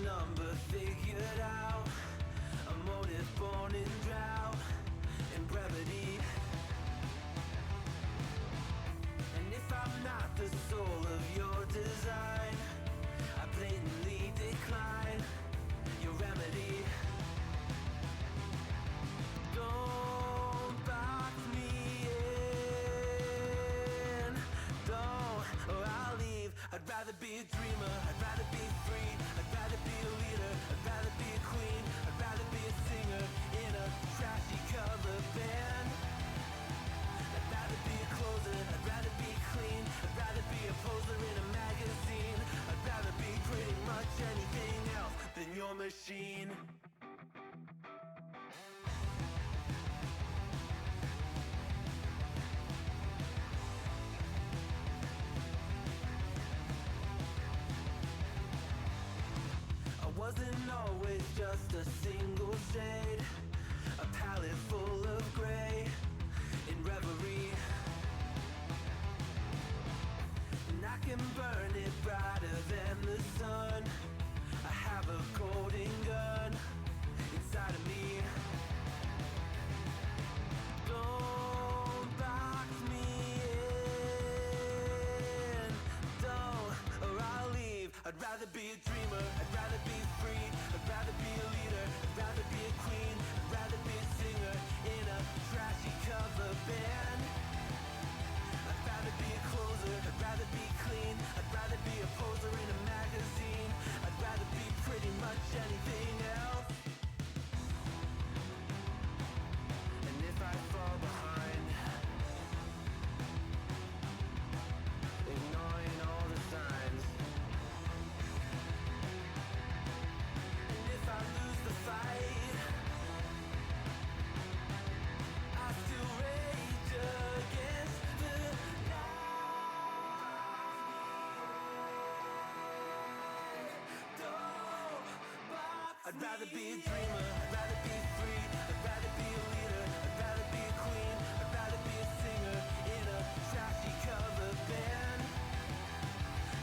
Number figured out, a motive born in drought and brevity. And if I'm not the soul of your design, I blatantly decline your remedy. Don't box me in, don't, or I'll leave. I'd rather be a dreamer, I'd rather be free, I'd rather be a leader, I'd rather be a queen, I'd rather be a singer in a trashy cover band. I'd rather be a closer, I'd rather be clean, I'd rather be a poser in a magazine, I'd rather be pretty much anything else than your machine. Wasn't always just a single shade, a palette full of gray in reverie. And I can burn it brighter than the sun. I have a golden gun inside of me. Don't box me in, don't, or I'll leave. I'd rather be a dreamer, I'd rather be free, I'd rather be a leader, I'd rather be a queen, I'd rather be a singer in a trashy cover band. I'd rather be a closer, I'd rather be clean, I'd rather be a poser in a magazine, I'd rather be pretty much anything else. And if I fall behind, ignoring all the signs, if I lose the fight, I still rage against the night. Don't box I'd rather be a dreamer, I'd rather be free, I'd rather be a leader, I'd rather be a queen, I'd rather be a singer in a trashy cover band.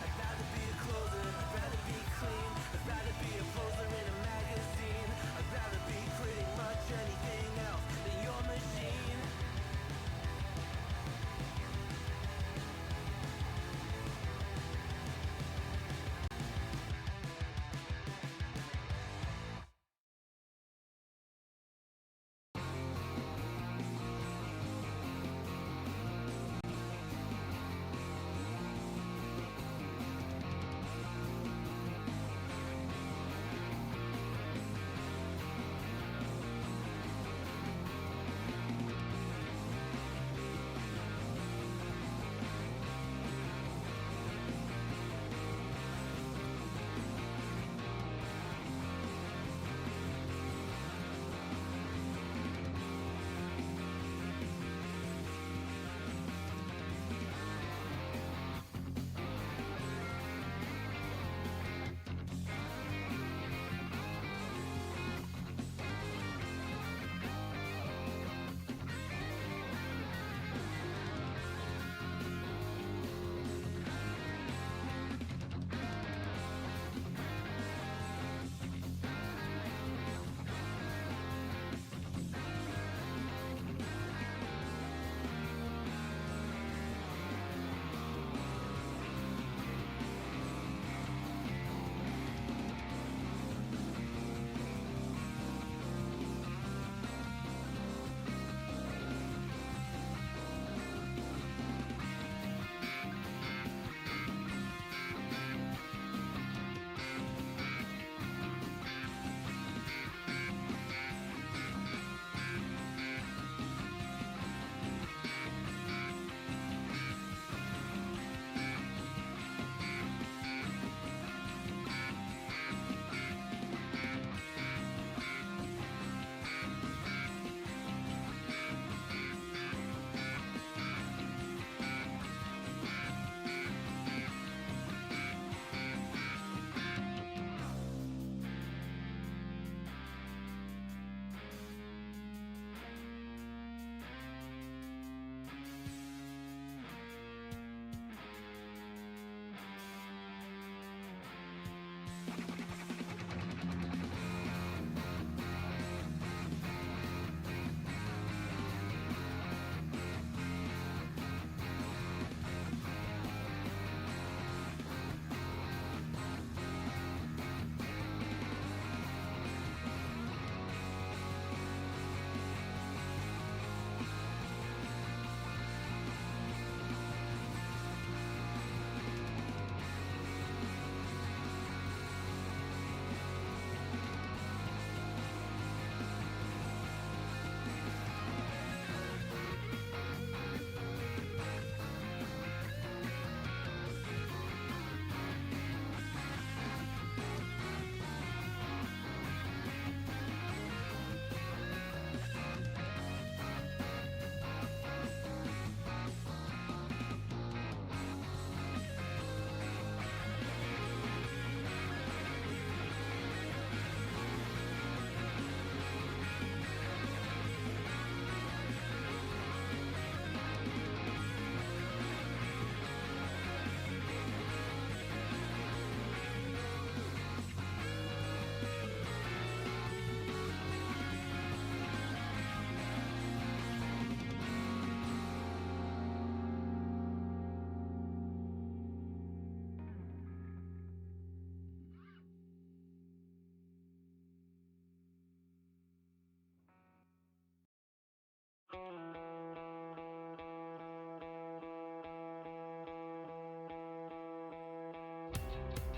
I'd rather be a closer, I'd rather be clean, I'd rather be a poser in a magazine, I'd rather be pretty much anything else than your machine.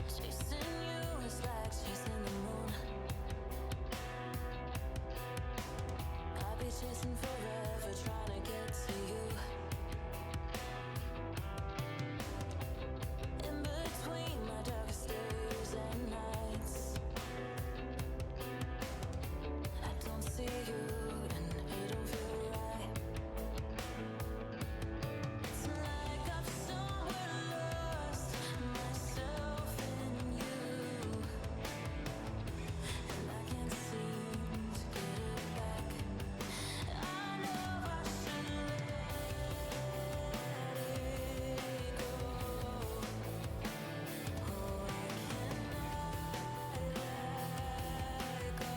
Chasing you is like chasing the moon. I'll be chasing forever, trying to get to you. In between my darkest days and nights, I don't see you and it don't feel right. It's like I've somewhere lost myself in you, and I can't seem to get it back. I know I should let it go. Oh, I cannot let it go.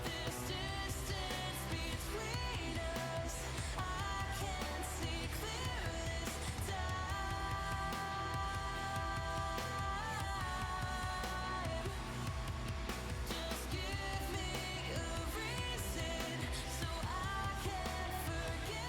This distance between us, I can't see clear this time. Just give me a reason so I can forget you.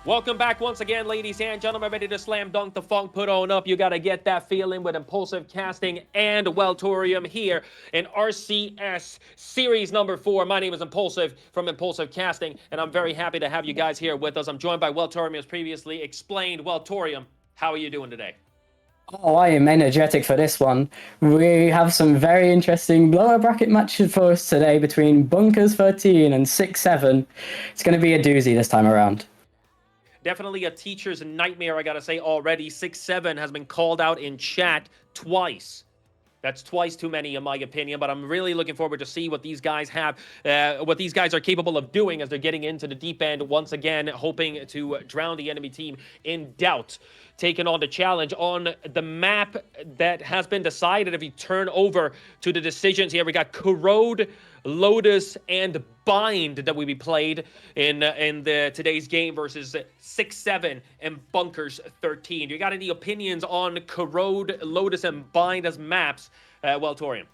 Welcome back once again, ladies and gentlemen. Ready to slam dunk the funk, put on up. You got to get that feeling with Impulsive Casting and Welltorium here in RCS Series number 4. My name is Impulsive from Impulsive Casting, and I'm very happy to have you guys here with us. I'm joined by Welltorium, as previously explained. Welltorium, how are you doing today? Oh, I am energetic for this one. We have some very interesting lower bracket matches for us today between Bunkurs 13 and SixSeven. It's going to be a doozy this time around. Definitely a teacher's nightmare, I gotta say already. SixSeven has been called out in chat twice. That's twice too many, in my opinion, but I'm really looking forward to see what these guys have, what these guys are capable of doing as they're getting into the deep end once again, hoping to drown the enemy team in doubt. Taking on the challenge on the map that has been decided. If you turn over to the decisions here, we got Corrode, Lotus, and Bind that will be played in the today's game versus SixSeven and Bunkurs 13. You got any opinions on Corrode, Lotus, and Bind as maps, Welltorium?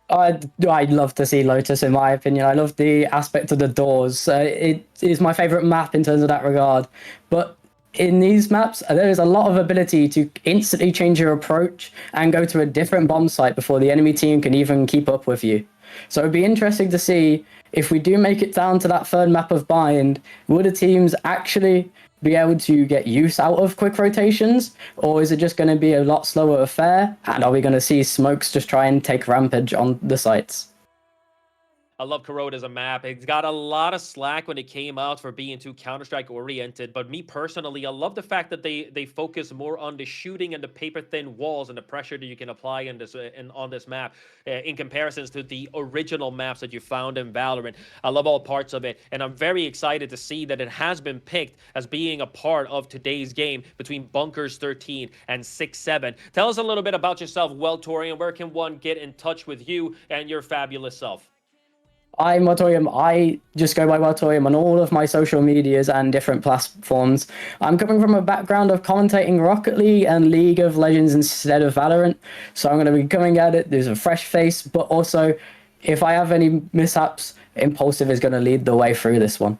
I'd love to see Lotus, in my opinion. I love the aspect of the doors. It is my favorite map in terms of that regard. But in these maps, there is a lot of ability to instantly change your approach and go to a different bomb site before the enemy team can even keep up with you. So it'd be interesting to see if we do make it down to that third map of Bind, will the teams actually be able to get use out of quick rotations, or is it just going to be a lot slower affair? And are we going to see Smokes just try and take rampage on the sites? I love Corrode as a map. It's got a lot of slack when it came out for being too Counter-Strike oriented. But me personally, I love the fact that they focus more on the shooting and the paper-thin walls and the pressure that you can apply on this map in comparisons to the original maps that you found in Valorant. I love all parts of it, and I'm very excited to see that it has been picked as being a part of today's game between Bunkurs 13 and SixSeven. Tell us a little bit about yourself, Welltorium. Where can one get in touch with you and your fabulous self? I'm Welltorium. I just go by Welltorium on all of my social medias and different platforms. I'm coming from a background of commentating Rocket League and League of Legends instead of Valorant, so I'm going to be coming at it. There's a fresh face, but also, if I have any mishaps, Impulsive is going to lead the way through this one.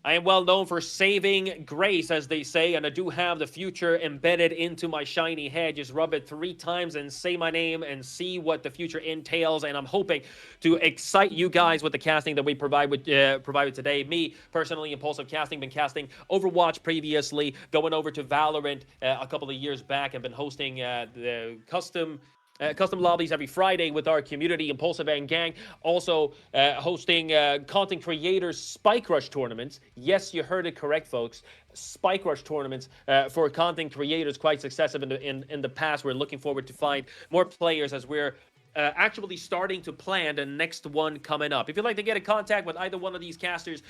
I am well known for saving grace, as they say, and I do have the future embedded into my shiny head. Just rub it 3 times and say my name and see what the future entails. And I'm hoping to excite you guys with the casting that we provide today. Me, personally, Impulsive Casting, been casting Overwatch previously, going over to Valorant a couple of years back, and been hosting the custom lobbies every Friday with our community, Impulsive and Gang. Also hosting content creators Spike Rush tournaments. Yes, you heard it correct, folks. Spike Rush tournaments for content creators, quite successful in the past. We're looking forward to find more players as we're actually starting to plan the next one coming up. If you'd like to get in contact with either one of these casters,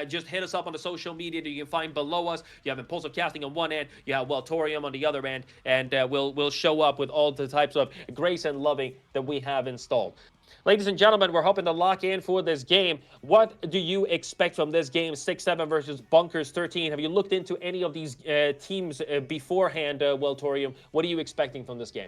just hit us up on the social media that you can find below us. You have Impulsive Casting on one end, you have Welltorium on the other end, and we'll show up with all the types of grace and loving that we have installed. Ladies and gentlemen, we're hoping to lock in for this game. What do you expect from this game, SixSeven versus Bunkurs 13? Have you looked into any of these teams beforehand, Welltorium? What are you expecting from this game?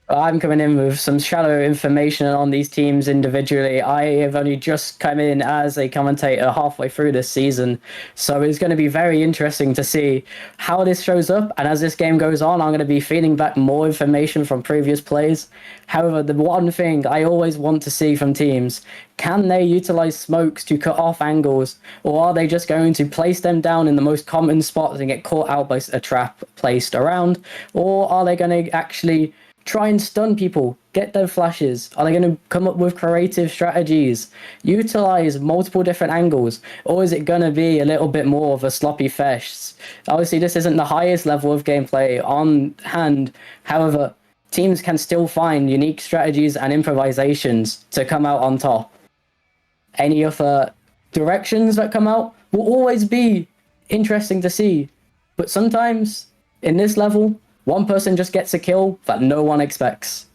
I'm coming in with some shallow information on these teams individually. I have only just come in as a commentator halfway through this season, so it's going to be very interesting to see how this shows up. And as this game goes on, I'm going to be feeding back more information from previous plays. However, the one thing I always want to see from teams, can they utilize smokes to cut off angles, or are they just going to place them down in the most common spots and get caught out by a trap placed around, or are they going to actually try and stun people, get their flashes? Are they going to come up with creative strategies, utilize multiple different angles, or is it going to be a little bit more of a sloppy fest? Obviously, this isn't the highest level of gameplay on hand. However, teams can still find unique strategies and improvisations to come out on top. Any other directions that come out will always be interesting to see, but sometimes in this level, one person just gets a kill that no one expects.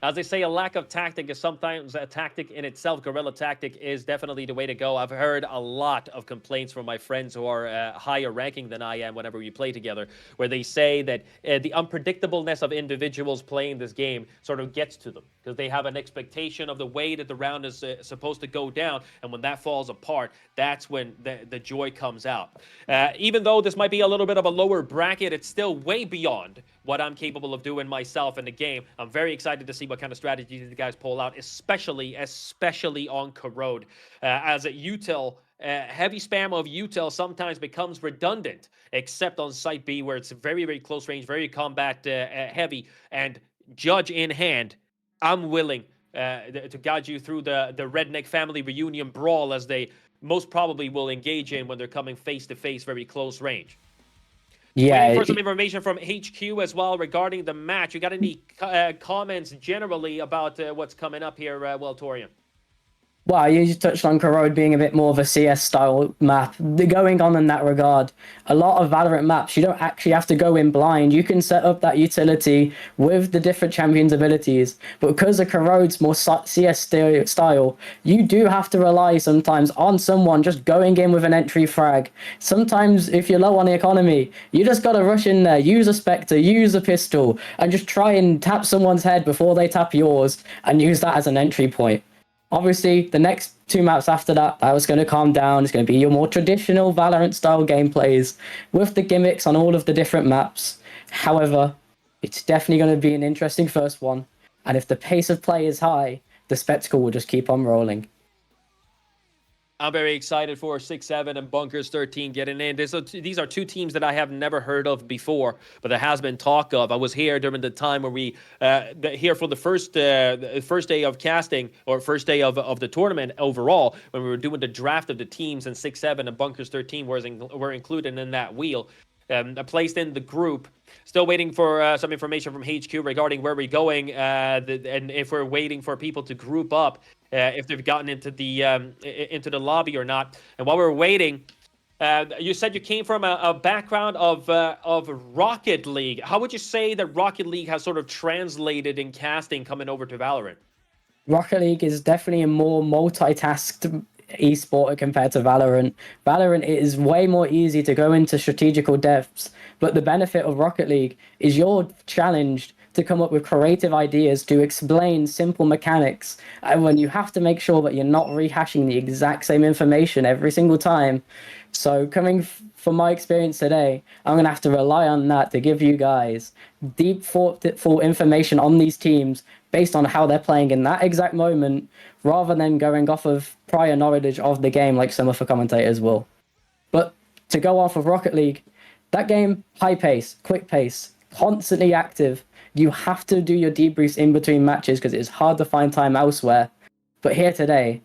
As they say, a lack of tactic is sometimes a tactic in itself. Guerrilla tactic is definitely the way to go. I've heard a lot of complaints from my friends who are higher ranking than I am whenever we play together, where they say that the unpredictableness of individuals playing this game sort of gets to them because they have an expectation of the way that the round is supposed to go down. And when that falls apart, that's when the joy comes out. Even though this might be a little bit of a lower bracket, it's still way beyond what I'm capable of doing myself in the game. I'm very excited to see what kind of strategies the guys pull out, especially on Corrode. As a util, heavy spam of util sometimes becomes redundant, except on Site B, where it's very, very close range, very combat heavy, and judge in hand. I'm willing to guide you through the redneck family reunion brawl, as they most probably will engage in when they're coming face-to-face, very close range. Yeah. Waiting for some information from HQ as well regarding the match. You got any comments generally about what's coming up here, Welltorium? Well, you just touched on Corrode being a bit more of a CS style map. Going on in that regard, a lot of Valorant maps, you don't actually have to go in blind. You can set up that utility with the different champions' abilities. But because of Corrode's more CS style, you do have to rely sometimes on someone just going in with an entry frag. Sometimes, if you're low on the economy, you just got to rush in there, use a Spectre, use a pistol, and just try and tap someone's head before they tap yours, and use that as an entry point. Obviously, the next 2 maps after that, I was going to calm down. It's going to be your more traditional Valorant-style gameplays with the gimmicks on all of the different maps. However, it's definitely going to be an interesting first one. And if the pace of play is high, the spectacle will just keep on rolling. I'm very excited for SixSeven and Bunkurs 13 getting in. These are two teams that I have never heard of before, but there has been talk of. I was here during the time where we here for the first day of casting, or first day of the tournament overall, when we were doing the draft of the teams, and SixSeven and Bunkurs 13 were included in that wheel. Placed in the group. Still waiting for some information from HQ regarding where we're going, and if we're waiting for people to group up, if they've gotten into the lobby or not. And while we're waiting, you said you came from a background of Rocket League. How would you say that Rocket League has sort of translated in casting coming over to Valorant? Rocket League is definitely a more multitasked esport compared to Valorant. Valorant, it is way more easy to go into strategical depths, but the benefit of Rocket League is you're challenged to come up with creative ideas to explain simple mechanics, and when you have to make sure that you're not rehashing the exact same information every single time. So coming from my experience today, I'm going to have to rely on that to give you guys deep, thoughtful information on these teams based on how they're playing in that exact moment, rather than going off of prior knowledge of the game like some of the commentators will. But to go off of Rocket League, that game, high pace, quick pace, constantly active. You have to do your debriefs in between matches because it's hard to find time elsewhere. But here today,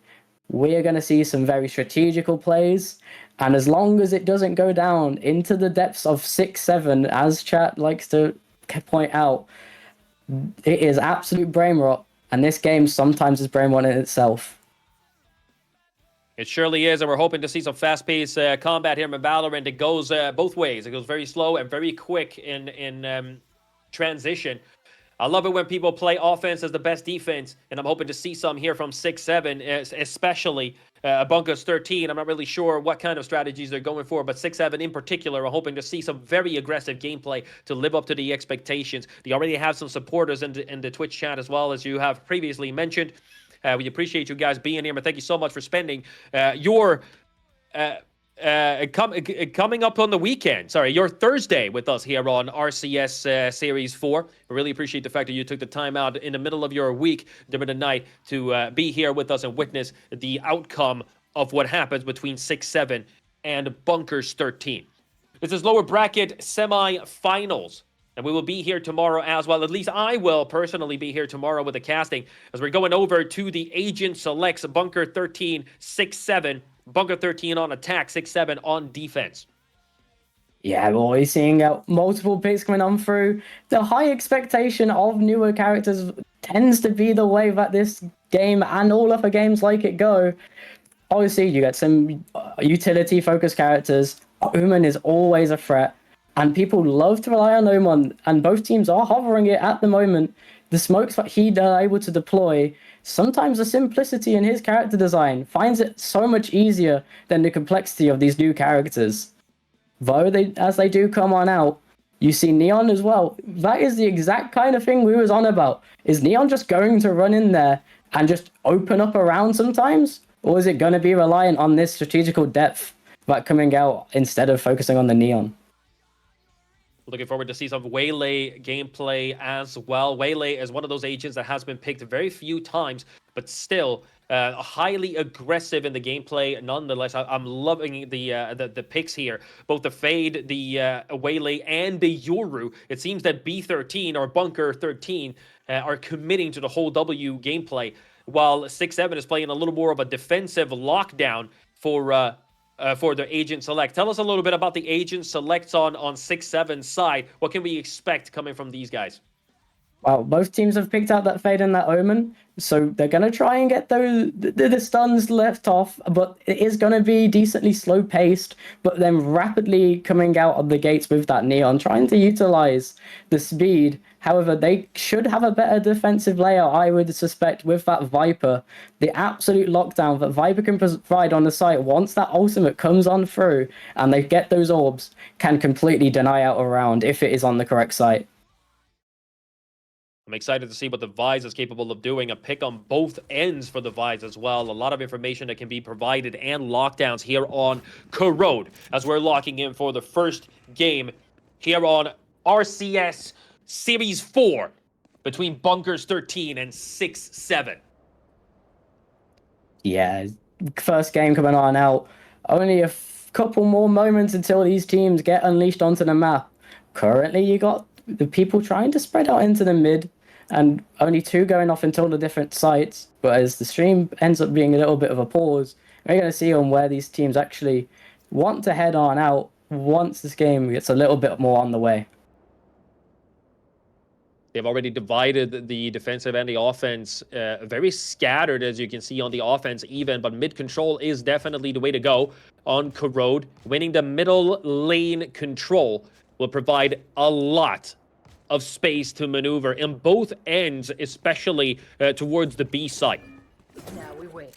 we're going to see some very strategical plays, and as long as it doesn't go down into the depths of 6-7, as chat likes to point out, it is absolute brain rot, and this game sometimes is brain rot in itself. It surely is, and we're hoping to see some fast-paced combat here in Valorant. It goes both ways. It goes very slow and very quick in transition. I love it when people play offense as the best defense, and I'm hoping to see some here from 6-7, especially Bunkurs 13. I'm not really sure what kind of strategies they're going for, but 6-7 in particular are hoping to see some very aggressive gameplay to live up to the expectations. They already have some supporters in the Twitch chat as well, as you have previously mentioned. We appreciate you guys being here, but thank you so much for spending your coming up on the weekend. Sorry, your Thursday with us here on RCS Series 4. We really appreciate the fact that you took the time out in the middle of your week during the night to be here with us and witness the outcome of what happens between 6-7 and Bunkurs 13. This is lower bracket semi-finals. And we will be here tomorrow as well. At least I will personally be here tomorrow with the casting, as we're going over to the Agent Selects Bunkurs 13, 6-7. Bunkurs 13 on attack, 6-7 on defense. Yeah, we're always seeing multiple picks coming on through. The high expectation of newer characters tends to be the way that this game and all other games like it go. Obviously, you get some utility-focused characters. Omen is always a threat. And people love to rely on Omen, and both teams are hovering it at the moment. The smokes that he's able to deploy, sometimes the simplicity in his character design finds it so much easier than the complexity of these new characters. Though, as they do come on out, you see Neon as well. That is the exact kind of thing we was on about. Is Neon just going to run in there and just open up around sometimes? Or is it going to be reliant on this strategical depth that coming out instead of focusing on the Neon? Looking forward to see some Waylay gameplay as well. Waylay is one of those agents that has been picked very few times, but still highly aggressive in the gameplay. Nonetheless, I'm loving the picks here. Both the Fade, the Waylay, and the Yoru. It seems that B13 or Bunkurs 13 are committing to the whole W gameplay, while 6-7 is playing a little more of a defensive lockdown for the Agent Select. Tell us a little bit about the Agent Selects on 6-7's side. What can we expect coming from these guys? Well, both teams have picked out that Fade and that Omen, so they're going to try and get the stuns left off, but it is going to be decently slow-paced, but then rapidly coming out of the gates with that Neon, trying to utilize the speed. However, they should have a better defensive layout, I would suspect, with that Viper. The absolute lockdown that Viper can provide on the site once that ultimate comes on through and they get those orbs can completely deny out a round if it is on the correct site. I'm excited to see what the Vise is capable of doing. A pick on both ends for the Vise as well. A lot of information that can be provided and lockdowns here on Corrode as we're locking in for the first game here on RCS Series 4 between Bunkurs 13 and 6-7. Yeah, first game coming on out. Only a couple more moments until these teams get unleashed onto the map. Currently, you got the people trying to spread out into the mid, and only 2 going off into all the different sites. But as the stream ends up being a little bit of a pause, we're going to see on where these teams actually want to head on out once this game gets a little bit more on the way. They've already divided the defensive and the offense, very scattered, as you can see on the offense even, but mid-control is definitely the way to go on Corrode. Winning the middle lane control will provide a lot of space to maneuver in both ends, especially towards the B side. Now we wait.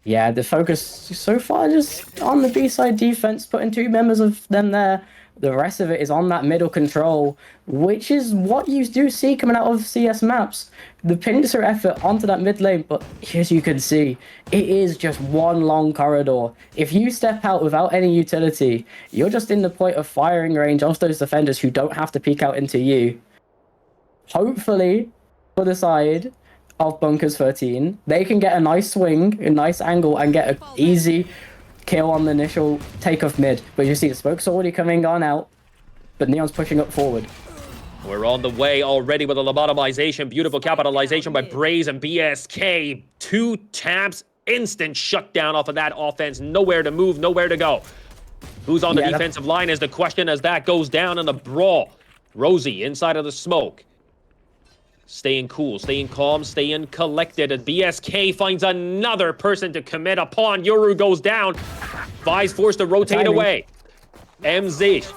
Yeah, the focus so far just on the B side defense, putting 2 members of them there. The rest of it is on that middle control, which is what you do see coming out of CS maps. The pincer effort onto that mid lane, but as you can see, it is just one long corridor. If you step out without any utility, you're just in the point of firing range of those defenders who don't have to peek out into you. Hopefully, for the side of Bunkurs 13, they can get a nice swing, a nice angle, and get an easy kill on the initial take of mid. But you see the smoke's already coming on out, but Neon's pushing up forward. We're on the way already with a lobotomization. Beautiful capitalization by Braze and BSK. 2 taps, instant shutdown off of that offense. Nowhere to move, nowhere to go. Who's on the defensive line is the question as that goes down in the brawl. Rosie inside of the smoke. Staying cool, staying calm, staying collected. As BSK finds another person to commit upon. Yoru goes down. Vi's forced to rotate away. MZs.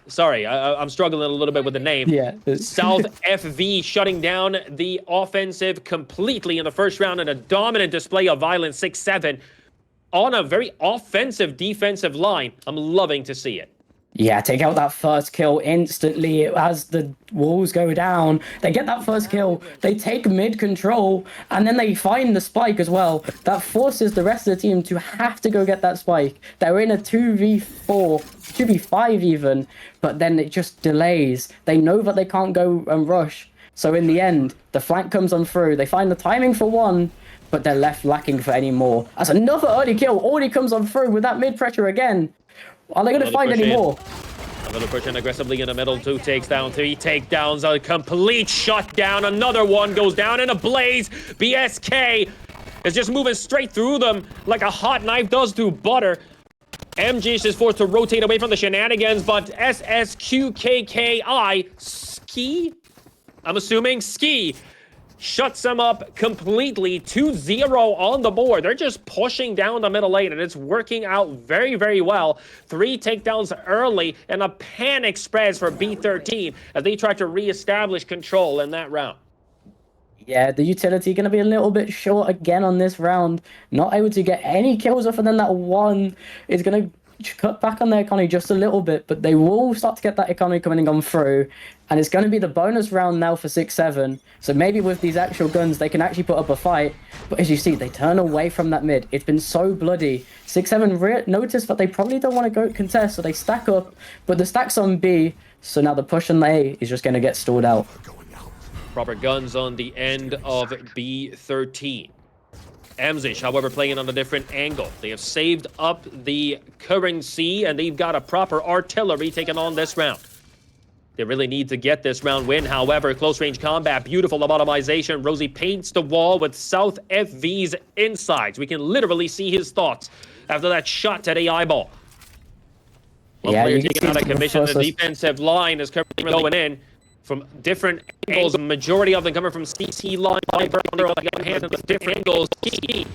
Sorry, I'm struggling a little bit with the name. Yeah. South FV shutting down the offensive completely in the first round in a dominant display of violence. 6-7 on a very offensive defensive line. I'm loving to see it. Yeah, take out that first kill instantly as the walls go down. They get that first kill, they take mid control, and then they find the spike as well. That forces the rest of the team to have to go get that spike. They're in a 2v4, 2v5 even, but then it just delays. They know that they can't go and rush. So in the end, the flank comes on through. They find the timing for one, but they're left lacking for any more. That's another early kill. Already comes on through with that mid pressure again. Are they going to find any more? A little pushing aggressively in the middle. 2 takes down, 3 takedowns, a complete shutdown. Another one goes down in a blaze. BSK is just moving straight through them like a hot knife does through butter. MG is forced to rotate away from the shenanigans, but SSQKKI, Ski? I'm assuming Ski shuts them up completely. 2-0 on the board. They're just pushing down the middle lane, and it's working out very, very well. 3 takedowns early, and a panic spreads for B13 as they try to reestablish control in that round. Yeah, the utility going to be a little bit short again on this round. Not able to get any kills off, and then that one is going to cut back on their economy just a little bit, but they will start to get that economy coming on through, and it's going to be the bonus round now for 6-7. So maybe with these actual guns, they can actually put up a fight. But as you see, they turn away from that mid. It's been so bloody. 6-7 notice that they probably don't want to go contest, so they stack up, but the stack's on B, so now the push on A is just going to get stalled out. Proper guns on the end of B13. Amzish, however, playing on a different angle. They have saved up the currency, and they've got a proper artillery taking on this round. They really need to get this round win. However, close-range combat, beautiful lobotomization. Rosie paints the wall with South FV's insides. We can literally see his thoughts after that shot to the eyeball. One player taking out of commission. The defensive line is currently going in from different angles. The majority of them coming from CC line. On the other hand, in the different angles. Key.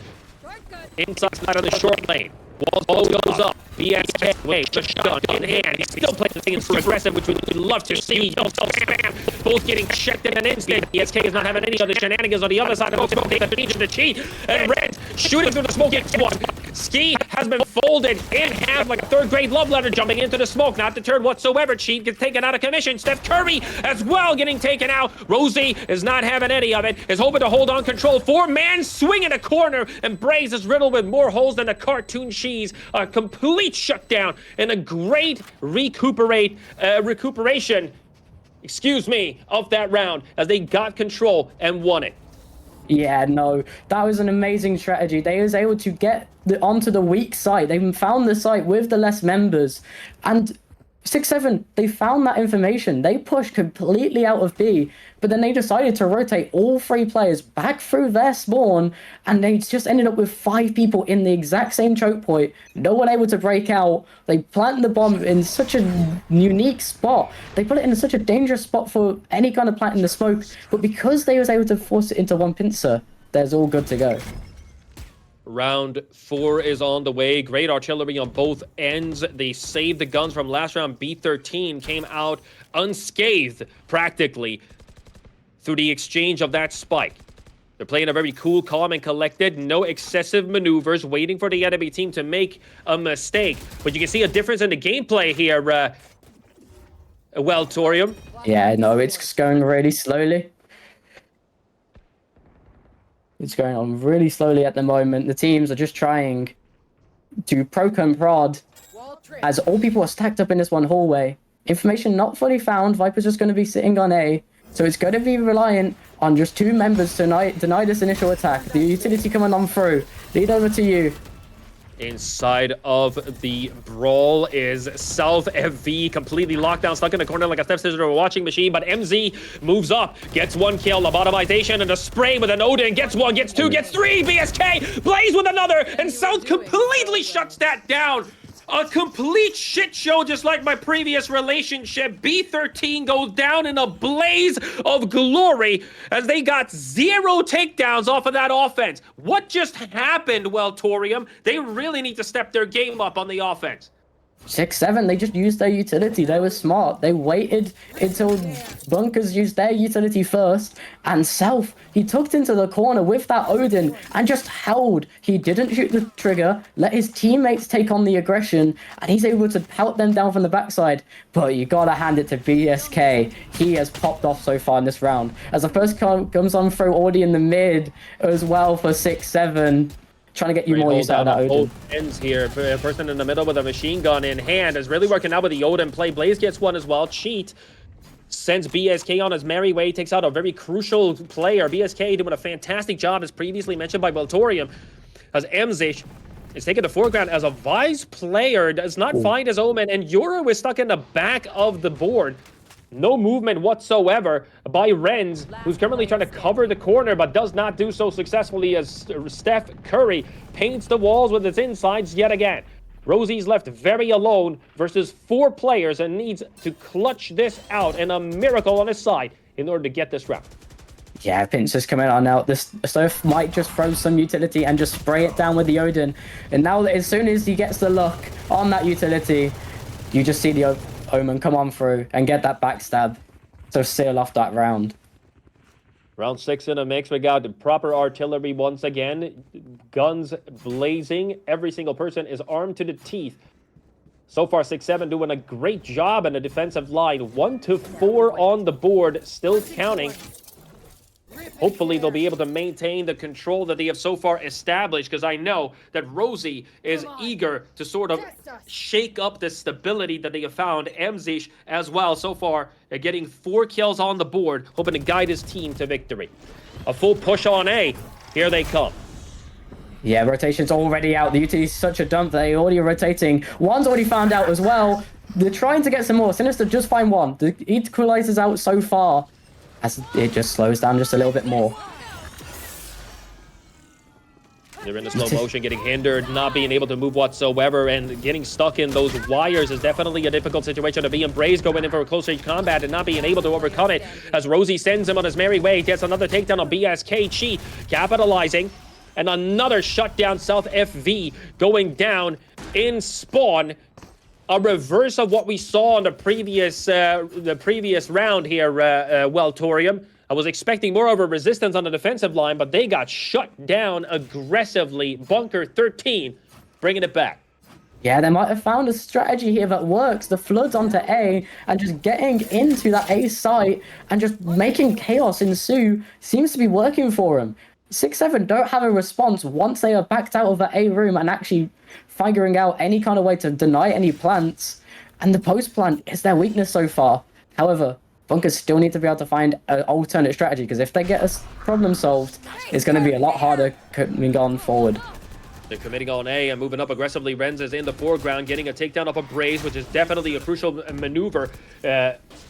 Inside side of the short lane. Ball goes up. BSK, wait, just shot in hand. He's still playing the thing for aggressive, which we'd love to see. Both getting checked in an instant. BSK is not having any other shenanigans on the other side of the smoke. They continue to cheat. And Red shooting through the smoke. One. Ski has been folded in half like a third-grade love letter, jumping into the smoke. Not deterred whatsoever. Cheat gets taken out of commission. Steph Curry as well getting taken out. Rosie is not having any of it. Is hoping to hold on control. 4-man swing in a corner. And Braze is riddled with more holes than a cartoon cheese. A complete shutdown and a great recuperation, of that round as they got control and won it. Yeah, no, that was an amazing strategy. They was able to get onto the weak site. They found the site with the less members, and SixSeven, they found that information. They pushed completely out of B, but then they decided to rotate all 3 players back through their spawn, and they just ended up with 5 people in the exact same choke point. No one able to break out. They planted the bomb in such a unique spot. They put it in such a dangerous spot for any kind of plant in the smoke, but because they was able to force it into one pincer, there's all good to go. Round 4 is on the way. Great artillery on both ends. They saved the guns from last round. B13 came out unscathed, practically, through the exchange of that spike. They're playing a very cool, calm, and collected. No excessive maneuvers, waiting for the enemy team to make a mistake. But you can see a difference in the gameplay here, Welltorium. Yeah, no, it's going really slowly. It's going on really slowly at the moment. The teams are just trying to poke and prod as all people are stacked up in this one hallway. Information not fully found. Viper's just going to be sitting on A. So it's going to be reliant on just 2 members to deny this initial attack. The utility coming on through. Lead over to you. Inside of the brawl is South FV, completely locked down, stuck in the corner like a step-scissors or a watching machine, but MZ moves up, gets 1 kill, lobotomization, and a spray with an Odin, gets 1, gets 2, gets 3, BSK, Blaze with another, and South completely shuts that down. A complete shit show, just like my previous relationship. B13 goes down in a blaze of glory as they got 0 takedowns off of that offense. What just happened, Welltorium? They really need to step their game up on the offense. SixSeven, they just used their utility. They were smart. They waited until Bunkurs used their utility first. And South, he tucked into the corner with that Odin and just held. He didn't shoot the trigger, let his teammates take on the aggression, and he's able to pelt them down from the backside. But you gotta hand it to BSK. He has popped off so far in this round. As the first comes on through already in the mid as well for SixSeven. Trying to get you more use out of that Odin. Both ends here. Person in the middle with a machine gun in hand is really working out with the Odin play. Blaze gets 1 as well. Cheat sends BSK on his merry way. Takes out a very crucial player. BSK doing a fantastic job, as previously mentioned by Welltorium, as Emzish is taking the foreground as a Vise player does not find his Omen, and Yoru is stuck in the back of the board. No movement whatsoever by Renz, who's currently trying to cover the corner, but does not do so successfully as Steph Curry paints the walls with his insides yet again. Rosie's left very alone versus 4 players and needs to clutch this out, and a miracle on his side in order to get this round. Yeah, Pincer's coming on now. This Steph might just throw some utility and just spray it down with the Odin. And now that as soon as he gets the luck on that utility, you just see the Omen come on through and get that backstab to seal off that round. Round 6 in a mix. We got the proper artillery once again. Guns blazing. Every single person is armed to the teeth. So far, SixSeven doing a great job in the defensive line. 1 to 4 on the board, still counting. Hopefully, they'll be able to maintain the control that they have so far established, because I know that Rosie is eager to sort of shake up the stability that they have found. Emzish as well, so far, getting 4 kills on the board, hoping to guide his team to victory. A full push on A. Here they come. Yeah, rotation's already out. The UT is such a dump. They already rotating. One's already found out as well. They're trying to get some more. Sinister just find one. The equalizer's out so far, as it just slows down just a little bit more. They're in the slow motion, getting hindered, not being able to move whatsoever, and getting stuck in those wires is definitely a difficult situation to be in. Braze going in for a close range combat and not being able to overcome it, as Rosie sends him on his merry way. Gets another takedown on BSK. Cheat capitalizing, and another shutdown. South FV going down in spawn. A reverse of what we saw in the previous round here, Welltorium. I was expecting more of a resistance on the defensive line, but they got shut down aggressively. Bunker 13 bringing it back. Yeah, they might have found a strategy here that works. The floods onto A and just getting into that A site and just making chaos ensue seems to be working for them. SixSeven don't have a response once they are backed out of the A room and actually figuring out any kind of way to deny any plants. And the post plant is their weakness so far. However, Bunkers still need to be able to find an alternate strategy, because if they get a problem solved, it's going to be a lot harder coming on forward. They're committing on A and moving up aggressively. Renz is in the foreground, getting a takedown off a Braze, which is definitely a crucial maneuver.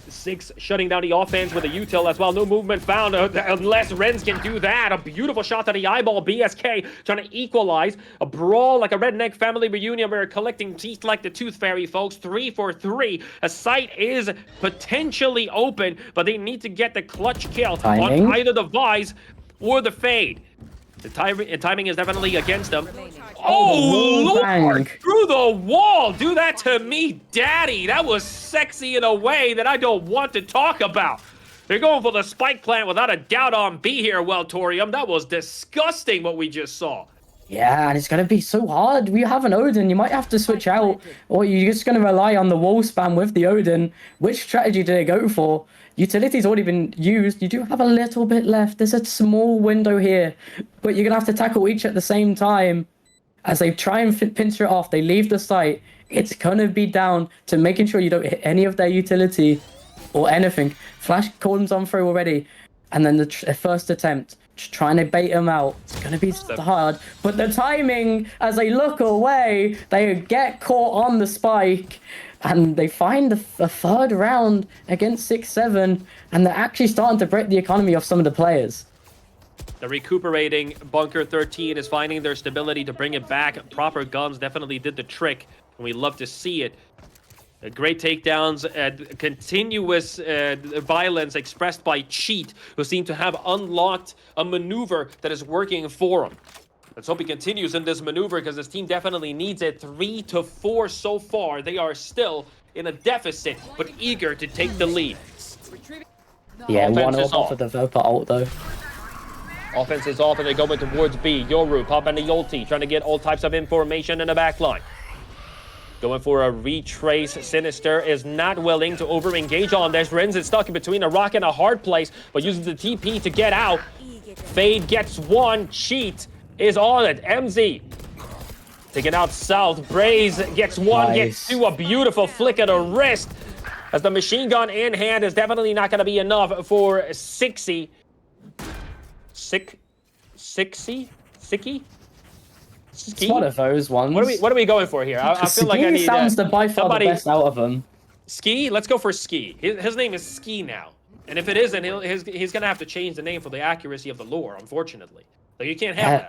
Six shutting down the offense with a util as well. No movement found unless Renz can do that. A beautiful shot to the eyeball. BSK trying to equalize. A brawl like a redneck family reunion. We're collecting teeth like the Tooth Fairy, folks. 3 for 3. A site is potentially open, but they need to get the clutch kill on either the Vise or the Fade. The timing is definitely against them. Oh, Lord! Through the wall! Do that to me, daddy! That was sexy in a way that I don't want to talk about. They're going for the spike plant without a doubt on B here, Welltorium. That was disgusting what we just saw. Yeah, and it's going to be so hard. We have an Odin. You might have to switch out, or you're just going to rely on the wall spam with the Odin. Which strategy do they go for? Utility's already been used. You do have a little bit left. There's a small window here, but you're going to have to tackle each at the same time. As they try and pincer it off, they leave the site. It's going to be down to making sure you don't hit any of their utility or anything. Flash comes on through already, and then the first attempt, just trying to bait them out. It's going to be hard, but the timing, as they look away, they get caught on the spike, and they find a third round against SixSeven, and they're actually starting to break the economy of some of the players. The recuperating Bunker 13 is finding their stability to bring it back. Proper guns definitely did the trick, and we love to see it. Great takedowns and continuous violence expressed by Cheat, who seem to have unlocked a maneuver that is working for him. Let's hope he continues in this maneuver, because this team definitely needs it. 3 to 4 so far. They are still in a deficit, but eager to take the lead. Yeah, one off of the Viper ult though. Offense is off and they're going towards B. Yoru popping the ulti, trying to get all types of information in the back line. Going for a retrace. Sinister is not willing to over-engage on this. Renz is stuck in between a rock and a hard place, but uses the TP to get out. Fade gets one. Cheat is on it. MZ taking out south. Braze gets one, gets two. A beautiful flick of the wrist, as the machine gun in hand is definitely not going to be enough for Sicky? It's one of those ones. What are we going for here? I feel like I need sounds by far the best out of them. Ski? Let's go for Ski. His name is Ski now. And if it isn't, he's going to have to change the name for the accuracy of the lore, unfortunately. So you can't have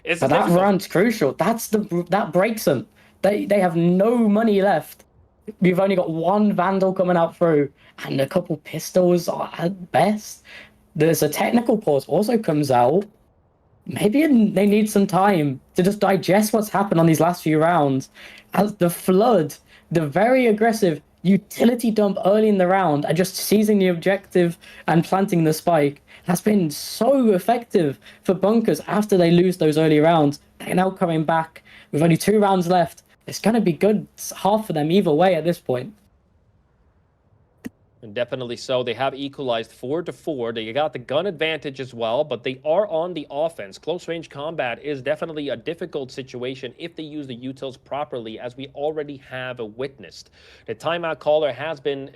that. But that run's crucial. That breaks them. They have no money left. We've only got one Vandal coming out through, and a couple pistols at best. There's a technical pause also comes out. Maybe they need some time to just digest what's happened on these last few rounds. As the Flood, the very aggressive utility dump early in the round, and just seizing the objective and planting the spike, has been so effective for Bunkers after they lose those early rounds. They're now coming back with only 2 rounds left. It's going to be good half for them either way at this point. And definitely so. They have equalized 4 to 4. They got the gun advantage as well, but they are on the offense. Close range combat is definitely a difficult situation if they use the utils properly, as we already have witnessed. The timeout caller has been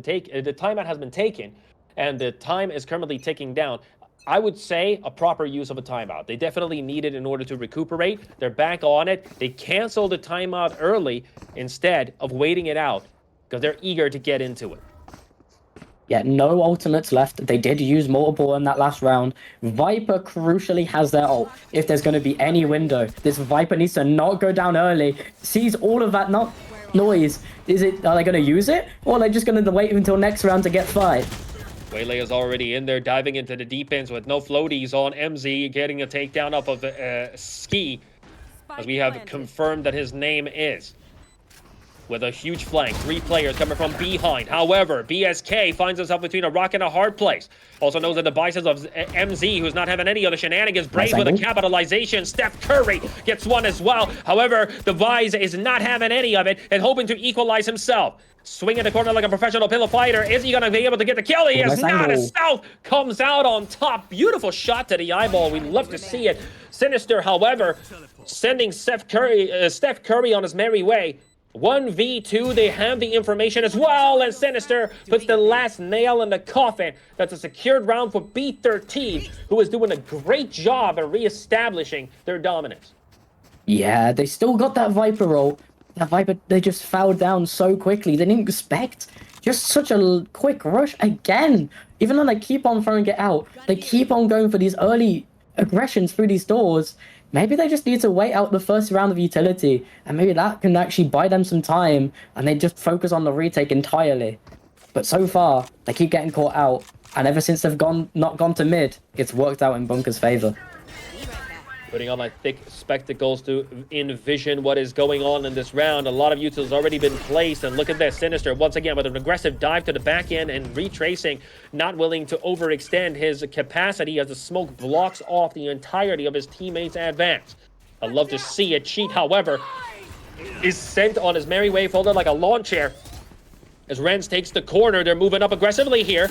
taken. The timeout has been taken, and the time is currently ticking down. I would say a proper use of a timeout. They definitely need it in order to recuperate. They're back on it. They canceled the timeout early instead of waiting it out, because they're eager to get into it. Yeah, no ultimates left. They did use multiple in that last round. Viper crucially has their ult. If there's going to be any window, this Viper needs to not go down early. Sees all of that noise. Are they going to use it? Or are they just going to wait until next round to get fired? Waylay is already in there, diving into the deep ends with no floaties on MZ, getting a takedown off of Ski, as we have confirmed that his name is. With a huge flank, 3 players coming from behind. However, BSK finds himself between a rock and a hard place. Also knows the devices of MZ, who's not having any other shenanigans. Brave with a capitalization. Steph Curry gets one as well. However, the Vise is not having any of it and hoping to equalize himself. Swinging the corner like a professional pillow fighter. Is he going to be able to get the kill? He is not. A South comes out on top. Beautiful shot to the eyeball. We love to see it. Sinister, however, sending Steph Curry on his merry way. 1v2, they have the information as well, and Sinister puts the last nail in the coffin. That's a secured round for B13, who is doing a great job at re-establishing their dominance. Yeah, they still got that Viper roll. That Viper, they just fell down so quickly. They didn't expect just such a quick rush again. Even though they keep on throwing it out, they keep on going for these early aggressions through these doors. Maybe they just need to wait out the first round of utility, and maybe that can actually buy them some time, and they just focus on the retake entirely. But so far, they keep getting caught out, and ever since they've not gone to mid, it's worked out in Bunkurs' favor. Putting on my thick spectacles to envision what is going on in this round. A lot of utils already been placed, and look at this. Sinister, once again, with an aggressive dive to the back end and retracing, not willing to overextend his capacity as the smoke blocks off the entirety of his teammates' advance. I'd love to see it. Cheat, however, is sent on his merry way, folded like a lawn chair. As Renz takes the corner, they're moving up aggressively here.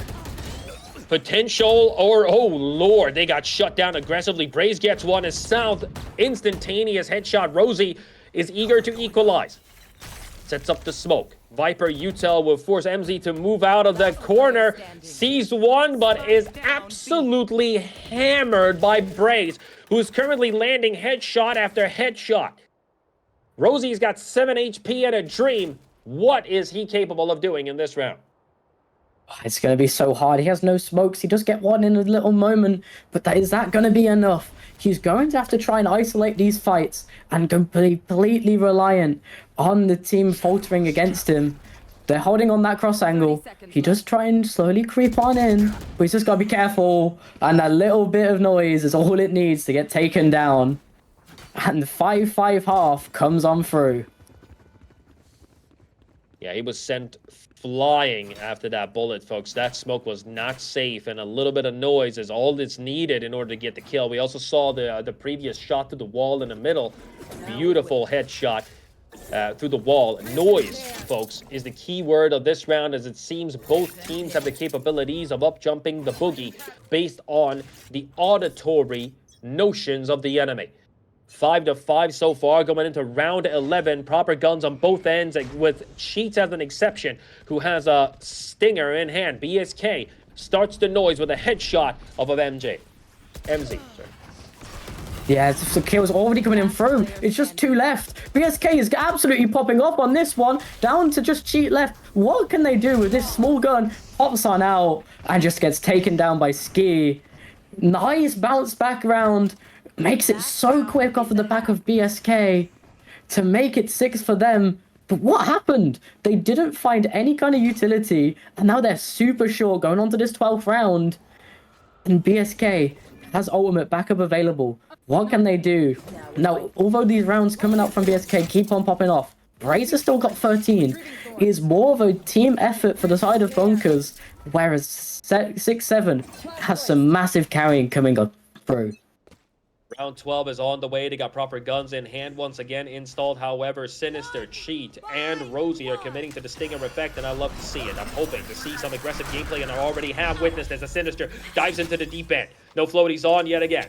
Potential, or oh lord, they got shut down aggressively. Braze gets one as South, instantaneous headshot. Rosie is eager to equalize. Sets up the smoke. Viper util will force MZ to move out of the corner. Sees one, but is absolutely hammered by Braze, who's currently landing headshot after headshot. Rosie's got 7 HP and a dream. What is he capable of doing in this round? It's going to be so hard. He has no smokes. He does get one in a little moment, but is that going to be enough? He's going to have to try and isolate these fights and completely reliant on the team faltering against him. They're holding on that cross angle. He does try and slowly creep on in, but he's just got to be careful. And that little bit of noise is all it needs to get taken down. And the 5-5 half comes on through. Yeah, he was sent flying after that bullet, folks. That smoke was not safe, and a little bit of noise is all that's needed in order to get the kill. We also saw the previous shot to the wall in the middle. Beautiful headshot through the wall. Noise, folks, is the key word of this round, as it seems both teams have the capabilities of up-jumping the boogie based on the auditory notions of the enemy. 5-5 so far, going into round 11. Proper guns on both ends, with Cheats as an exception, who has a stinger in hand. BSK starts the noise with a headshot of MZ. Sorry. Yeah, the kill's already coming in through. It's just 2 left. BSK is absolutely popping up on this one. Down to just Cheat left. What can they do with this small gun? Pops on out and just gets taken down by Ski. Nice bounce back round. Makes it so quick off of the back of BSK to make it 6 for them. But what happened? They didn't find any kind of utility, and now they're super short going on to this 12th round. And BSK has ultimate backup available. What can they do? Now, although these rounds coming up from BSK keep on popping off, Braze has still got 13. It is more of a team effort for the side of Bunkurs, whereas SixSeven has some massive carrying coming up through. Round 12 is on the way. They got proper guns in hand once again installed. However, Sinister, Cheat, and Rosie are committing to the Stinger effect, and I love to see it. I'm hoping to see some aggressive gameplay, and I already have witnessed as a Sinister dives into the deep end. No floaties on yet again.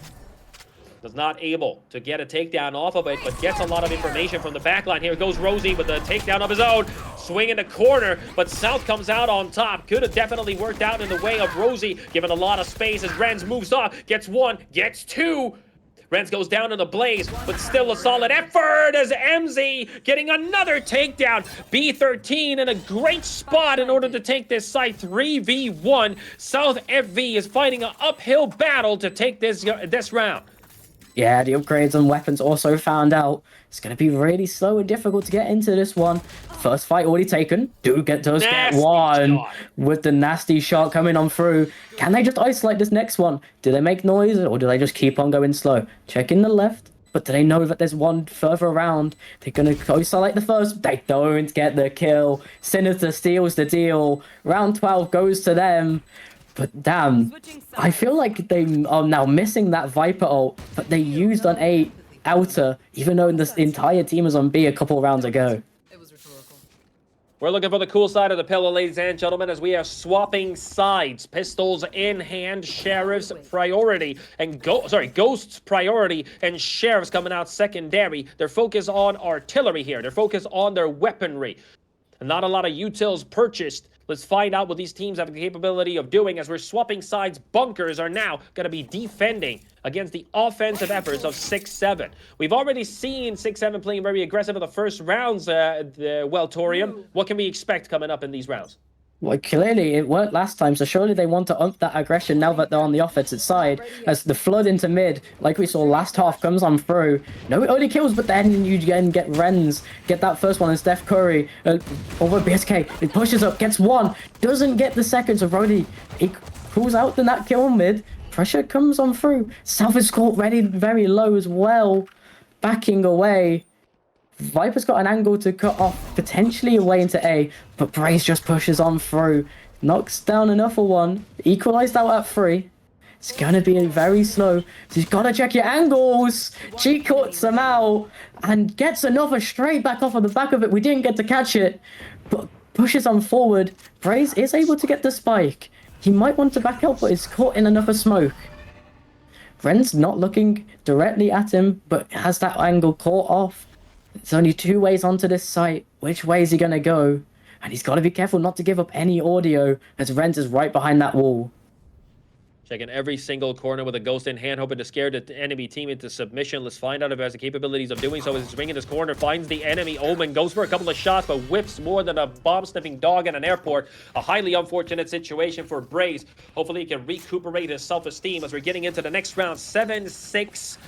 Was not able to get a takedown off of it, but gets a lot of information from the backline. Here goes Rosie with a takedown of his own. Swing in the corner, but South comes out on top. Could have definitely worked out in the way of Rosie, given a lot of space as Renz moves off. Gets 1, gets 2. Renz goes down in a blaze, but still a solid effort as MZ getting another takedown. B13 in a great spot in order to take this site 3v1. South FV is fighting an uphill battle to take this round. Yeah, the upgrades and weapons also found out. It's going to be really slow and difficult to get into this one. First fight already taken. Does get one shot with the nasty shot coming on through. Can they just isolate this next one? Do they make noise, or do they just keep on going slow? Checking the left, but do they know that there's one further around? They're going to isolate the first. They don't get the kill. Sinister steals the deal. Round 12 goes to them. But damn, I feel like they are now missing that Viper ult, but they used on A outer, even though the entire team was on B a couple rounds ago. It was rhetorical. We're looking for the cool side of the pillow, ladies and gentlemen, as we are swapping sides. Pistols in hand, Sheriff's priority, and Ghost's priority, and Sheriff's coming out secondary. They're focused on artillery here. They're focused on their weaponry. Not a lot of utils purchased. Let's find out what these teams have the capability of doing as we're swapping sides. Bunkurs are now going to be defending against the offensive efforts of SixSeven. We've already seen SixSeven playing very aggressive in the first rounds, the Welltorium. What can we expect coming up in these rounds? Well, clearly it worked last time, so surely they want to up that aggression now that they're on the offensive side. As the flood into mid, like we saw last half, comes on through. No early kills, but then you again get Renz, get that first one, and Steph Curry over BSK. It pushes up, gets one, doesn't get the second, so Brody, he pulls out the nat kill mid. Pressure comes on through. South is caught ready very low as well, backing away. Viper's got an angle to cut off, potentially away into A, but Braze just pushes on through. Knocks down another one. Equalized out at 3. It's going to be very slow. So you've got to check your angles. Cheat cuts them out and gets another straight back off of the back of it. We didn't get to catch it, but pushes on forward. Braze is able to get the spike. He might want to back out, but is caught in another smoke. Ren's not looking directly at him, but has that angle caught off. There's only 2 ways onto this site. Which way is he going to go? And he's got to be careful not to give up any audio as Renz is right behind that wall. Checking every single corner with a ghost in hand, hoping to scare the enemy team into submission. Let's find out if he has the capabilities of doing so. As he's ringing his corner, finds the enemy. Omen goes for a couple of shots, but whips more than a bomb-sniffing dog in an airport. A highly unfortunate situation for Braze. Hopefully he can recuperate his self-esteem as we're getting into the next round. 7-6.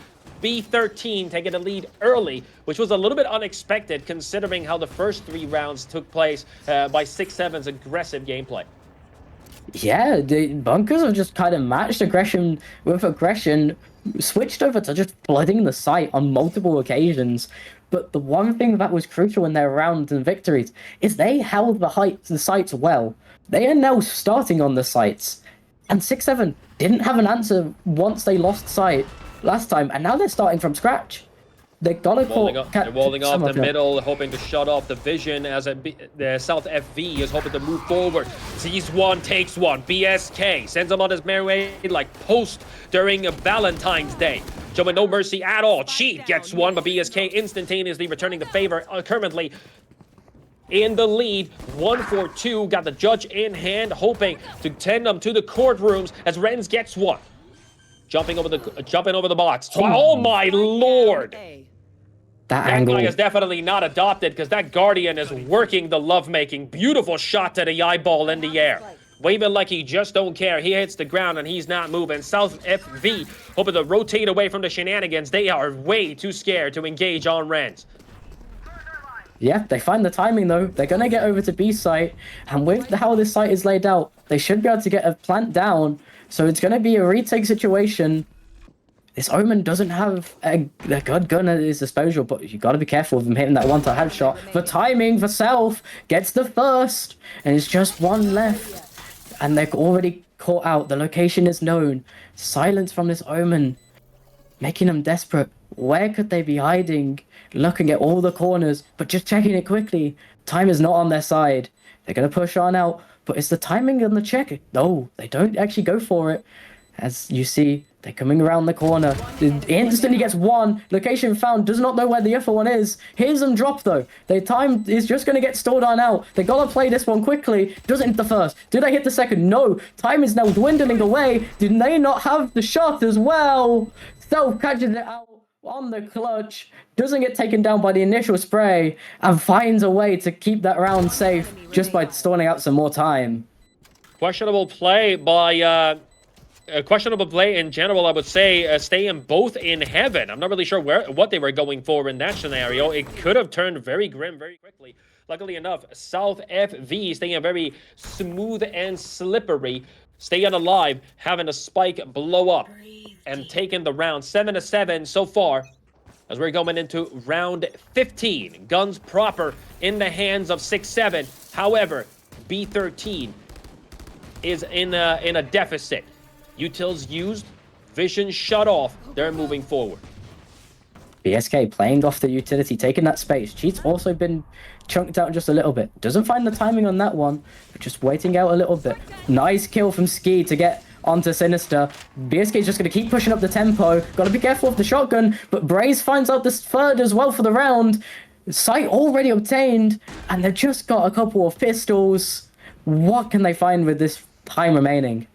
B13 taking the lead early, which was a little bit unexpected considering how the first 3 rounds took place by SixSeven's aggressive gameplay. Yeah, the Bunkers have just kind of matched aggression with aggression, switched over to just flooding the site on multiple occasions. But the one thing that was crucial in their rounds and victories is they held the sites well. They are now starting on the sites. And SixSeven didn't have an answer once they lost sight last time, and now they're starting from scratch. They gotta they're walling off the middle, hoping to shut off the vision as the South FV is hoping to move forward. Sees one, takes one. BSK sends him on his merry way like post during Valentine's Day. Showing no mercy at all. Cheat gets one, but BSK instantaneously returning the favor. Currently in the lead, 1-4-2. Got the judge in hand, hoping to send them to the courtrooms as Renz gets one. Jumping over the box. Oh my lord! That angle angle guy is definitely not adopted because that Guardian is working the lovemaking. Beautiful shot to the eyeball in the air. Waving like he just don't care. He hits the ground and he's not moving. South FV hoping to rotate away from the shenanigans. They are way too scared to engage on Renz. Yeah, they find the timing though. They're gonna get over to B site, and with how this site is laid out, they should be able to get a plant down. So it's gonna be a retake situation. This Omen doesn't have a good gun at his disposal, but you gotta be careful of him hitting that one-time headshot. The timing for Self gets the first, and it's just one left. And they're already caught out. The location is known. Silence from this Omen, making them desperate. Where could they be hiding? Looking at all the corners, but just checking it quickly. Time is not on their side. They're gonna push on out, but it's the timing on the check. No, they don't actually go for it. As you see, they're coming around the corner. Instantly gets one. Location found. Does not know where the other one is. Here's them drop though. Their time is just going to get stored on out. They got to play this one quickly. Doesn't hit the first. Do they hit the second? No. Time is now dwindling away. Did they not have the shot as well? Self catches it out on the clutch. Doesn't get taken down by the initial spray. And finds a way to keep that round safe just by stalling out some more time. Questionable play by... questionable play in general, I would say, staying both in heaven. I'm not really sure what they were going for in that scenario. It could have turned very grim very quickly. Luckily enough, South FV staying very smooth and slippery, staying alive, having a spike blow up, and taking the round. 7-7 so far, as we're going into round 15. Guns proper in the hands of SixSeven. However, B13 is in a deficit. Utils used, vision shut off, they're moving forward. BSK playing off the utility, taking that space. Cheat's also been chunked out just a little bit. Doesn't find the timing on that one, but just waiting out a little bit. Nice kill from Ski to get onto Sinister. BSK is just going to keep pushing up the tempo. Got to be careful of the shotgun, but Braze finds out this third as well for the round. Sight already obtained, and they've just got a couple of pistols. What can they find with this time remaining?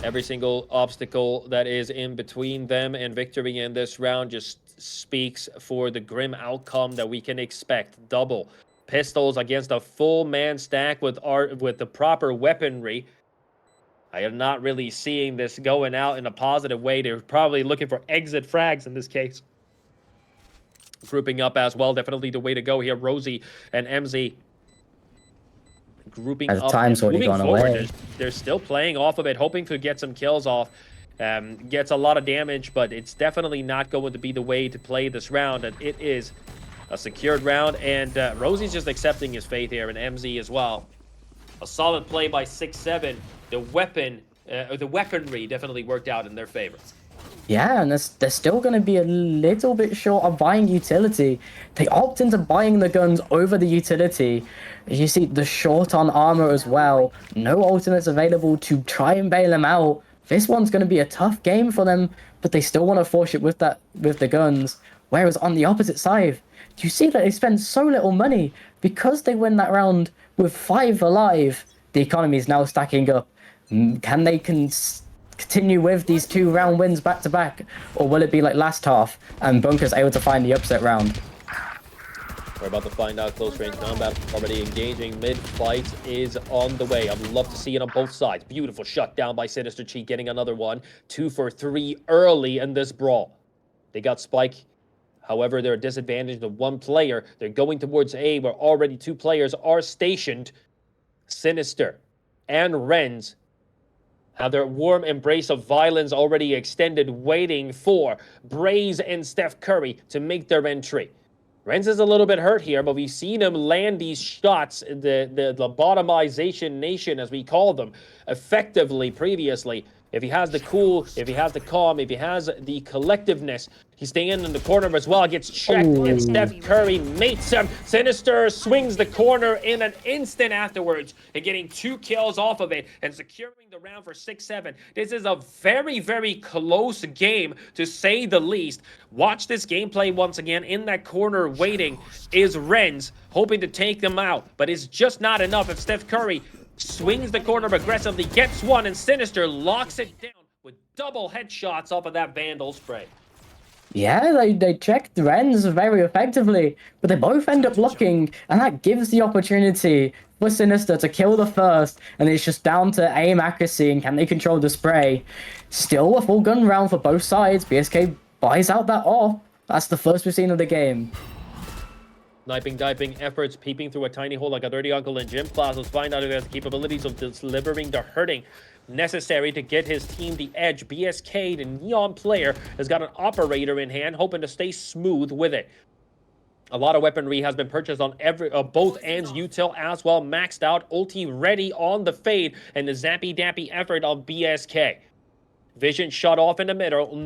Every single obstacle that is in between them and victory in this round just speaks for the grim outcome that we can expect. Double pistols against a full man stack with the proper weaponry. I am not really seeing this going out in a positive way. They're probably looking for exit frags in this case. Grouping up as well, definitely the way to go here. Rosie and MZ grouping As up time's and already moving gone forward. away. They're still playing off of it, hoping to get some kills off. Gets a lot of damage, but it's definitely not going to be the way to play this round. And it is a secured round, and Rosie's just accepting his fate here, and MZ as well. A solid play by SixSeven. The weaponry definitely worked out in their favor. Yeah, and they're still going to be a little bit short of buying utility. They opt into buying the guns over the utility. As you see, the short on armor as well. No alternates available to try and bail them out. This one's going to be a tough game for them, but they still want to force it with the guns. Whereas on the opposite side, you see that they spend so little money because they win that round with 5 alive. The economy is now stacking up. Can they continue with these 2-round wins back to back, or will it be like last half and Bunkurs able to find the upset round? We're about to find out. Close range combat already engaging. Mid-fight is on the way. I'd love to see it on both sides. Beautiful shutdown by Sinister Cheat, getting another one. 2 for 3 early in this brawl. They got Spike. However, they're disadvantaged to 1 player. They're going towards A, where already 2 players are stationed. Sinister and Renz have their warm embrace of violence already extended, waiting for Braze and Steph Curry to make their entry. Renz is a little bit hurt here, but we've seen him land these shots, the lobotomization nation, as we call them, effectively previously. If he has the cool, if he has the calm, if he has the collectiveness, he's staying in the corner as well, gets checked, and Steph Curry mates him. Sinister swings the corner in an instant afterwards, and getting 2 kills off of it, and securing the round for 6-7. This is a very, very close game, to say the least. Watch this gameplay once again. In that corner waiting is Renz, hoping to take them out, but it's just not enough. If Steph Curry swings the corner aggressively, gets one, and Sinister locks it down with double headshots off of that Vandal spray. Yeah, they checked Renz very effectively, but they both end up locking, and that gives the opportunity for Sinister to kill the first, and it's just down to aim accuracy and can they control the spray. Still a full gun round for both sides. BSK buys out that off. That's the first we've seen of the game. Sniping, diving efforts, peeping through a tiny hole like a dirty uncle in gym class. Let's find out if he has the capabilities of delivering the hurting necessary to get his team the edge. BSK, the Neon player, has got an operator in hand, hoping to stay smooth with it. A lot of weaponry has been purchased on both ends. Util as well, maxed out. Ulti ready on the fade, and the zappy dappy effort of BSK. Vision shut off in the middle.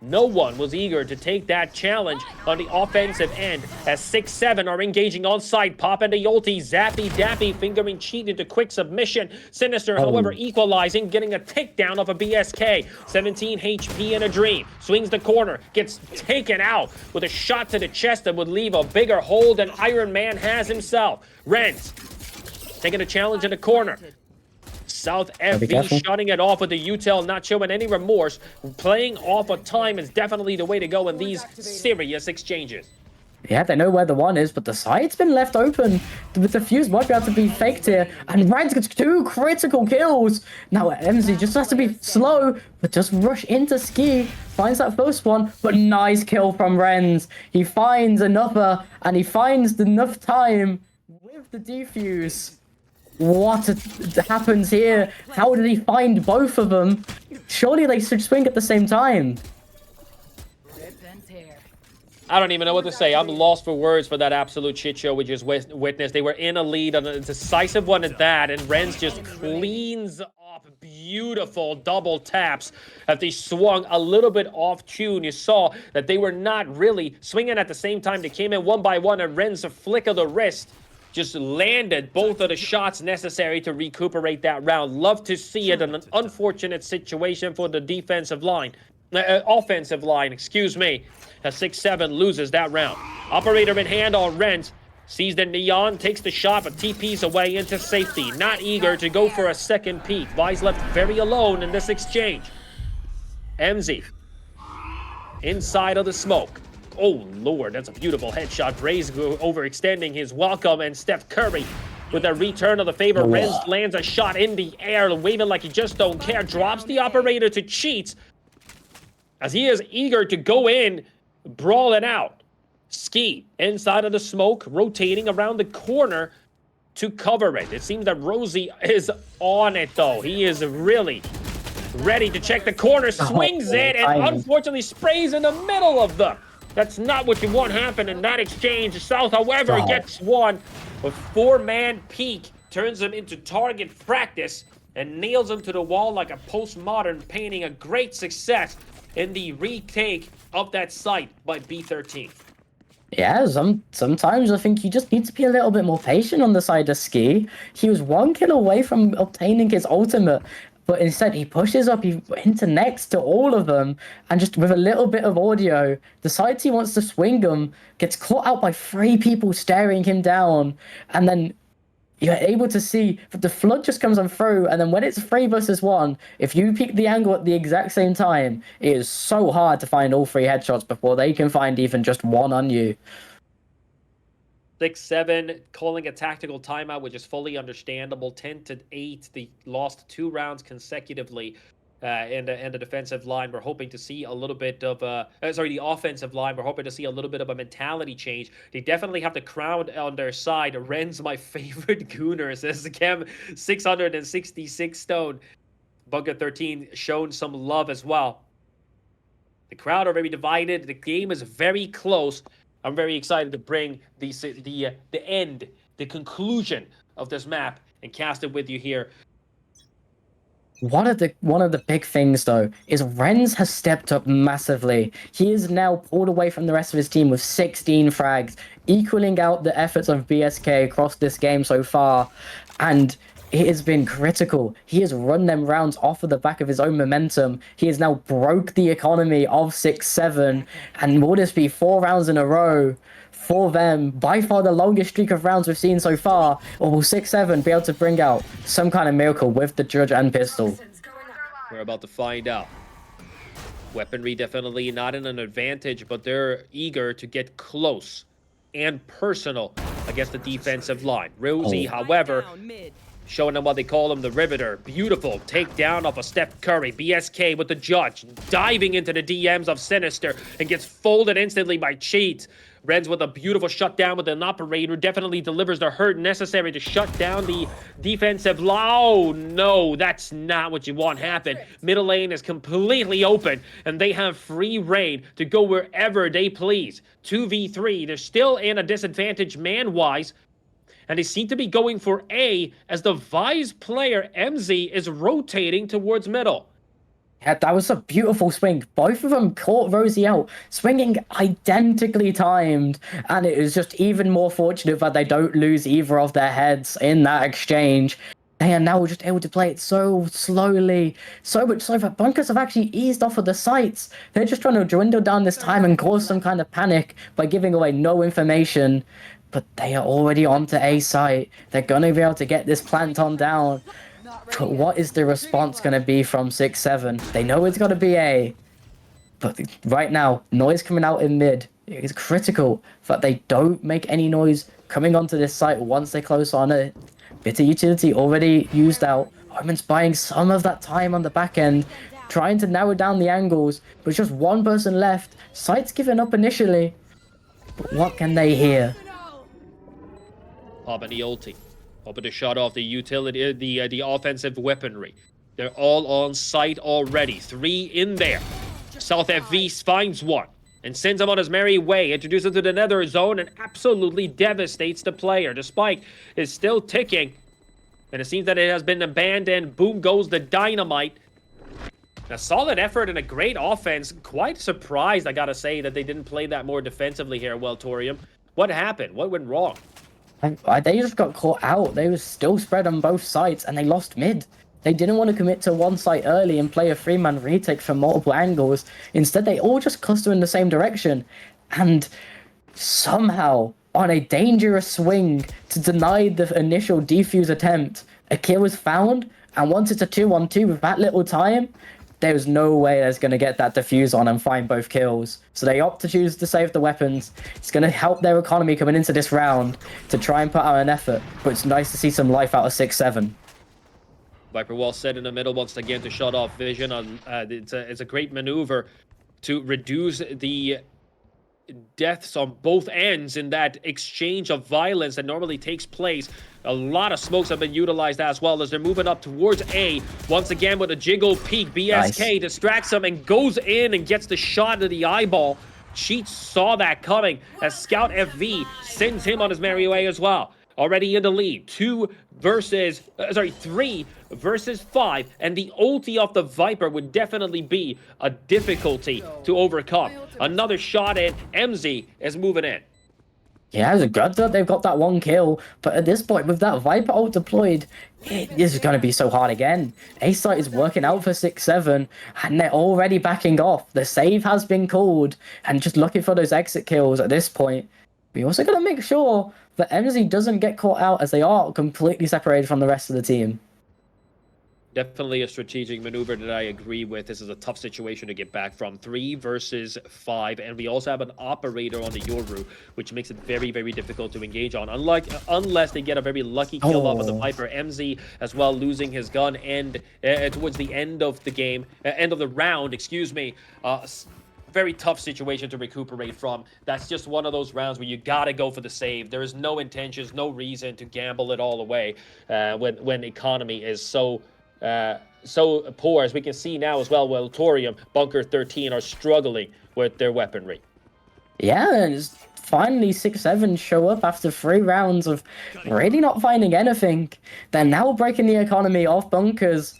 No one was eager to take that challenge on the offensive end, as 6-7 are engaging on site. Pop into ulti, zappy dappy, fingering Cheat into quick submission. Sinister, however, equalizing, getting a takedown of a BSK. 17 HP in a dream. Swings the corner, gets taken out with a shot to the chest that would leave a bigger hole than Iron Man has himself. Renz taking a challenge in the corner. South FV shutting it off with the Util, not showing any remorse. Playing off of time is definitely the way to go in these serious exchanges. Yeah, they know where the one is, but the side's been left open. The defuse might be able to be faked here, and Renz gets 2 critical kills. Now MZ just has to be slow, but just rush into Ski. Finds that first one, but nice kill from Renz. He finds another, and he finds enough time with the defuse. What happens here? How did he find both of them? Surely they should swing at the same time. I don't even know what to say. I'm lost for words for that absolute shit show we just witnessed. They were in a lead, on a decisive one at that, and Renz just cleans up beautiful double taps as they swung a little bit off tune. You saw that they were not really swinging at the same time. They came in one by one, and Renz, a flick of the wrist, just landed both of the shots necessary to recuperate that round. Love to see it in an unfortunate situation for the defensive line. Offensive line, excuse me. As SixSeven loses that round. Operator in hand on Renz. Sees the neon, takes the shot, but TP's away into safety. Not eager to go for a second peek. Vi's left very alone in this exchange. MZ. Inside of the smoke. Oh, Lord, that's a beautiful headshot. Braze overextending his welcome, and Steph Curry with a return of the favor. Renz lands a shot in the air, waving like he just don't care. Drops the operator to cheat, as he is eager to go in, brawl it out. Ski inside of the smoke, rotating around the corner to cover it. It seems that Rosie is on it, though. He is really ready to check the corner, swings it, and unfortunately sprays in the middle of them. That's not what you want happen in that exchange. South, however, gets one. A four-man peak turns him into target practice and nails him to the wall like a postmodern painting. A great success in the retake of that site by B13. Yeah, sometimes I think you just need to be a little bit more patient on the side of Ski. He was one kill away from obtaining his ultimate, but instead he pushes up, he interconnects to all of them, and just with a little bit of audio, decides he wants to swing them, gets caught out by 3 people staring him down, and then you're able to see that the flood just comes on through, and then when it's 3 versus 1, if you pick the angle at the exact same time, it is so hard to find all 3 headshots before they can find even just one on you. SixSeven calling a tactical timeout, which is fully understandable. 10-8, they lost 2 rounds consecutively. And the defensive line, we're hoping to see a little bit of the offensive line, we're hoping to see a little bit of a mentality change. They definitely have the crowd on their side. Ren's my favorite gooner, says Chem, 666 stone. Bunker 13 shown some love as well. The crowd are very divided. The game is very close. I'm very excited to bring the end, the conclusion of this map and cast it with you here. One of the big things, though, is Renz has stepped up massively. He is now pulled away from the rest of his team with 16 frags, equaling out the efforts of BSK across this game so far, and it has been critical. He has run them rounds off of the back of his own momentum. He has now broke the economy of 6-7, and will this be 4 rounds in a row for them, by far the longest streak of rounds we've seen so far, or will 6-7 be able to bring out some kind of miracle with the Judge and pistol? We're about to find out. Weaponry definitely not in an advantage, but they're eager to get close and personal against the defensive line. Rosie, however, showing them what they call him, the Riveter. Beautiful takedown off of Steph Curry. BSK with the Judge, diving into the DMs of Sinister and gets folded instantly by Cheat. Renz with a beautiful shutdown with an operator, definitely delivers the hurt necessary to shut down the defensive line. Oh, no, that's not what you want happen. Middle lane is completely open, and they have free reign to go wherever they please. 2v3, they're still in a disadvantage man-wise, and they seem to be going for A as the Vi's player, MZ, is rotating towards middle. Yeah, that was a beautiful swing. Both of them caught Rosie out, swinging identically timed, and it is just even more fortunate that they don't lose either of their heads in that exchange. They are now just able to play it so slowly, so much so that Bunkurs have actually eased off of the sites. They're just trying to dwindle down this time and cause some kind of panic by giving away no information, but they are already onto A site. They're going to be able to get this plant on down. But what is the response going to be from 6-7? They know it's got to be A. But right now, noise coming out in mid is critical that they don't make any noise coming onto this site once they close on it. Bit of utility already used out. Omen's buying some of that time on the back end, trying to narrow down the angles. But just one person left. Site's given up initially. But what can they hear? Popping the ulti. Hoping to shut off the utility, the offensive weaponry. They're all on site already. 3 in there. South FV finds one. and sends him on his merry way, introduces him to the nether zone, and absolutely devastates the player. The spike is still ticking, and it seems that it has been abandoned. Boom goes the dynamite. A solid effort and a great offense. Quite surprised, I gotta say, that they didn't play that more defensively here at Welltorium. What happened? What went wrong? They just got caught out. They were still spread on both sides, and they lost mid. They didn't want to commit to one site early and play a 3-man retake from multiple angles. Instead, they all just cluster in the same direction. And somehow, on a dangerous swing to deny the initial defuse attempt, a kill was found, and once it's a 2-on-2 with that little time, there's no way there's going to get that defuse on and find both kills. So they opt to choose to save the weapons. It's going to help their economy coming into this round to try and put out an effort, but it's nice to see some life out of 6-7. Viper well set in the middle once again to shut off vision. It's a great maneuver to reduce the deaths on both ends in that exchange of violence that normally takes place. A lot of smokes have been utilized as well as they're moving up towards A. Once again with a jiggle peek, BSK distracts him and goes in and gets the shot to the eyeball. Cheats saw that coming as Scout FV sends him on his merry way as well. Already in the lead, 3 versus 5, and the ulti of the Viper would definitely be a difficulty to overcome. Another shot in, MZ is moving in. Yeah, it's good that they've got that 1 kill, but at this point, with that Viper ult deployed, this is going to be so hard again. A-site is working out for 6-7, and they're already backing off. The save has been called, and just looking for those exit kills at this point. We also got to make sure that MZ doesn't get caught out as they are completely separated from the rest of the team. Definitely a strategic maneuver that I agree with. This is a tough situation to get back from. 3 versus 5, and we also have an operator on the Yoru, which makes it very, very difficult to engage on. Unless they get a very lucky kill off of the Viper. MZ as well losing his gun, and towards the end of the game, end of the round, excuse me. Very tough situation to recuperate from. That's just one of those rounds where you gotta go for the save. There is no intentions, no reason to gamble it all away when economy is so poor, as we can see now as well. Welltorium, Bunker 13 are struggling with their weaponry. Yeah, and it's finally 6-7 show up after 3 rounds of really not finding anything. They're now breaking the economy off Bunkurs,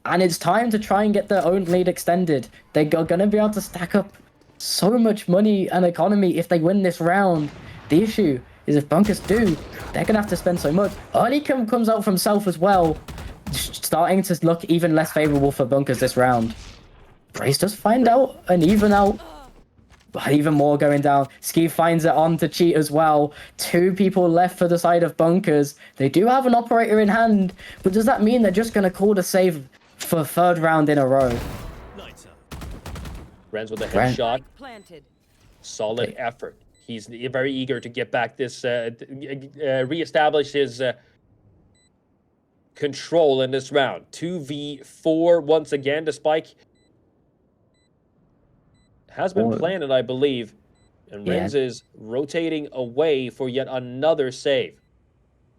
and it's time to try and get their own lead extended. They're going to be able to stack up so much money and economy if they win this round. The issue is if Bunkurs do, they're going to have to spend so much. Early comes out from Self as well, starting to look even less favorable for Bunkurs this round. Brace does find out and even out. But even more going down. Ski finds it on to cheat as well. 2 people left for the side of Bunkurs. They do have an operator in hand, but does that mean they're just going to call the save for 3rd round in a row? Renz with a headshot. Solid effort. He's very eager to get back this, reestablish his control in this round. 2v4 once again. The spike has been planted, I believe. And Renz is rotating away for yet another save.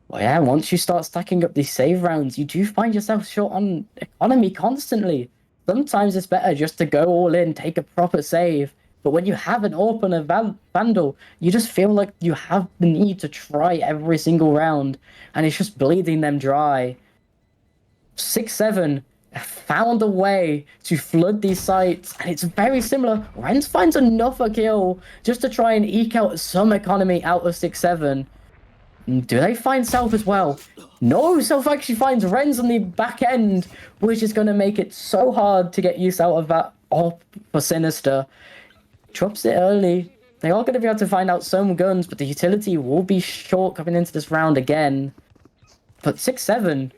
Well, yeah, once you start stacking up these save rounds, you do find yourself short on economy constantly. Sometimes it's better just to go all in, take a proper save. But when you have an AWP and a Vandal, you just feel like you have the need to try every single round. And it's just bleeding them dry. 6-7 found a way to flood these sites, and it's very similar. Renz finds another kill just to try and eke out some economy out of 6-7. Do they find Self as well? No, Self actually finds Renz on the back end, which is going to make it so hard to get use out of that AWP for Sinister. Drops it early. They are going to be able to find out some guns, but the utility will be short coming into this round again. But 6-7,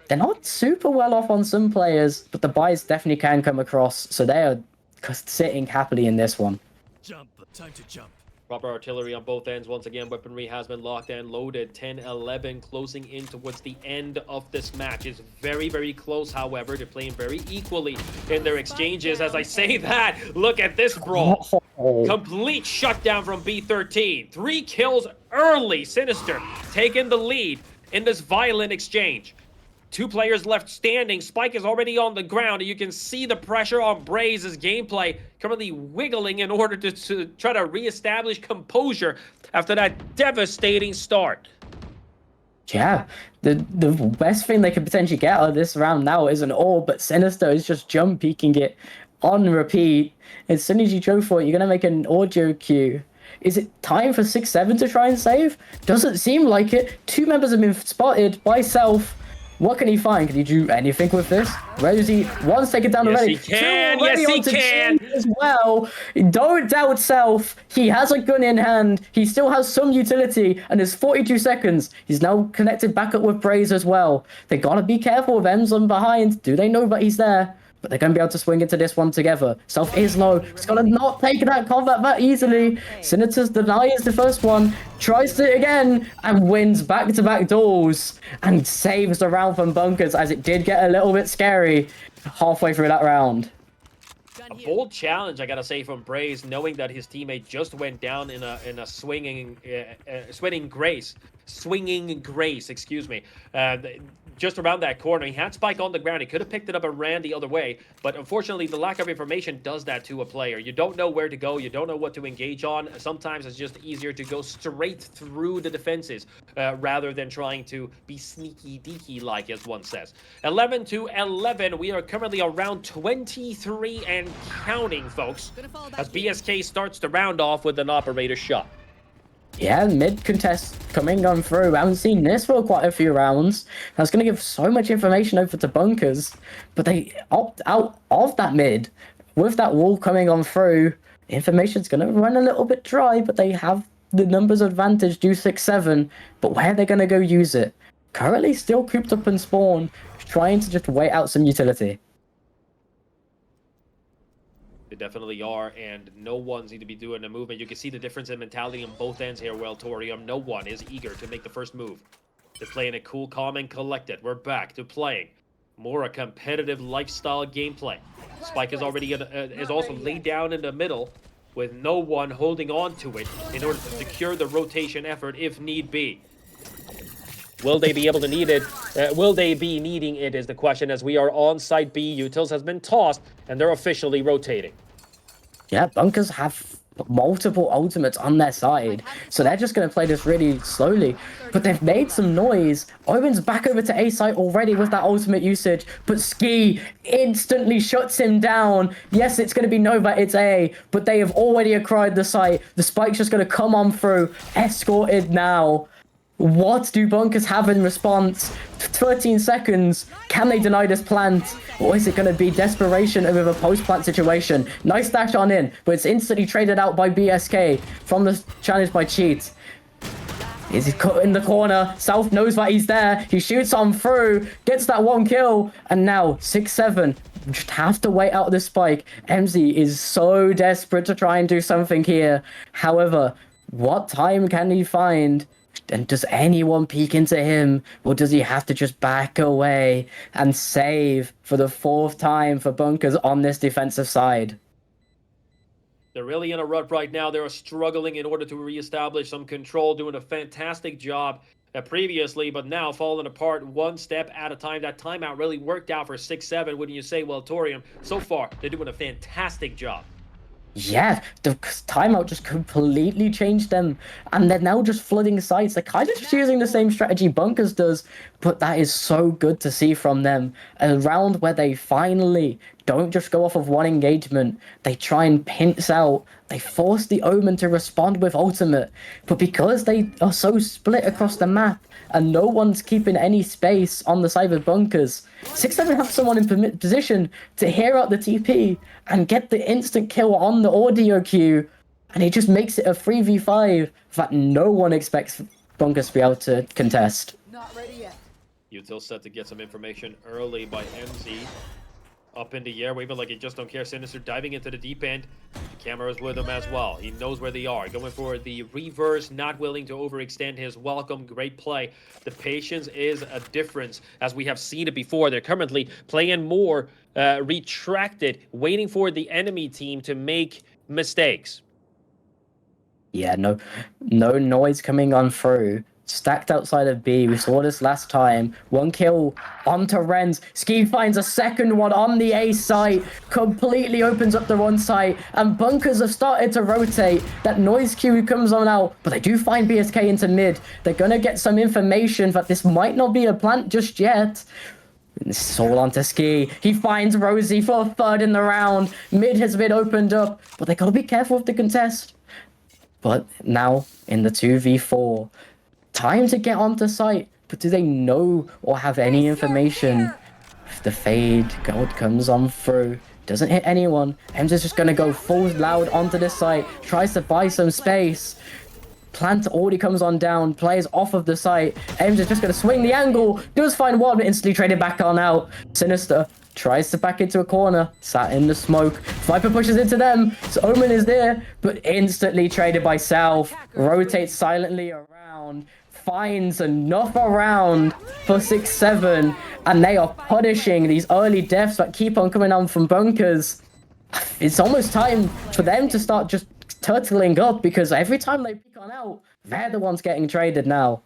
they're not super well off on some players, but the buys definitely can come across, so they are sitting happily in this one. Jump. Time to jump. Proper artillery on both ends. Once again, weaponry has been locked and loaded. 10-11 closing in towards the end of this match. It's very, very close, however. They're playing very equally in their exchanges. As I say that, look at this brawl. Complete shutdown from B13. 3 kills early. Sinister taking the lead in this violent exchange. 2 players left standing. Spike is already on the ground, and you can see the pressure on Braze's gameplay currently wiggling in order to try to reestablish composure after that devastating start. Yeah, the best thing they could potentially get out of this round now is an orb, but Sinister is just jump peeking it on repeat. As soon as you go for it, you're going to make an audio cue. Is it time for SixSeven to try and save? Doesn't seem like it. 2 members have been spotted by Self. What can he find? Can he do anything with this? Rosie, one's taken down already. Yes, he can. Yes, he can. Gigi as well. Don't doubt Self. He has a gun in hand. He still has some utility, and there's 42 seconds. He's now connected back up with Braze as well. They gotta be careful with Emslem behind. Do they know that he's there? But they're going to be able to swing into this one together. Self is low. He's going to not take that combat that easily. Sinister denies the first one. Tries it again. And wins back-to-back duels. And saves the round from Bunkurs, as it did get a little bit scary halfway through that round. A bold challenge, I gotta say, from Braze, knowing that his teammate just went down in a swinging grace, excuse me. Just around that corner, he had Spike on the ground. He could have picked it up and ran the other way, but unfortunately, the lack of information does that to a player. You don't know where to go. You don't know what to engage on. Sometimes it's just easier to go straight through the defenses rather than trying to be sneaky-deaky, like as one says. 11-11. We are currently around 23 and counting, folks, as BSK starts the round off with an operator shot. Yeah, mid contest coming on through. I haven't seen this for quite a few rounds. That's going to give so much information over to Bunkurs, but they opt out of that mid. With that wall coming on through, information's going to run a little bit dry, but they have the numbers advantage due 6-7. But where they're going to go use it? Currently still cooped up in spawn, trying to just wait out some utility. They definitely are, and no one seems to be doing a movement. You can see the difference in mentality on both ends here, Welltorium. No one is eager to make the first move. They're playing it cool, calm, and collected. We're back to playing more a competitive lifestyle gameplay. Spike is already is also laid down in the middle with no one holding on to it in order to secure the rotation effort if need be. Will they be able to need it? Will they be needing it is the question, as we are on site B. Utils has been tossed, and they're officially rotating. Yeah, Bunkurs have multiple ultimates on their side, so they're just going to play this really slowly. But they've made some noise. Owen's back over to A site already with that ultimate usage, but Ski instantly shuts him down. Yes, it's going to be Nova, it's A, but they have already acquired the site. The spike's just going to come on through, escorted now. What do Bunkurs have in response? 13 seconds. Can they deny this plant? Or is it going to be desperation with a post-plant situation? Nice dash on in, but it's instantly traded out by BSK from the challenge by Cheat. Is he cut in the corner? South knows that he's there. He shoots on through, gets that 1 kill, and now 6-7. Just have to wait out this spike. MZ is so desperate to try and do something here. However, what time can he find? And does anyone peek into him, or does he have to just back away and save for the 4th time for Bunkurs on this defensive side? They're really in a rut right now. They're struggling in order to reestablish some control, doing a fantastic job previously, but now falling apart one step at a time. That timeout really worked out for 6-7, wouldn't you say, Welltorium? So far, they're doing a fantastic job. Yeah, the timeout just completely changed them, and they're now just flooding sites. They're kind of just using the same strategy Bunkurs does, but that is so good to see from them. A round where they finally don't just go off of one engagement, they try and pinch out. They force the Omen to respond with ultimate, but because they are so split across the map and no one's keeping any space on the side of Bunkurs, 6-7 have someone in position to hear out the TP and get the instant kill on the audio cue, and it just makes it a 3v5 that no one expects Bunkurs to be able to contest. Not ready yet. Util set to get some information early by MZ. Up in the air, waving like he just don't care. Sinister diving into the deep end. The camera is with him as well. He knows where they are. Going for the reverse, not willing to overextend his welcome. Great play. The patience is a difference, as we have seen it before. They're currently playing more retracted, waiting for the enemy team to make mistakes. Yeah, no noise coming on through. stacked outside of B. We saw this last time. 1 kill onto Renz. Ski finds a second one on the A site. Completely opens up the one site. And Bunkurs have started to rotate. That noise cue comes on out. But they do find BSK into mid. They're going to get some information that this might not be a plant just yet. This is all onto Ski. He finds Rosie for a third in the round. Mid has been opened up. But they got to be careful with the contest. But now in the 2v4, time to get onto site. But do they know or have any information? If the fade god comes on through, doesn't hit anyone, Ems is just going to go full loud onto this site, tries to buy some space. Plant already comes on down, players off of the site. Ems is just going to swing the angle, does find one, but instantly traded back on out. Sinister tries to back into a corner, sat in the smoke. Viper pushes into them, so Omen is there, but instantly traded by South. Rotates silently around, finds another round for SixSeven, and they are punishing these early deaths that keep on coming on from Bunkurs. It's almost time for them to start just turtling up, because every time they pick on out, they're the ones getting traded now.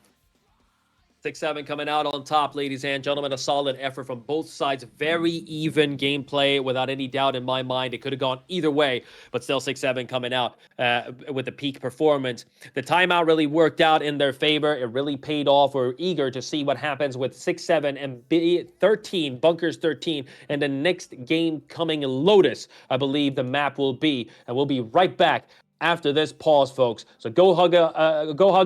SixSeven coming out on top, ladies and gentlemen. A solid effort from both sides. Very even gameplay, without any doubt in my mind. It could have gone either way, but still SixSeven coming out with a peak performance. The timeout really worked out in their favor. It really paid off. We're eager to see what happens with SixSeven and B13, Bunkurs 13, and the next game coming Lotus, I believe the map will be. And we'll be right back after this pause, folks. So go hug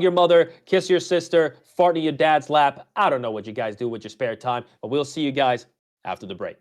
your mother, kiss your sister, fart in your dad's lap. I don't know what you guys do with your spare time, but we'll see you guys after the break.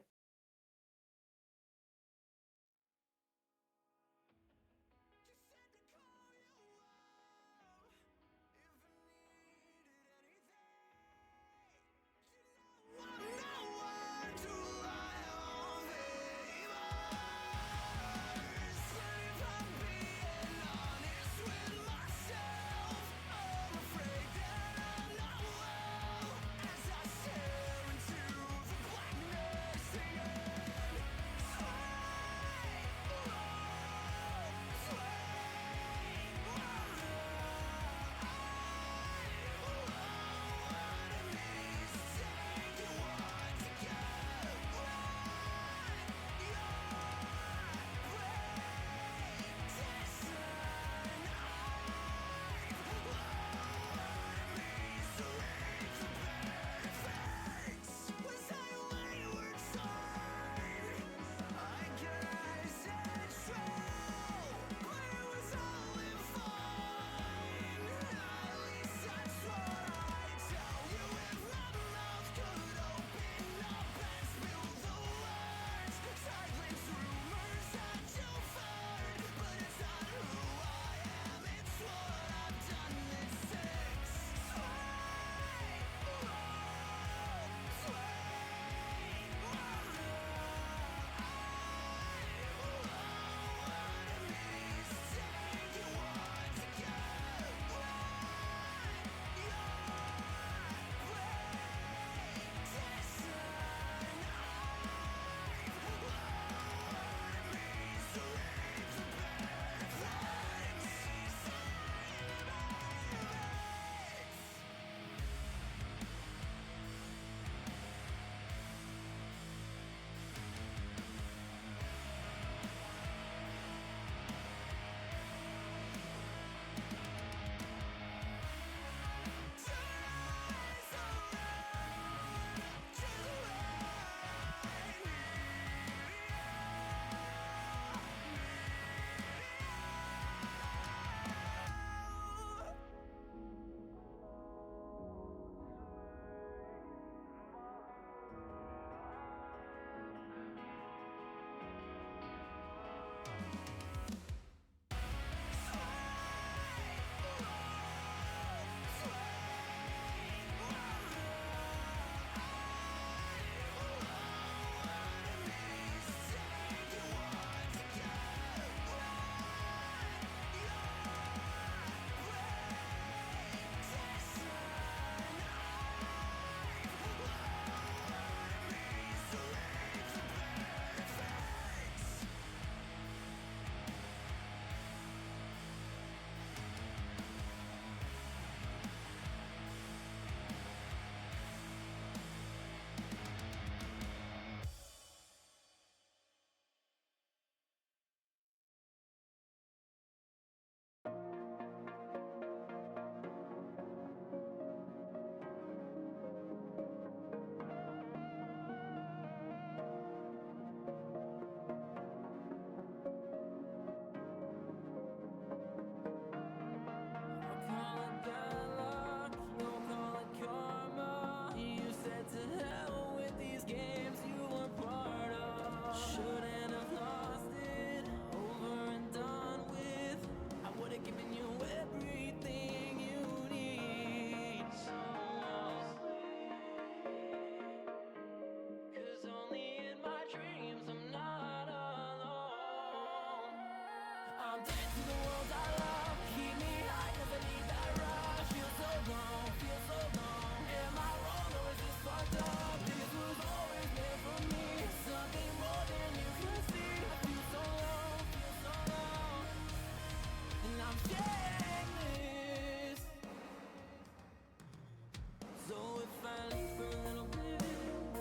So if I leave for a little bit,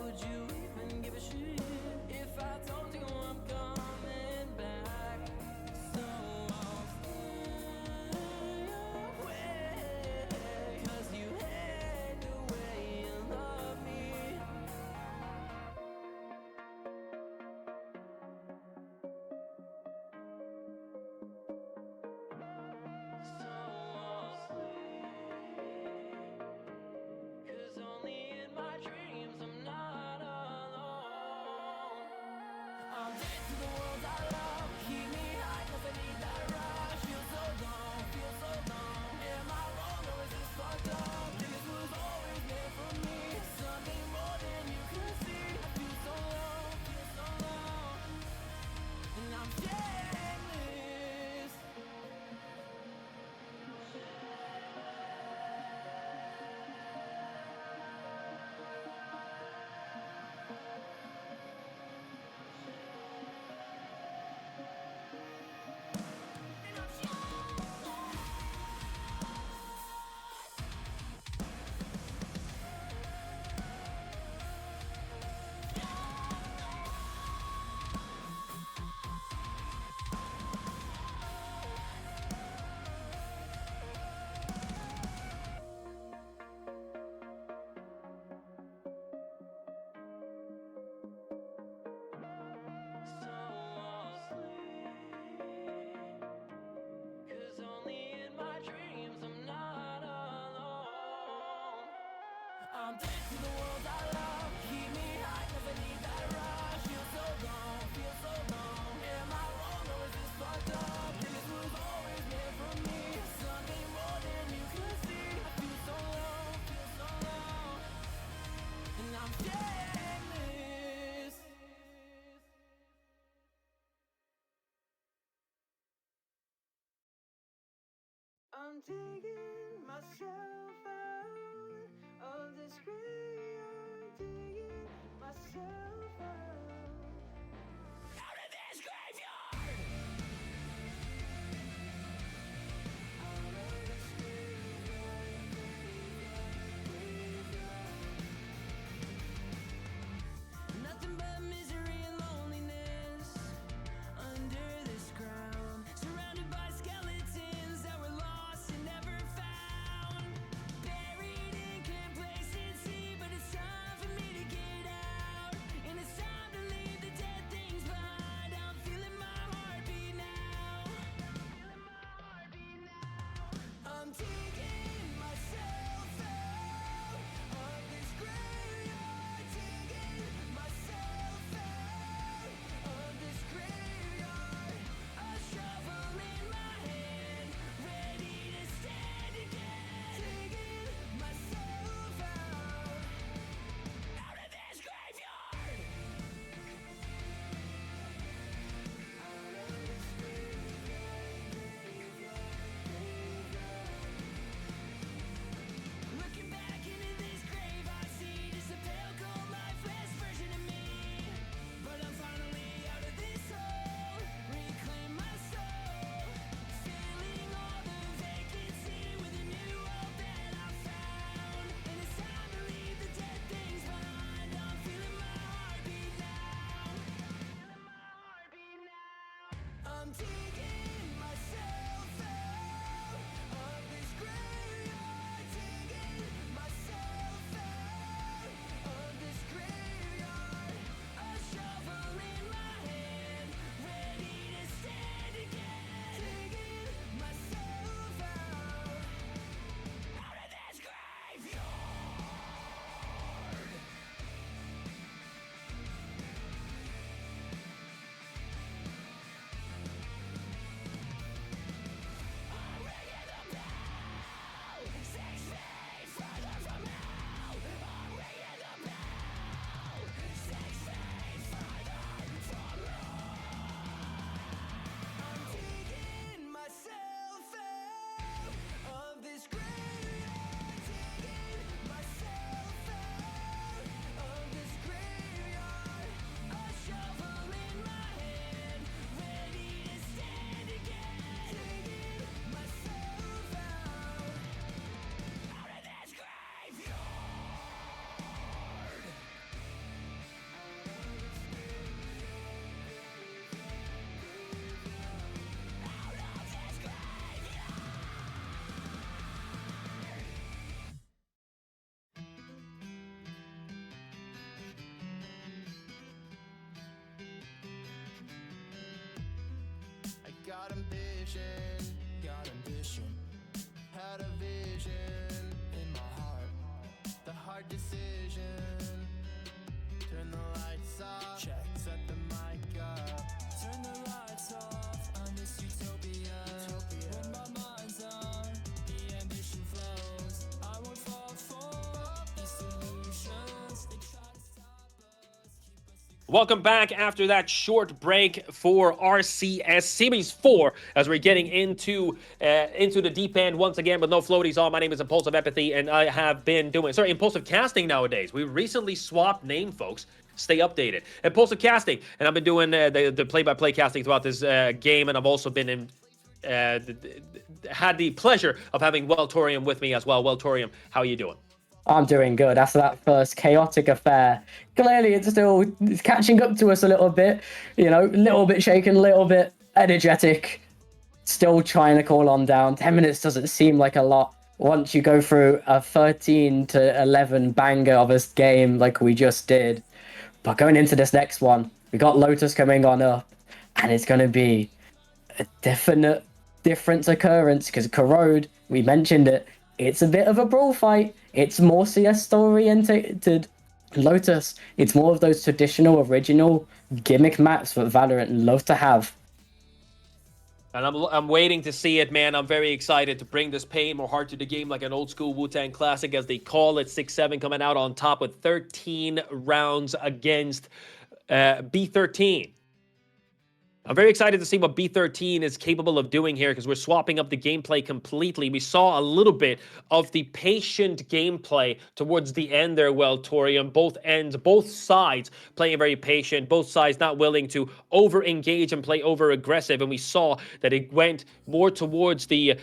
would you even give a shit if I told you I'm coming back? So I'll stay away, 'cause you hate the way you love me. So I'll sleep, 'cause only in my dreams I'm not alone. I'm dead to the world I love. Keep me high 'cause I need that rush. Feel so long, feel so long. Am I wrong or is this fucked up? This was always meant for me. Something more than you could see. I feel so low, and I'm shameless. And I'm so I'll sleep, 'cause only in my dreams I'm not alone. I'm dead to the world I love. Keep me high 'cause I need that rush. Feel so long, feel so long. Am I wrong or is this fucked up? This was always meant for me. Something more than you could see. I feel so low, and I'm shameless. I'm taking myself out of this gray. I'm taking myself out of this graveyard. Out of this graveyard, Nothing but misery and loneliness under this ground, surrounded by skeletons that were lost and never found. vision, got ambition. Had a vision in my heart. The hard decision. Turn the lights off. Check. Set the mic up. Turn the lights off on this utopia. When my mind's on, the ambition flows. I won't fall for these solutions. They try to stop us, keep us. Welcome back after that short break for RCS Series IV as we're getting into the deep end once again with no floaties on. My name is Impulsive Empathy, and I have been doing Impulsive Casting nowadays. We recently swapped name, folks. Stay updated. Impulsive Casting, and I've been doing the play-by-play casting throughout this game, and I've also been in had the pleasure of having Welltorium with me as well. Welltorium, how are you doing? I'm doing good. After that first chaotic affair, clearly it's catching up to us a little bit. You know, a little bit shaken, a little bit energetic. Still trying to cool on down. 10 minutes doesn't seem like a lot once you go through a 13 to 11 banger of a game like we just did. But going into this next one, we got Lotus coming on up, and it's going to be a different occurrence because Corrode, we mentioned it, it's a bit of a brawl fight. It's more CS story-oriented. Lotus, it's more of those traditional, original gimmick maps that Valorant love to have. And I'm waiting to see it, man. I'm very excited to bring this pain more hard to the game like an old school Wu-Tang classic, as they call it. SixSeven coming out on top with 13 rounds against B13. I'm very excited to see what B13 is capable of doing here because we're swapping up the gameplay completely. We saw a little bit of the patient gameplay towards the end there, Welltorium. Both ends, both sides playing very patient, both sides not willing to over-engage and play over-aggressive. And we saw that it went more towards the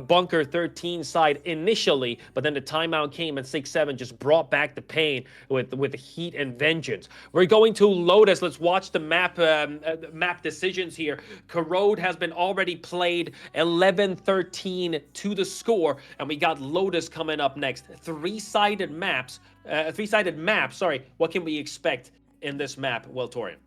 Bunker 13 side initially, but then the timeout came and SixSeven just brought back the pain with heat and vengeance. We're going to Lotus. Let's watch the map decisions here. Corrode has been already played 11-13 to the score, and we got Lotus coming up next. Three-sided maps. What can we expect in this map, Welltorium?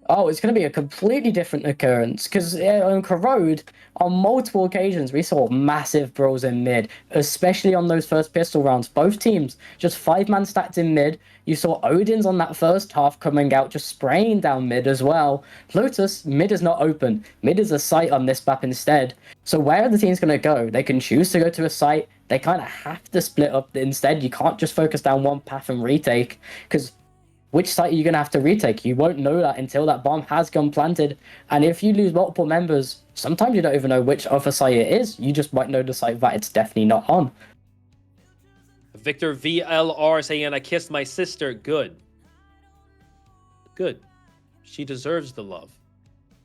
Oh, it's going to be a completely different occurrence because on Corrode, on multiple occasions, we saw massive brawls in mid, especially on those first pistol rounds. Both teams, just 5-man stacked in mid. You saw Odin's on that first half coming out, just spraying down mid as well. Lotus, mid is not open. Mid is a site on this map instead. So where are the teams going to go? They can choose to go to a site. They kind of have to split up instead. You can't just focus down one path and retake because which site are you going to have to retake? You won't know that until that bomb has gone planted. And if you lose multiple members, sometimes you don't even know which other site it is. You just might know the site that it's definitely not on. Victor VLR saying, I kissed my sister. Good. Good. She deserves the love.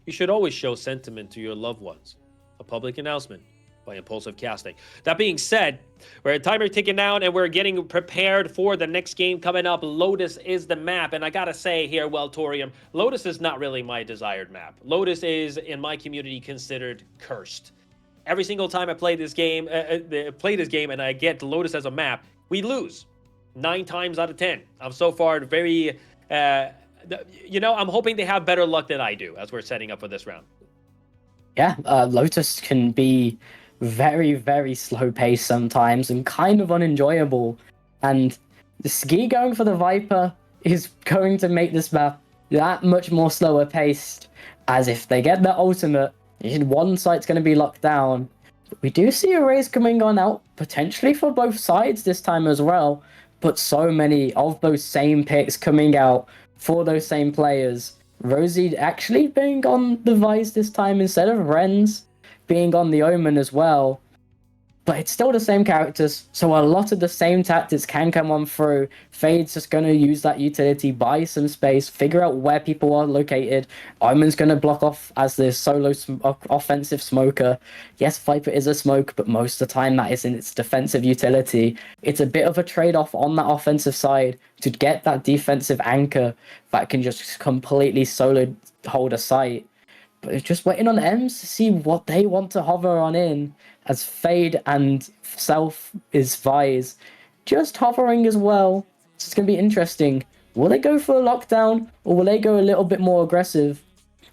You should always show sentiment to your loved ones. A public announcement by Impulsive Casting. That being said, we're at timer ticking down and we're getting prepared for the next game coming up. Lotus is the map, and I gotta say here, Welltorium, Lotus is not really my desired map. Lotus is, in my community, considered cursed. Every single time I play this game, and I get Lotus as a map, we lose 9 times out of 10. I'm so far very, I'm hoping they have better luck than I do as we're setting up for this round. Yeah, Lotus can be very, very slow paced sometimes and kind of unenjoyable. And the Ski going for the Viper is going to make this map that much more slower paced, as if they get the ultimate, one site's going to be locked down. But we do see a raise coming on out, potentially for both sides this time as well, but so many of those same picks coming out for those same players. Rosie actually being on the Vice this time instead of Ren's being on the Omen as well. But it's still the same characters, so a lot of the same tactics can come on through. Fade's just going to use that utility, buy some space, figure out where people are located. Omen's going to block off as the solo offensive smoker. Yes, Viper is a smoke, but most of the time that is in its defensive utility. It's a bit of a trade-off on that offensive side to get that defensive anchor that can just completely solo hold a site. But it's just waiting on Ems to see what they want to hover on in, as Fade and Self is Vise just hovering as well. It's going to be interesting. Will they go for a lockdown, or will they go a little bit more aggressive?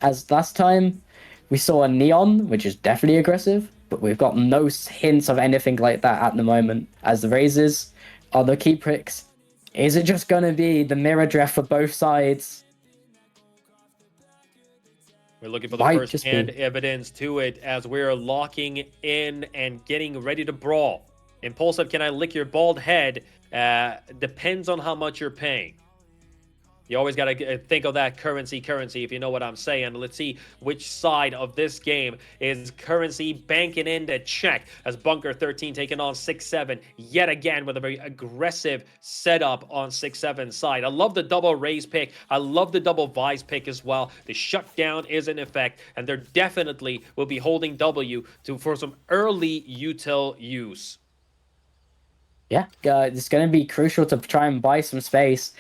As last time, We saw a Neon, which is definitely aggressive, but we've got no hints of anything like that at the moment. As the Razors are the key pricks, is it just going to be the mirror draft for both sides? We're looking for the Might first just hand be. evidence to it as we're locking in and getting ready to brawl. Impulsive, can I lick your bald head? Depends on how much you're paying. You always got to think of that currency, if you know what I'm saying. Let's see which side of this game is currency banking in to check as Bunker 13 taking on SixSeven yet again with a very aggressive setup on SixSeven's side. I love the double raise pick. I love the double vise pick as well. The shutdown is in effect, and they're definitely will be holding W for some early util use. Yeah, it's going to be crucial to try and buy some space.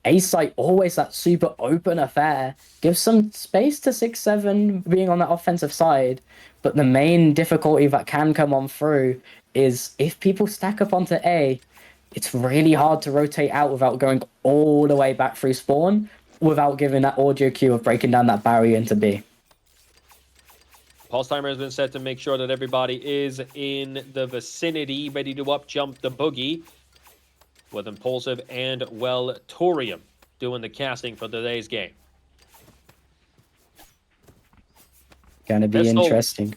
A site, always that super open affair, gives some space to SixSeven being on that offensive side. But the main difficulty that can come on through is if people stack up onto A, it's really hard to rotate out without going all the way back through spawn, without giving that audio cue of breaking down that barrier into B. Pulse timer has been set to make sure that everybody is in the vicinity, ready to up jump the boogie, with Impulsive and Welltorium doing the casting for today's game. Going to be interesting.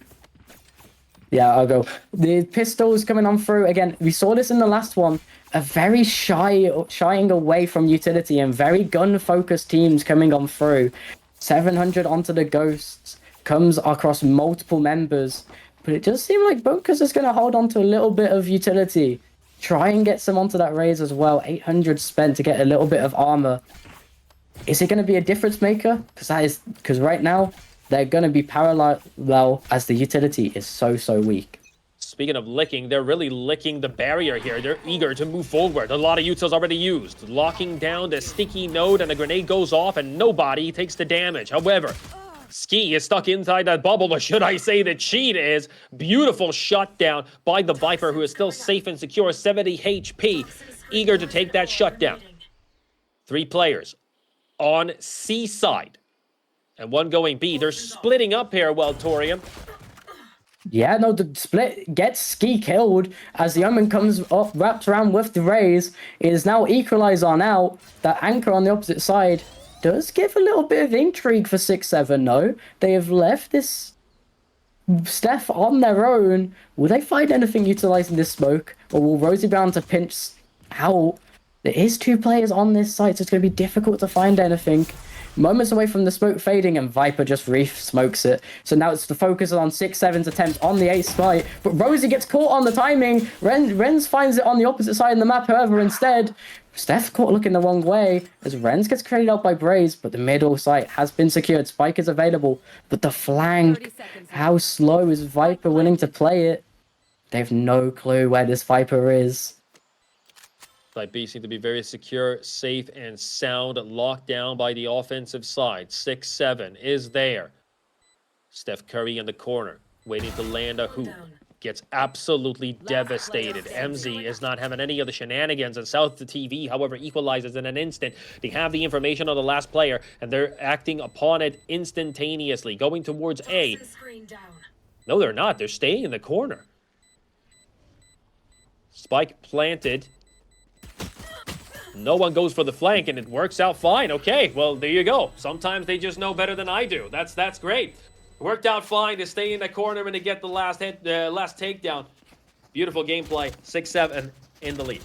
Yeah, I'll go. The pistols coming on through. Again, we saw this in the last one. A very shying away from utility and very gun-focused teams coming on through. 700 onto the Ghosts. Comes across multiple members. But it does seem like Bunkurs is going to hold on to a little bit of utility. Try and get some onto that raise as well. 800 spent to get a little bit of armor. Is it going to be a difference maker? Because right now, they're going to be parallel as the utility is so weak. Speaking of licking, they're really licking the barrier here. They're eager to move forward. A lot of utils already used. Locking down the sticky node, and a grenade goes off, and nobody takes the damage. However, Ski is stuck inside that bubble, or should I say the cheat is. Beautiful shutdown by the Viper, who is still safe and secure, 70 HP, eager to take that shutdown. 3 players on C side, and 1 going B. They're splitting up here, Welltorium. Yeah, no, the split gets Ski killed as the Omen comes up, wrapped around with the raise. It is now equalized on out. That anchor on the opposite side does give a little bit of intrigue for SixSeven, though. They have left this Steph on their own. Will they find anything utilizing this smoke? Or will Rosie be able to pinch out? There is 2 players on this site, so it's going to be difficult to find anything. Moments away from the smoke fading, and Viper just smokes it. So now it's the focus on SixSeven's attempt on the 8th spike. But Rosie gets caught on the timing. Renz finds it on the opposite side of the map, however, instead. Steph caught looking the wrong way as Renz gets created out by Braze, but the middle site has been secured. Spike is available, but the flank, how slow is Viper willing to play it? They have no clue where this Viper is. Side B seem to be very secure, safe, and sound, locked down by the offensive side. 6-7 is there. Steph Curry in the corner, waiting to land a hoop. Gets absolutely devastated. MZ is not having any of the shenanigans, and South to TV, however, equalizes in an instant. They have the information on the last player, and they're acting upon it instantaneously, going towards A. No, they're not. They're staying in the corner. Spike planted. No one goes for the flank, and it works out fine. Okay, well, there you go. Sometimes they just know better than I do. That's great. Worked out fine to stay in the corner and to get the last takedown. Beautiful gameplay. 6-7 in the lead.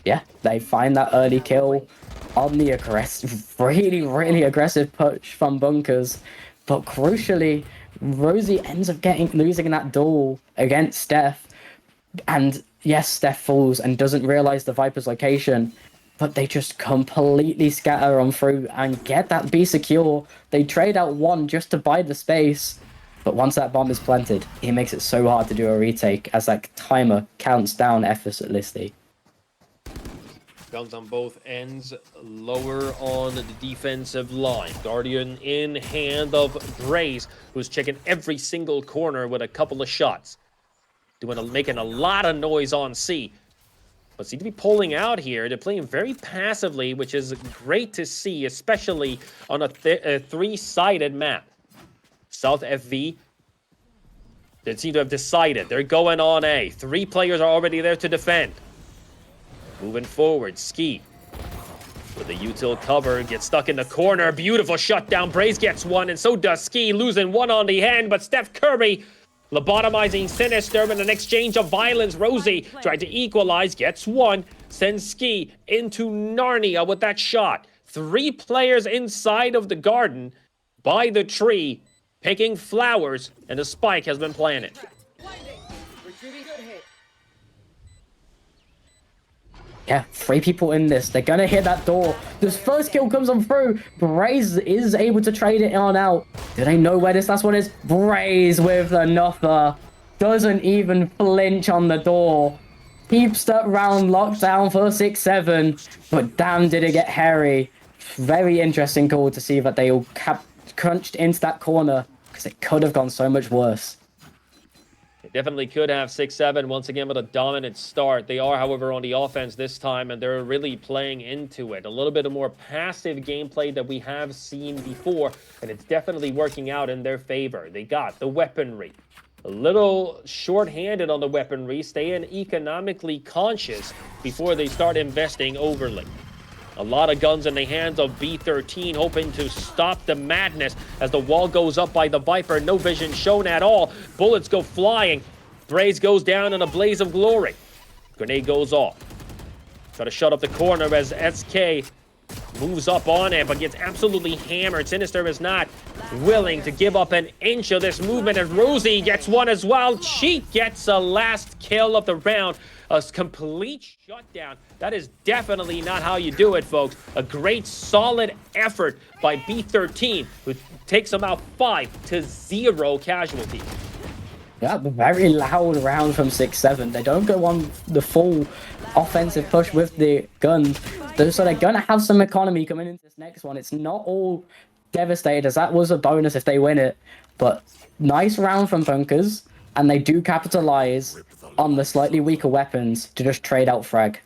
Yeah, they find that early kill on the really aggressive push from Bunkurs. But crucially, Rosie ends up losing in that duel against Steph. And yes, Steph falls and doesn't realize the Viper's location, but they just completely scatter on through and get that B secure. They trade out 1 just to buy the space, but once that bomb is planted, it makes it so hard to do a retake as that timer counts down effortlessly. Guns on both ends, lower on the defensive line. Guardian in hand of Braze, who's checking every single corner with a couple of shots. Making a lot of noise on C. But seem to be pulling out here. They're playing very passively, which is great to see, especially on a 3-sided map. South FV, they seem to have decided. They're going on A. 3 players are already there to defend. Moving forward, Ski with the util cover, gets stuck in the corner. Beautiful shutdown. Braze gets one, and so does Ski, losing one on the hand. But Steph Curry lobotomizing Sinister in an exchange of violence. Rosie tried to equalize, gets one, sends Ski into Narnia with that shot. 3 players inside of the garden by the tree, picking flowers, and a spike has been planted. Yeah, 3 people in this. They're gonna hit that door. This first kill comes on through. Braze is able to trade it on out. Do they know where this last one is? Braze with another. Doesn't even flinch on the door. Keeps that round locked down for 6-7. But damn, did it get hairy. Very interesting call to see that they all crunched into that corner, because it could have gone so much worse. Definitely could have 6-7 once again with a dominant start. They are, however, on the offense this time, and they're really playing into it. A little bit of more passive gameplay that we have seen before, and it's definitely working out in their favor. They got the weaponry. A little short-handed on the weaponry, staying economically conscious before they start investing overly. A lot of guns in the hands of B13, hoping to stop the madness as the wall goes up by the Viper. No vision shown at all. Bullets go flying. Braze goes down in a blaze of glory. Grenade goes off. Try to shut up the corner as SK moves up on it, but gets absolutely hammered. Sinister is not willing to give up an inch of this movement, as Rosie gets one as well. Cheat gets a last kill of the round. A complete shutdown. That is definitely not how you do it, folks. A great, solid effort by B13, who takes them out 5-0 casualties. Yeah, very loud round from 6-7. They don't go on the full offensive push with the guns. So they're going to have some economy coming into this next one. It's not all devastated, as that was a bonus if they win it. But nice round from Bunkurs, and they do capitalize on the slightly weaker weapons to just trade out frag.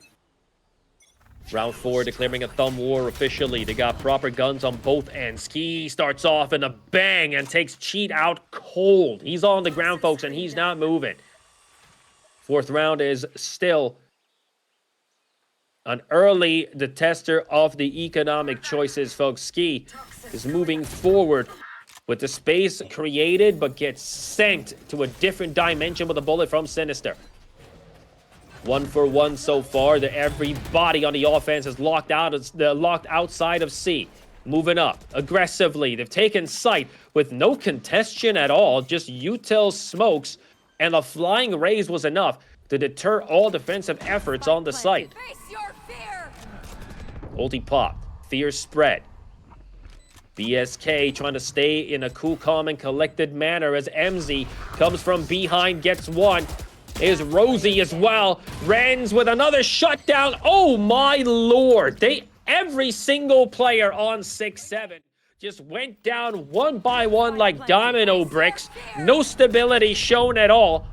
Round 4 declaring a thumb war officially. They got proper guns on both ends. Ski starts off in a bang and takes Cheat out cold. He's on the ground, folks, and he's not moving. 4th round is still an early tester of the economic choices, folks. Ski is moving forward with the space created, but gets sent to a different dimension with a bullet from Sinister. 1 for 1 so far. Everybody on the offense is locked outside of C. Moving up aggressively. They've taken sight with no contestation at all. Just util smokes, and a flying raise was enough to deter all defensive efforts on the site. Ulti popped. Fear spread. BSK trying to stay in a cool, calm, and collected manner as MZ comes from behind, gets one. Is Rosie as well. Renz with another shutdown. Oh my lord. Every single player on 6-7 just went down one by one like domino bricks. No stability shown at all.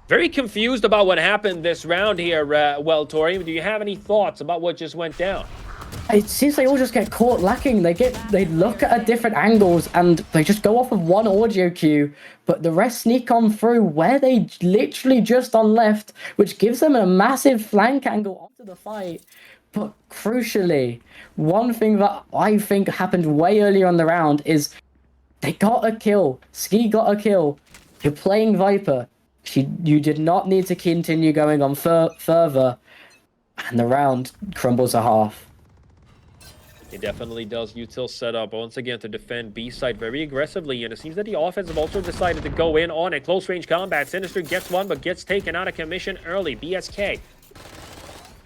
Very confused about what happened this round here, Welltorium. Do you have any thoughts about what just went down? It seems they all just get caught lacking. They look at different angles and they just go off of one audio cue, but the rest sneak on through where they literally just on left, which gives them a massive flank angle onto the fight. But crucially, one thing that I think happened way earlier on the round is they got a kill. Ski got a kill. You're playing Viper. You did not need to continue going on further, and the round crumbles to half. It definitely does. Util set up once again to defend B side very aggressively, and it seems that the offense have also decided to go in on a close range combat. Sinister gets one, but gets taken out of commission early. BSK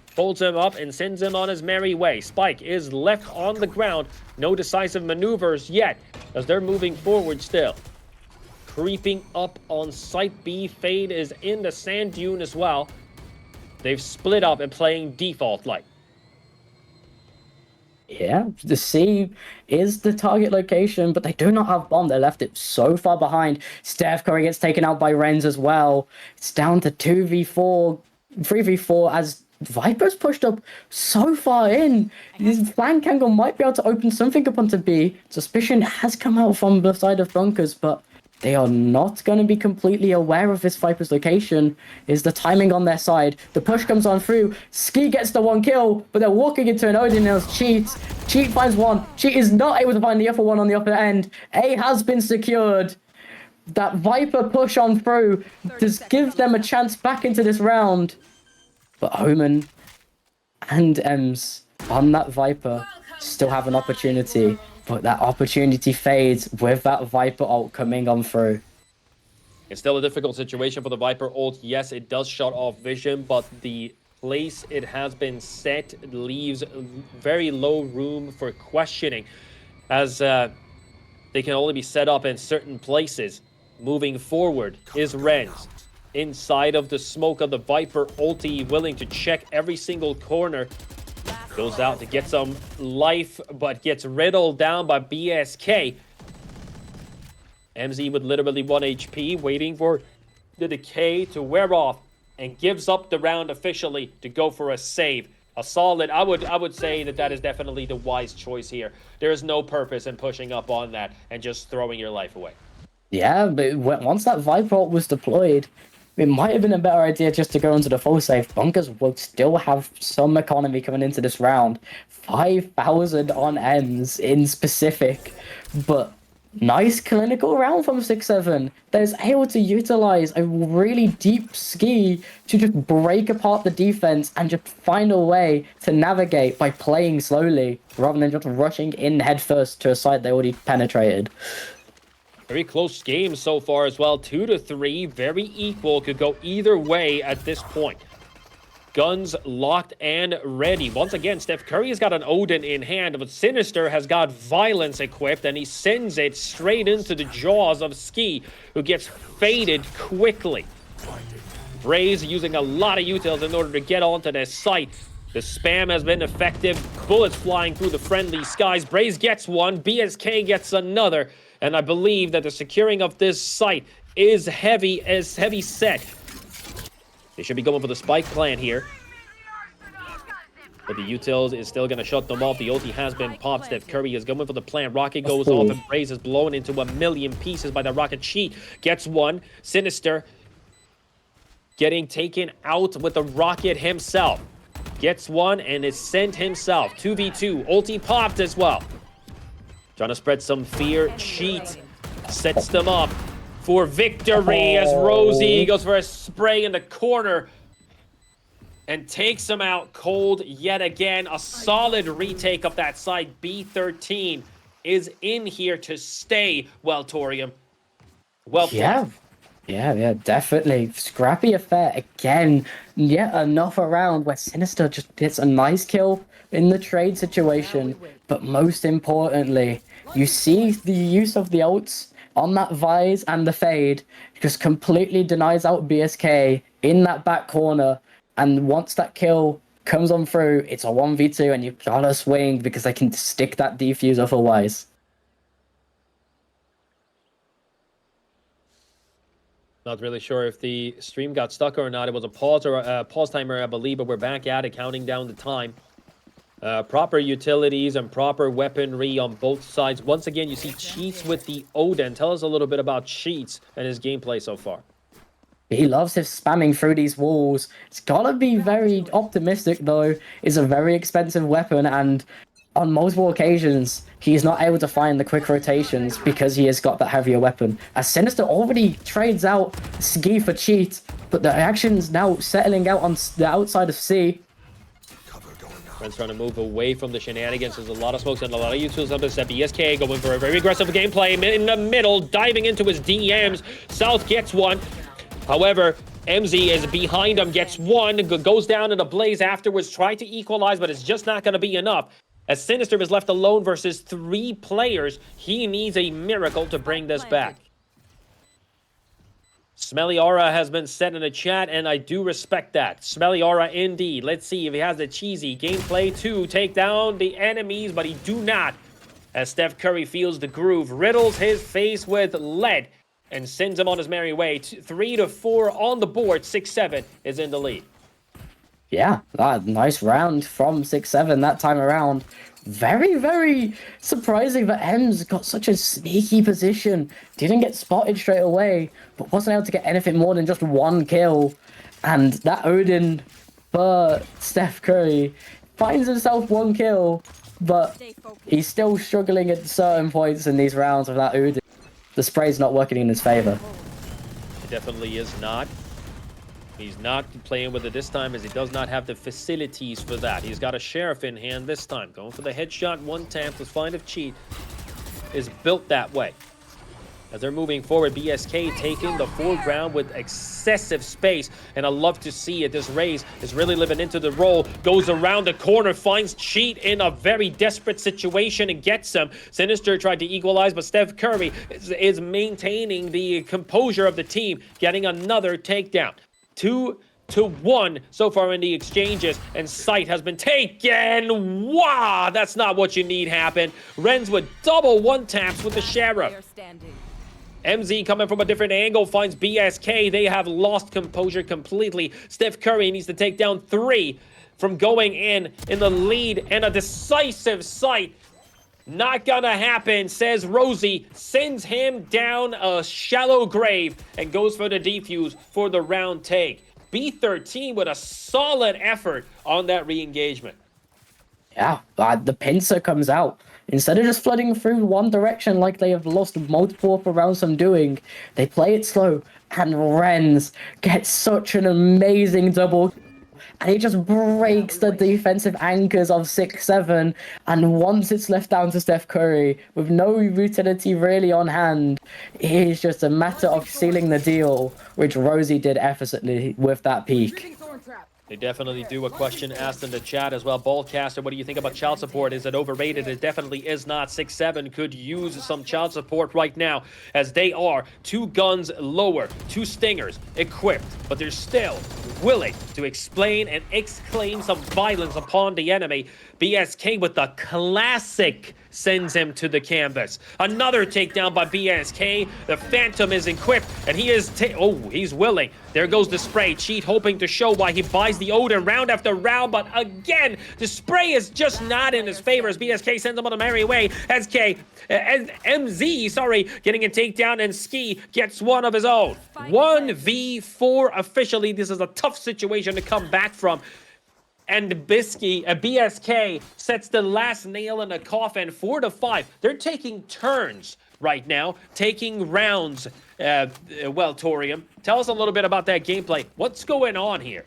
folds him up and sends him on his merry way. Spike is left on the ground. No decisive maneuvers yet, as they're moving forward still. Creeping up on site B. Fade is in the sand dune as well. They've split up and playing default like. Yeah, the C is the target location, but they do not have bomb. They left it so far behind. Steph Curry gets taken out by Renz as well. It's down to 2v4, 3v4 as Viper's pushed up so far in. His flank angle might be able to open something up onto B. Suspicion has come out from the side of Bunkurs, but they are not going to be completely aware of this Viper's location. Is the timing on their side? The push comes on through. Ski gets the 1 kill, but they're walking into an Odin and Cheat. Cheat finds one. Cheat is not able to find the other one on the upper end. A has been secured. That Viper push on through just gives them a chance back into this round. But Omen and Ems on that Viper still have an opportunity. But that opportunity fades with that Viper ult coming on through. It's still a difficult situation for the Viper ult. Yes, it does shut off vision, but the place it has been set leaves very low room for questioning, as they can only be set up in certain places. Moving forward is Renz. Inside of the smoke of the Viper ulti, willing to check every single corner. Goes out to get some life, but gets riddled down by BSK. MZ with literally 1 HP, waiting for the decay to wear off, and gives up the round officially to go for a save. A solid, I would say that is definitely the wise choice here. There is no purpose in pushing up on that and just throwing your life away. Yeah, but once that Viper ult was deployed, it might have been a better idea just to go into the full save. Bunkurs will still have some economy coming into this round. 5,000 on Ems in specific. But nice clinical round from SixSeven. That is able to utilize a really deep ski to just break apart the defense and just find a way to navigate by playing slowly rather than just rushing in headfirst to a site they already penetrated. Very close game so far as well. 2-3, very equal. Could go either way at this point. Guns locked and ready. Once again, Steph Curry has got an Odin in hand, but Sinister has got Violence equipped, and he sends it straight into the jaws of Ski, who gets faded quickly. Braze using a lot of utils in order to get onto this site. The spam has been effective. Bullets flying through the friendly skies. Braze gets one. BSK gets another. And I believe that the securing of this site is heavy set. They should be going for the spike plan here. But the utils is still going to shut them off. The ulti has been popped. Steph Curry is going for the plan. Rocket goes off and Braze is blown into a million pieces by the rocket. Cheat gets one. Sinister getting taken out with the rocket himself. Gets one and is sent himself. 2v2. Ulti popped as well. Trying to spread some fear. Cheat sets them up for victory as Rosie goes for a spray in the corner and takes him out cold yet again. A solid retake of that side. B13 is in here to stay, Welltorium. Well played. Yeah, definitely. Scrappy affair again. Yet another round where Sinister just gets a nice kill in the trade situation. But most importantly, you see the use of the ults on that Vise and the Fade just completely denies out BSK in that back corner. And once that kill comes on through, it's a 1v2 and you've gotta swing because they can stick that defuse otherwise. Not really sure if the stream got stuck or not. It was a pause timer, I believe, but we're back at it, counting down the time. Proper utilities and proper weaponry on both sides. Once again, you see Cheats with the Odin. Tell us a little bit about Cheats and his gameplay so far. He loves his spamming through these walls. It's gotta be very optimistic, though. It's a very expensive weapon, and on multiple occasions, he's not able to find the quick rotations because he has got that heavier weapon. As Sinister already trades out Ski for Cheat, but the action's now settling out on the outside of C. Friends trying to move away from the shenanigans. There's a lot of smokes and a lot of utils up. Set BSK going for a very aggressive gameplay in the middle, diving into his DMs. South gets one. However, MZ is behind him, gets one, goes down in a blaze afterwards, tried to equalize, but it's just not going to be enough. As Sinister is left alone versus 3 players, he needs a miracle to bring this back. Smelly Aura has been set in the chat, and I do respect that. Smelly Aura indeed. Let's see if he has the cheesy gameplay to take down the enemies, but he do not. As Steph Curry feels the groove, riddles his face with lead, and sends him on his merry way. 3-4 on the board. SixSeven is in the lead. Yeah, that nice round from 6-7 that time around. Very, very surprising that Ems got such a sneaky position. Didn't get spotted straight away, but wasn't able to get anything more than just one kill. And that Odin for Steph Curry finds himself one kill, but he's still struggling at certain points in these rounds with that Odin. The spray's not working in his favor. It definitely is not. He's not playing with it this time as he does not have the facilities for that. He's got a Sheriff in hand this time. Going for the headshot, one tap to find if cheat is built that way. As they're moving forward, BSK taking the foreground with excessive space. And I love to see it. This Raze is really living into the role. Goes around the corner, finds Cheat in a very desperate situation and gets him. Sinister tried to equalize, but Steph Curry is maintaining the composure of the team, getting another takedown. 2-1 so far in the exchanges, and Sight has been taken. Wow, that's not what you need happen. Renz with double one taps with the Sheriff. MZ coming from a different angle finds BSK. They have lost composure completely. Steph Curry needs to take down 3 from going in the lead, and a decisive Sight. Not gonna happen, says Rosie, sends him down a shallow grave and goes for the defuse for the round take. B13 with a solid effort on that re-engagement. Yeah, the pincer comes out. Instead of just flooding through one direction like they have lost multiple upper rounds from doing, they play it slow, and Renz gets such an amazing double. And he just breaks the defensive anchors of 6-7. And once it's left down to Steph Curry, with no utility really on hand, it is just a matter of sealing the deal, which Rosie did effortlessly with that peak. They definitely do. A question asked in the chat as well. Ballcaster, what do you think about child support? Is it overrated? It definitely is not. 6-7 could use some child support right now, as they are 2 guns lower, 2 stingers equipped, but they're still willing to explain and exclaim some violence upon the enemy. BSK with the classic sends him to the canvas. Another takedown by BSK. The Phantom is equipped, and he is he's willing. There goes the spray. Cheat hoping to show why he buys the Odin round after round, but again, the spray is just not in his favor as BSK sends him on a merry way. MZ, getting a takedown, and Ski gets one of his own. 1v4 officially. This is a tough situation to come back from. And BSK sets the last nail in the coffin, 4-5. They're taking turns right now, taking rounds. Welltorium, tell us a little bit about that gameplay. What's going on here?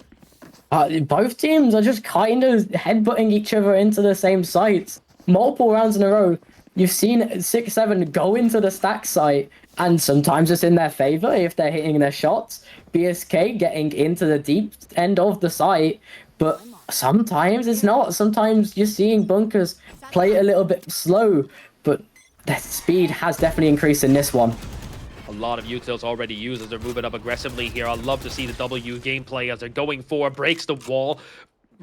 Both teams are just kind of headbutting each other into the same sites. Multiple rounds in a row. You've seen 6-7 go into the stack site, and sometimes it's in their favor if they're hitting their shots. BSK getting into the deep end of the site, but sometimes it's not. Sometimes you're seeing Bunkurs play a little bit slow, but their speed has definitely increased in this one. A lot of utils already used as they're moving up aggressively here. I love to see the W gameplay as they're going for, breaks the wall.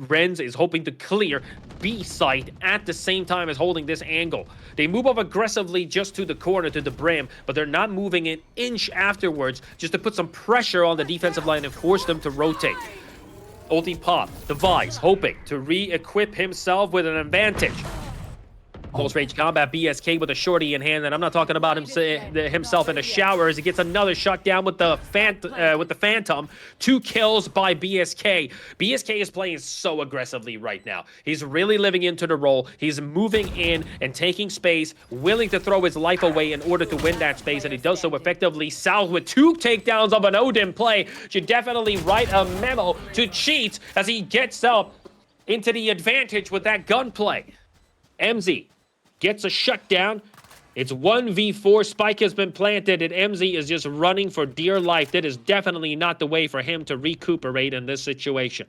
Renz is hoping to clear B site at the same time as holding this angle. They move up aggressively just to the corner, to the brim, but they're not moving an inch afterwards just to put some pressure on the defensive line and force them to rotate. Ulti pop, Device hoping to re-equip himself with an advantage. Close range combat, BSK with a shorty in hand, and I'm not talking about himself in the shower as he gets another shot down with the Phantom. 2 kills by BSK. BSK is playing so aggressively right now. He's really living into the role. He's moving in and taking space, willing to throw his life away in order to win that space, and he does so effectively. South with 2 takedowns of an Odin play should definitely write a memo to Cheat as he gets up into the advantage with that gunplay. MZ gets a shutdown. It's 1v4. Spike has been planted, and MZ is just running for dear life. That is definitely not the way for him to recuperate in this situation.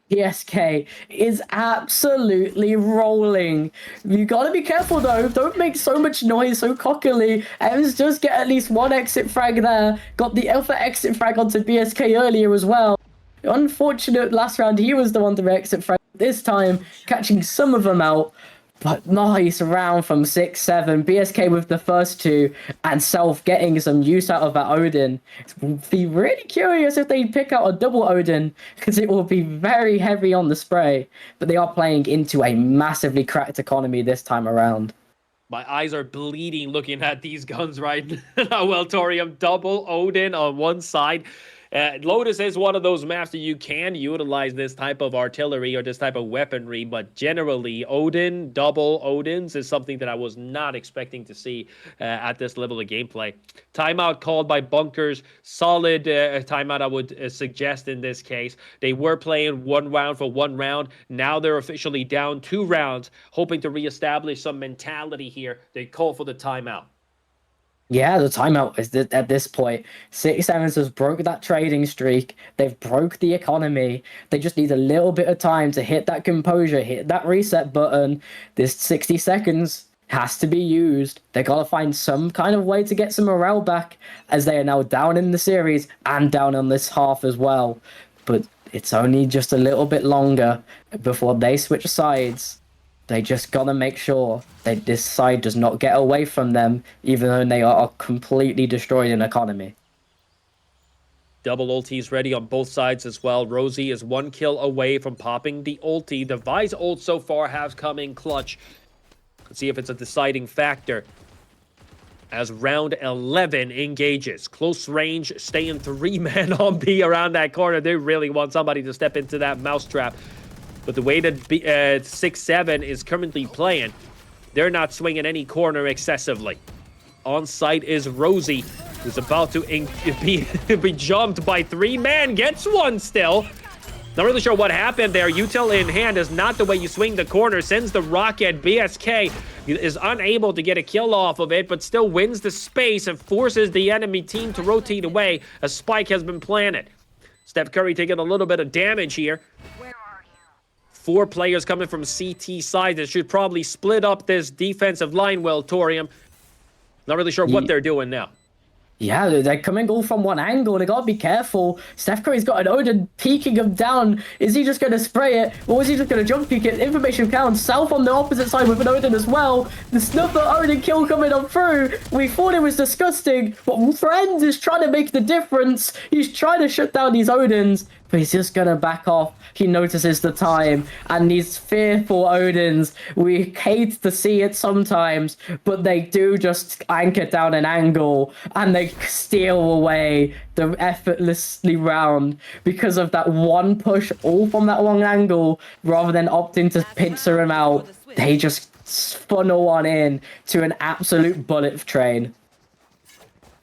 BSK is absolutely rolling. You gotta be careful though. Don't make so much noise so cockily. Ems just get at least 1 exit frag there. Got the alpha exit frag onto BSK earlier as well. Unfortunate last round, he was the one to exit frag. This time, catching some of them out. But nice round from SixSeven. BSK with the first two, and Self getting some use out of that Odin. It'll be really curious if they pick out a double Odin, because it will be very heavy on the spray. But they are playing into a massively cracked economy this time around. My eyes are bleeding looking at these guns right now. Welltorium, double Odin on one side. Lotus is one of those maps that you can utilize this type of artillery or this type of weaponry, but generally Odin, double Odins is something that I was not expecting to see at this level of gameplay. Timeout called by Bunkurs. Solid timeout, I would suggest in this case. They were playing 1 round for 1 round. Now they're officially down 2 rounds, hoping to reestablish some mentality here. They call for the timeout. Yeah, the timeout is at this point. SixSeven has broke that trading streak. They've broke the economy. They just need a little bit of time to hit that composure, hit that reset button. This 60 seconds has to be used. They got to find some kind of way to get some morale back, as they are now down in the series and down on this half as well. But it's only just a little bit longer before they switch sides. They just gotta make sure that this side does not get away from them, even though they are completely destroyed in economy. Double ultis ready on both sides as well. Rosie is 1 kill away from popping the ulti. The Vi's ult so far has come in clutch. Let's see if it's a deciding factor. As round 11 engages. Close range, staying 3-man on B around that corner. They really want somebody to step into that mousetrap. But the way that SixSeven is currently playing, they're not swinging any corner excessively. On site is Rosie, who's about to be jumped by 3-man. Gets one still. Not really sure what happened there. Util in hand is not the way you swing the corner. Sends the rocket. BSK is unable to get a kill off of it, but still wins the space and forces the enemy team to rotate away. A spike has been planted. Steph Curry taking a little bit of damage here. 4 players coming from CT side that should probably split up this defensive line, Welltorium. Not really sure what they're doing now. Yeah, they're coming all from one angle. They gotta be careful. Steph Curry's got an Odin peeking him down. Is he just gonna spray it, or is he just gonna jump peek it? Information counts. South on the opposite side with an Odin as well. The snuffer Odin kill coming on through. We thought it was disgusting, but Friend is trying to make the difference. He's trying to shut down these Odins, but he's just gonna back off. He notices the time, and these fearful Odins, we hate to see it sometimes, but they do just anchor down an angle, and they steal away the effortlessly round because of that one push all from that long angle. Rather than opting to pincer him out, they just funnel on in to an absolute bullet train.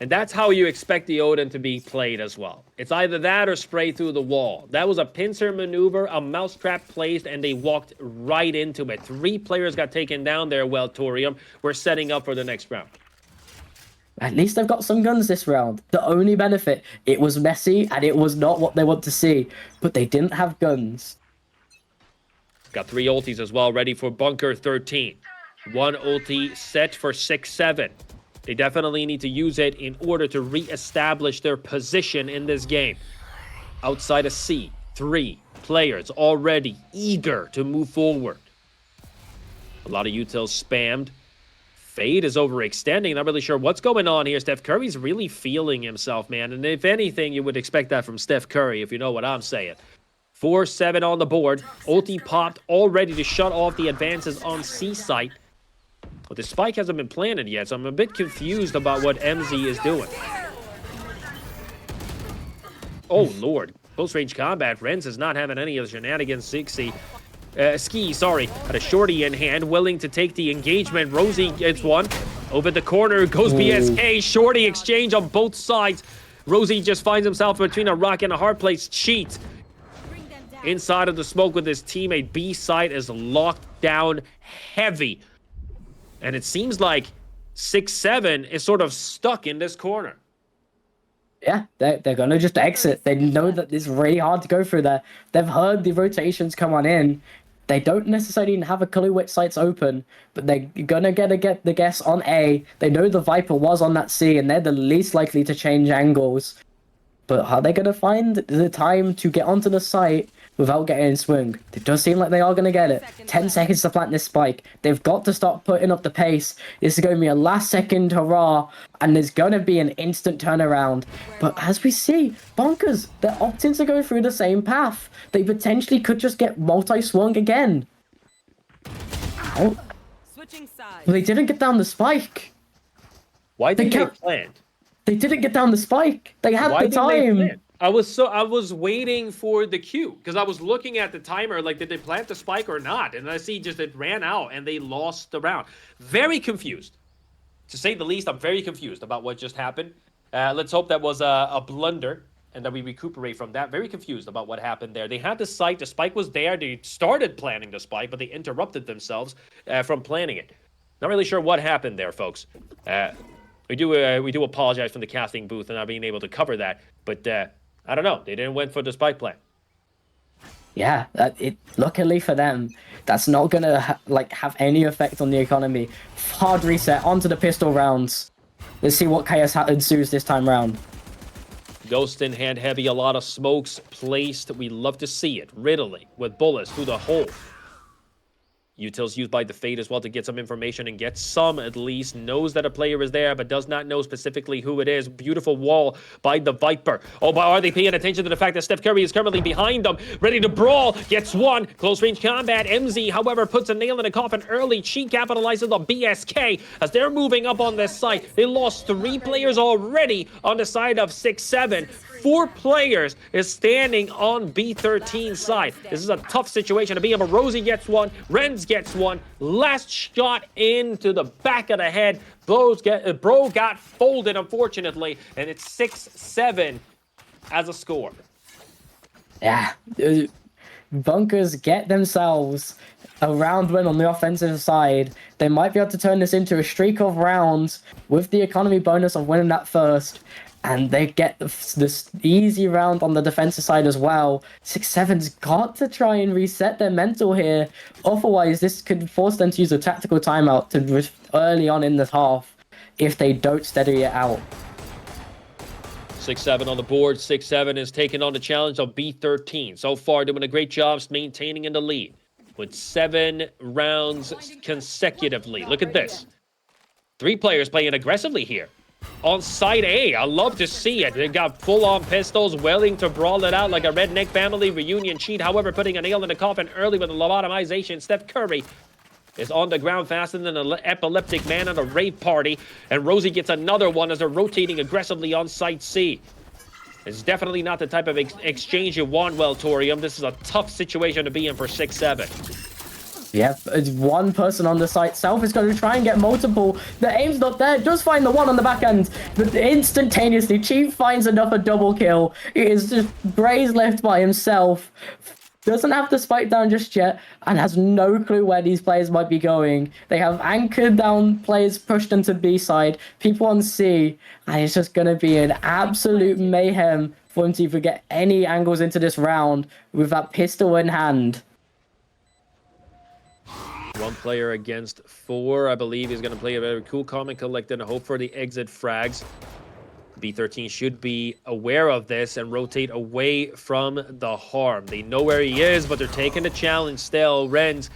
And that's how you expect the Odin to be played as well. It's either that or spray through the wall. That was a pincer maneuver, a mousetrap placed, and they walked right into it. 3 players got taken down there, Welltorium. We're setting up for the next round. At least they've got some guns this round. The only benefit, it was messy and it was not what they want to see, but they didn't have guns. Got 3 ultis as well, ready for Bunker 13. 1 ulti set for SixSeven. They definitely need to use it in order to re-establish their position in this game. Outside of C, 3 players already eager to move forward. A lot of utils spammed. Fade is overextending. Not really sure what's going on here. Steph Curry's really feeling himself, man. And if anything, you would expect that from Steph Curry, if you know what I'm saying. 4-7 on the board. Ulti popped, all ready to shut off the advances on C site. But the spike hasn't been planted yet, so I'm a bit confused about what MZ is doing. Oh, Lord. Close range combat. Renz is not having any of the shenanigans. Ski, sorry. Had a shorty in hand, willing to take the engagement. Rosie gets one. Over the corner goes BSK. Shorty exchange on both sides. Rosie just finds himself between a rock and a hard place. Cheat. Inside of the smoke with his teammate. B side is locked down heavy. And it seems like SixSeven is sort of stuck in this corner. Yeah, they're going to just exit. They know that it's really hard to go through there. They've heard the rotations come on in. They don't necessarily have a clue which sites open, but they're going to get the guess on A. They know the Viper was on that C, and they're the least likely to change angles. But are they going to find the time to get onto the site without getting in swing. It does seem like they are going to get it. 10 seconds to plant this spike. They've got to start putting up the pace. This is going to be a last-second hurrah, and there's going to be an instant turnaround. But as we see, Bunkurs, they're opting to go through the same path. They potentially could just get multi-swung again. Ow. Switching sides. Well, they didn't get down the spike. Why did they can't- plan? They didn't get down the spike. They had Why the didn't they time. plan? I was waiting for the cue because I was looking at the timer, like, did they plant the spike or not? And I see just it ran out and they lost the round. Very confused, to say the least. I'm very confused about what just happened. Let's hope that was a blunder and that we recuperate from that. Very confused about what happened there. They had the site, the spike was there. They started planning the spike, but they interrupted themselves from planning it. Not really sure what happened there, folks. We do apologize from the casting booth and not being able to cover that, but I don't know. They didn't went for the spike plan. Yeah, luckily for them, that's not gonna have any effect on the economy. Hard reset onto the pistol rounds. Let's see what chaos ensues this time round. Ghost in hand heavy, a lot of smokes placed. We love to see it. Riddling with bullets through the hole. Utils used by the Fade as well to get some information and get some, at least. Knows that a player is there, but does not know specifically who it is. Beautiful wall by the Viper. Oh, but are they paying attention to the fact that Steph Curry is currently behind them? Ready to brawl. Gets one. Close range combat. MZ, however, puts a nail in the coffin early. She capitalizes on BSK as they're moving up on this side. They lost 3 players already on the side of SixSeven. 4 players is standing on B13 side. This is a tough situation to be in, but Rosie gets one, Renz gets one. Last shot into the back of the head. Bro got folded, unfortunately, and it's 6-7 as a score. Yeah, Bunkurs get themselves a round win on the offensive side. They might be able to turn this into a streak of rounds with the economy bonus of winning that first. And they get this easy round on the defensive side as well. 6-7's got to try and reset their mental here. Otherwise, this could force them to use a tactical timeout early on in the half if they don't steady it out. 6-7 on the board. 6-7 is taking on the challenge of B13. So far, doing a great job maintaining in the lead with 7 rounds consecutively. Look at this. 3 players playing aggressively here. On side A, I love to see it. They got full-on pistols, willing to brawl it out like a redneck family reunion cheat. However, putting a nail in the coffin early with a lobotomization. Steph Curry is on the ground faster than an epileptic man at a rave party. And Rosie gets another one as they're rotating aggressively on side C. It's definitely not the type of exchange you want, Welltorium. This is a tough situation to be in for 6-7. Yep, it's one person on the site. Self is going to try and get multiple. The aim's not there. Does find the one on the back end, but instantaneously, Chief finds another double kill. It is just Bray's left by himself. Doesn't have the spike down just yet, and has no clue where these players might be going. They have anchored down players pushed into B side, people on C, and it's just going to be an absolute mayhem for him to even get any angles into this round with that pistol in hand. 1 player against 4. I believe he's going to play a very cool, calm, and collected and hope for the exit frags. B13 should be aware of this and rotate away from the harm. They know where he is, but they're taking the challenge still. Renz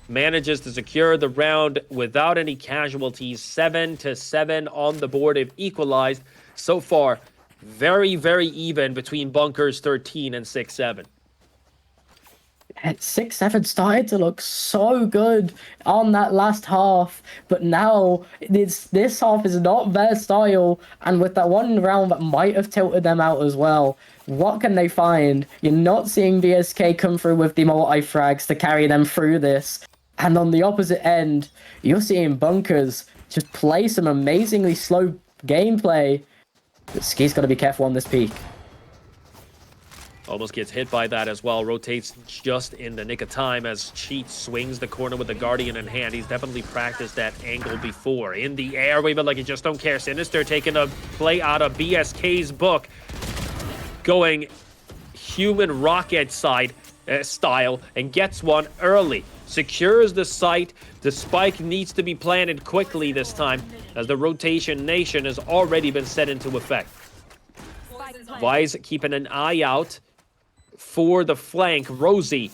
manages to secure the round without any casualties. 7-7 on the board. They've equalized so far. Very, very even between Bunkurs 13 and 6-7. 6-7 started to look so good on that last half, but now this half is not their style, and with that one round that might have tilted them out as well, what can they find? You're not seeing BSK come through with the multi-frags to carry them through this, and on the opposite end, you're seeing Bunkurs just play some amazingly slow gameplay. But Ski's got to be careful on this peak. Almost gets hit by that as well. Rotates just in the nick of time as Cheat swings the corner with the Guardian in hand. He's definitely practiced that angle before. In the air, wave it like you just don't care. Sinister taking a play out of BSK's book. Going human rocket side style and gets one early. Secures the site. The spike needs to be planted quickly this time as the rotation nation has already been set into effect. Wise keeping an eye out for the flank. Rosie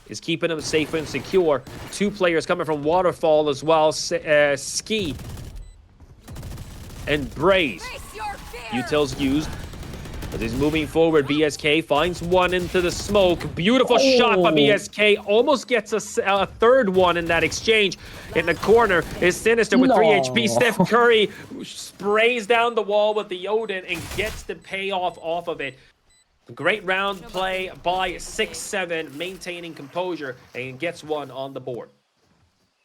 is keeping him safe and secure. 2 players coming from Waterfall as well. Ski and Braze. Utils used. As he's moving forward, BSK finds one into the smoke. Beautiful shot by BSK. Almost gets a third one in that exchange. In the corner is Sinister with 3 HP. Steph Curry sprays down the wall with the Odin and gets the payoff off of it. Great round play by SixSeven, maintaining composure, and gets one on the board.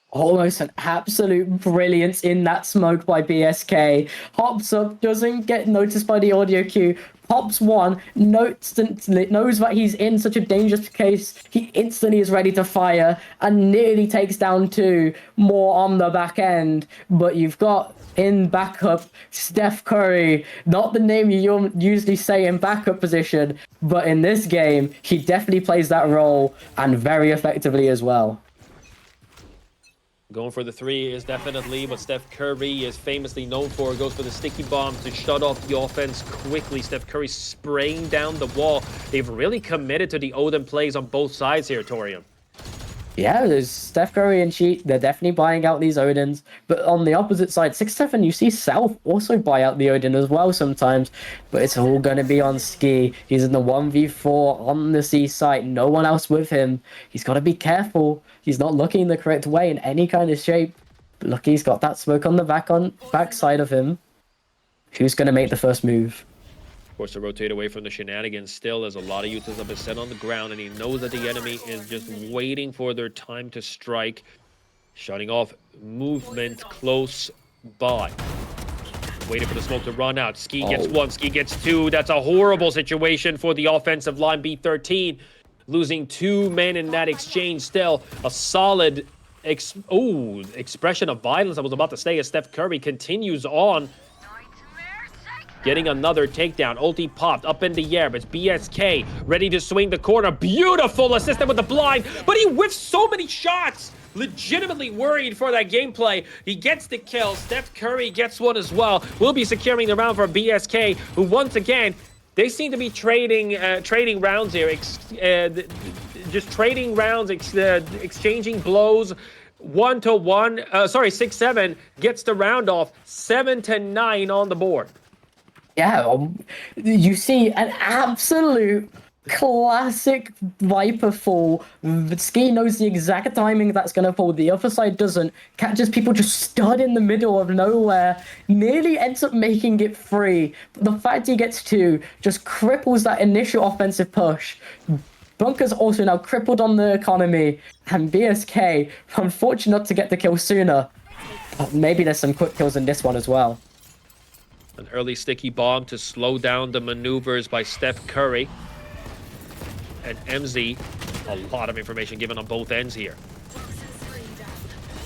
Almost an absolute brilliance in that smoke by BSK. Hops up, doesn't get noticed by the audio cue. Pops one, knows that he's in such a dangerous case. He instantly is ready to fire and nearly takes down 2 more on the back end. But you've got in backup Steph Curry, not the name you usually say in backup position, but in this game, he definitely plays that role and very effectively as well. Going for the 3 is definitely what Steph Curry is famously known for. Goes for the sticky bomb to shut off the offense quickly. Steph Curry spraying down the wall. They've really committed to the Odin plays on both sides here, Torium. Yeah, there's Steph Curry and Cheat. They're definitely buying out these Odins. But on the opposite side, SixSeven, you see South also buy out the Odin as well sometimes. But it's all going to be on Ski. He's in the 1v4 on the C site. No one else with him. He's got to be careful. He's not looking the correct way in any kind of shape. But look, he's got that smoke on the back side of him. Who's going to make the first move? Forced to rotate away from the shenanigans still, as a lot of Utils have been set on the ground, and he knows that the enemy is just waiting for their time to strike. Shutting off movement close by. Waiting for the smoke to run out. Ski gets 1, Ski gets 2. That's a horrible situation for the offensive line. B13 losing 2 men in that exchange still. A solid expression of violence, I was about to say, as Steph Curry continues on. Getting another takedown. Ulti popped up in the air, but it's BSK ready to swing the corner. Beautiful assistant with the blind, but he whiffs so many shots. Legitimately worried for that gameplay. He gets the kill. Steph Curry gets one as well. We'll be securing the round for BSK, who once again, they seem to be trading rounds here. Just trading rounds, exchanging blows. 1-1. SixSeven gets the round off. 7-9 on the board. Yeah, you see an absolute classic Viper fall. Ski knows the exact timing that's going to fall. The other side doesn't. Catches people just stood in the middle of nowhere. Nearly ends up making it free. But the fact he gets 2 just cripples that initial offensive push. Bunkurs also now crippled on the economy. And BSK, unfortunate not to get the kill sooner. But maybe there's some quick kills in this one as well. An early sticky bomb to slow down the maneuvers by Steph Curry. And MZ, a lot of information given on both ends here.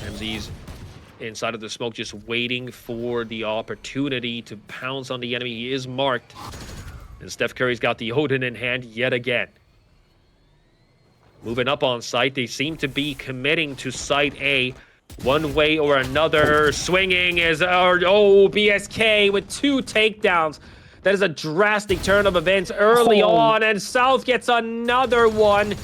MZ's inside of the smoke, just waiting for the opportunity to pounce on the enemy. He is marked. And Steph Curry's got the Odin in hand yet again. Moving up on site, they seem to be committing to site A. One way or another. Swinging is, BSK with 2 takedowns. That is a drastic turn of events early on, and South gets another one.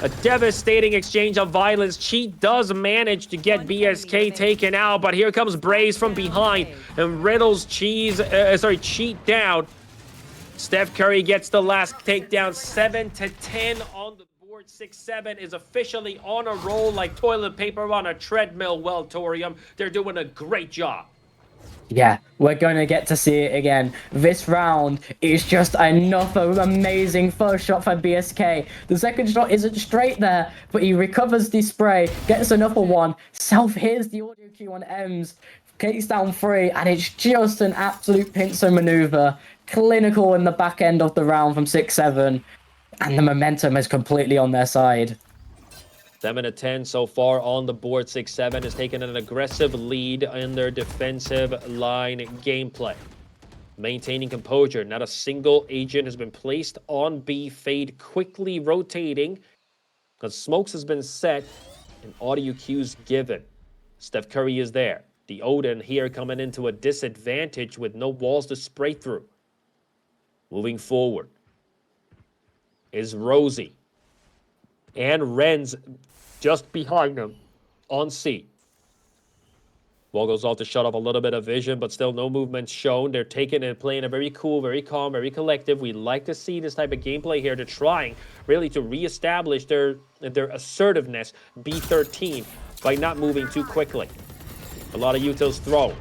A devastating exchange of violence. Cheat does manage to get BSK taken out, but here comes Braze from behind and riddles Cheat down. Steph Curry gets the last takedown. 7-10 on the board. SixSeven is officially on a roll like toilet paper on a treadmill. Welltorium, they're doing a great job. Yeah, we're going to get to see it again. This round is just another amazing first shot for BSK. The second shot isn't straight there, but he recovers the spray, gets another one. South hears the audio cue on Ems, takes down 3, and it's just an absolute pincer maneuver. Clinical in the back end of the round from SixSeven, and the momentum is completely on their side. 7-10 so far on the board. SixSeven has taken an aggressive lead in their defensive line gameplay. Maintaining composure. Not a single agent has been placed on B. Fade quickly rotating because smokes has been set and audio cues given. Steph Curry is there. The Odin here coming into a disadvantage with no walls to spray through. Moving forward. is Rosie. And Ren's just behind him on C. Wall goes off to shut off a little bit of vision, but still no movement shown. They're taking and playing a very cool, very calm, very collective. We like to see this type of gameplay here. They're trying really to reestablish their assertiveness, B13, by not moving too quickly. A lot of utils throw.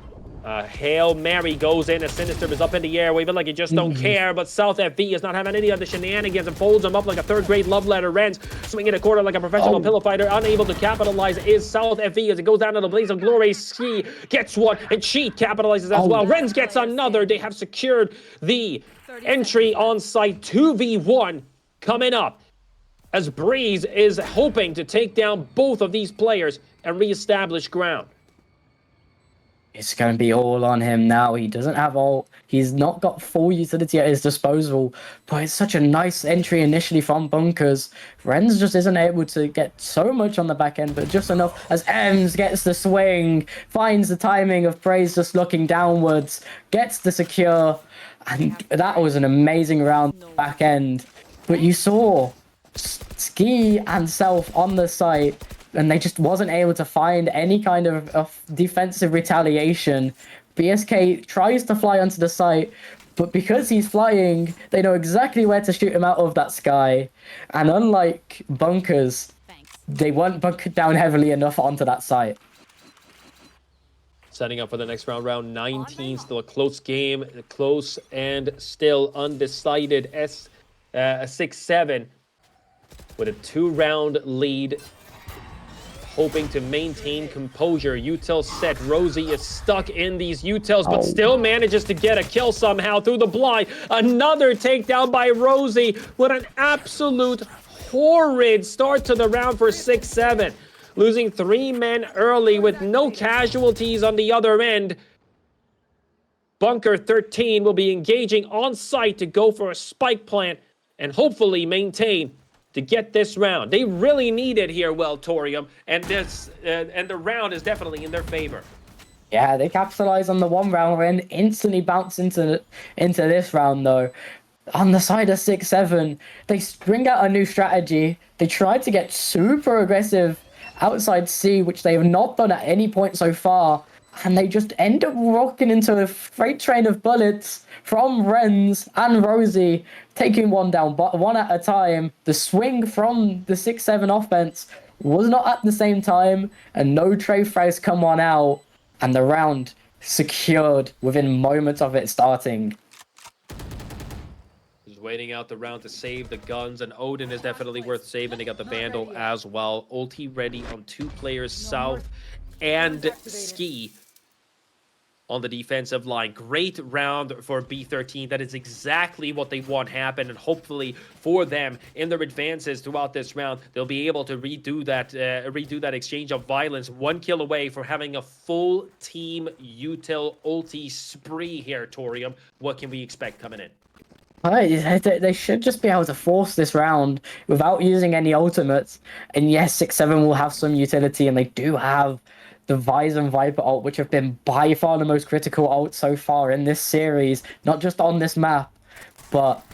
Hail Mary goes in. A Sinister is up in the air, waving like you just don't care. But South FV is not having any of the shenanigans and folds him up like a third-grade love letter. Renz swinging a quarter like a professional pillow fighter. Unable to capitalize is South FV as it goes down to the blaze of glory. Ski gets one, and Cheat capitalizes as well. Renz gets another. They have secured the entry on site. 2v1 coming up as Breeze is hoping to take down both of these players and reestablish ground. It's going to be all on him now. He doesn't have all. He's not got full utility at his disposal, but it's such a nice entry initially from Bunkurs. Renz just isn't able to get so much on the back end, but just enough as Ems gets the swing, finds the timing of Praise just looking downwards, gets the secure, and that was an amazing round back end. But you saw Ski and Self on the site, and they just wasn't able to find any kind of defensive retaliation. BSK tries to fly onto the site, but because he's flying, they know exactly where to shoot him out of that sky. And unlike Bunkurs, they weren't bunkered down heavily enough onto that site. Setting up for the next round, round 19. Still a close game, close and still undecided. SixSeven with a 2-round lead, hoping to maintain composure. Util set. Rosie is stuck in these utils, but still manages to get a kill somehow through the blind. Another takedown by Rosie. What an absolute horrid start to the round for SixSeven. Losing 3 men early with no casualties on the other end. Bunker 13 will be engaging on site to go for a spike plant and hopefully maintain to get this round. They really need it here, Welltorium, and the round is definitely in their favor. Yeah, they capitalize on the 1 round and instantly bounce into this round though. On the side of SixSeven, they bring out a new strategy. They try to get super aggressive outside C, which they have not done at any point so far, and they just end up rocking into a freight train of bullets from Renz and Rosie, taking one down, but one at a time. The swing from the SixSeven offense was not at the same time, and no tray frags come on out, and the round secured within moments of it starting. Just waiting out the round to save the guns, and Odin is definitely worth saving. They got the Vandal as well. Ulti ready on 2 players, South and Ski on the defensive line. Great round for B13. That is exactly what they want happen, and hopefully for them in their advances throughout this round, they'll be able to redo that exchange of violence. 1 kill away for having a full team util ulti spree here, Torium. What can we expect coming in? They should just be able to force this round without using any ultimates. And yes, SixSeven will have some utility, and they do have the Visor and Viper ult, which have been by far the most critical ult so far in this series, not just on this map. But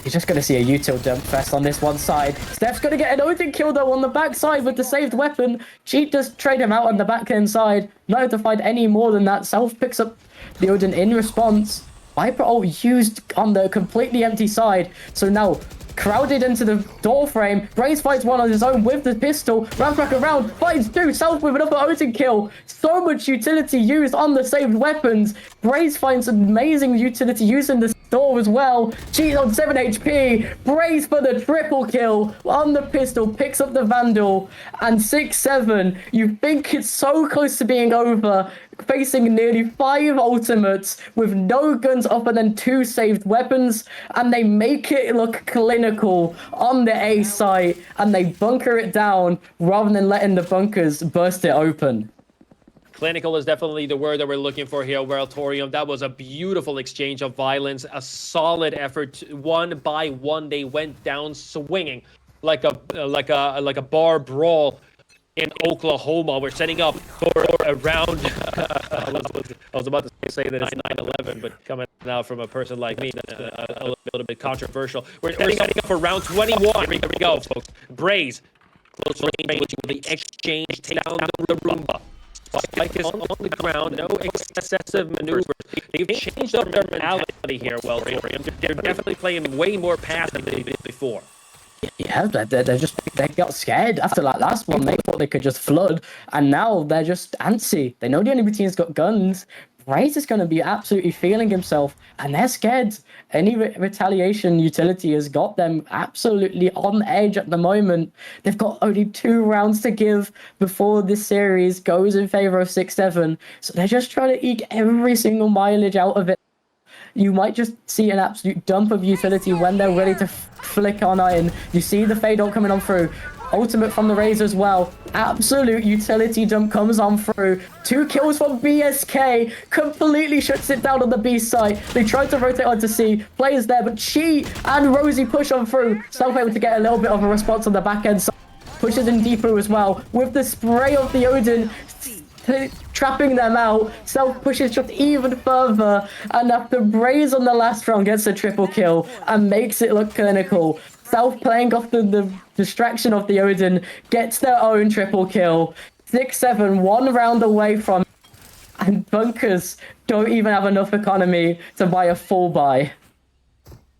you're just going to see a util jump fest on this one side. Steph's going to get an Odin kill though on the backside with the saved weapon. Cheat does trade him out on the backhand side. Not able to find any more than that. Self picks up the Odin in response. Viper ult used on the completely empty side. So now crowded into the door frame. Braze fights one on his own with the pistol. Rounds back around. Finds 2. Self with another Odin kill. So much utility used on the saved weapons. Braze finds amazing utility using the door as well. Cheat on 7 HP. Braze for the triple kill on the pistol. Picks up the Vandal. And SixSeven, you think it's so close to being over, facing nearly 5 ultimates with no guns other than 2 saved weapons, and they make it look clinical on the A site, and they bunker it down rather than letting the bunkers burst it open. Clinical is definitely the word that we're looking for here, Welltorium. That was a beautiful exchange of violence, a solid effort. 1 by 1, they went down swinging like a bar brawl in Oklahoma. We're setting up for a round. I was about to say that it's 9/11, but coming out from a person like me, that's a little bit controversial. We're setting up for round 21. Here we go, folks. Braze, close range with the exchange, take down the Roomba. Spike is on the ground, no excessive maneuvers. They've changed their mentality here, Welltorium. They're definitely playing way more passive than they did before. Yeah, they got scared after that last one. They thought they could just flood, and now they're just antsy. They know the enemy team's got guns. Braze is going to be absolutely feeling himself, and they're scared. Any retaliation utility has got them absolutely on edge at the moment. They've got only 2 rounds to give before this series goes in favor of SixSeven, so they're just trying to eke every single mileage out of it. You might just see an absolute dump of utility when they're ready to flick on iron. You see the fade ult coming on through. Ultimate from the Razor as well. Absolute utility dump comes on through. 2 kills from BSK. Completely shuts it down on the B side. They tried to rotate onto C. Players there, but Chi and Rosie push on through. Self able to get a little bit of a response on the back end side. Pushes in deeper as well. With the spray of the Odin, trapping them out. Self pushes just even further, and after Braze on the last round gets a triple kill and makes it look clinical. Self playing off the distraction of the Odin gets their own triple kill. SixSeven 1 round away from, and Bunkurs don't even have enough economy to buy a full buy.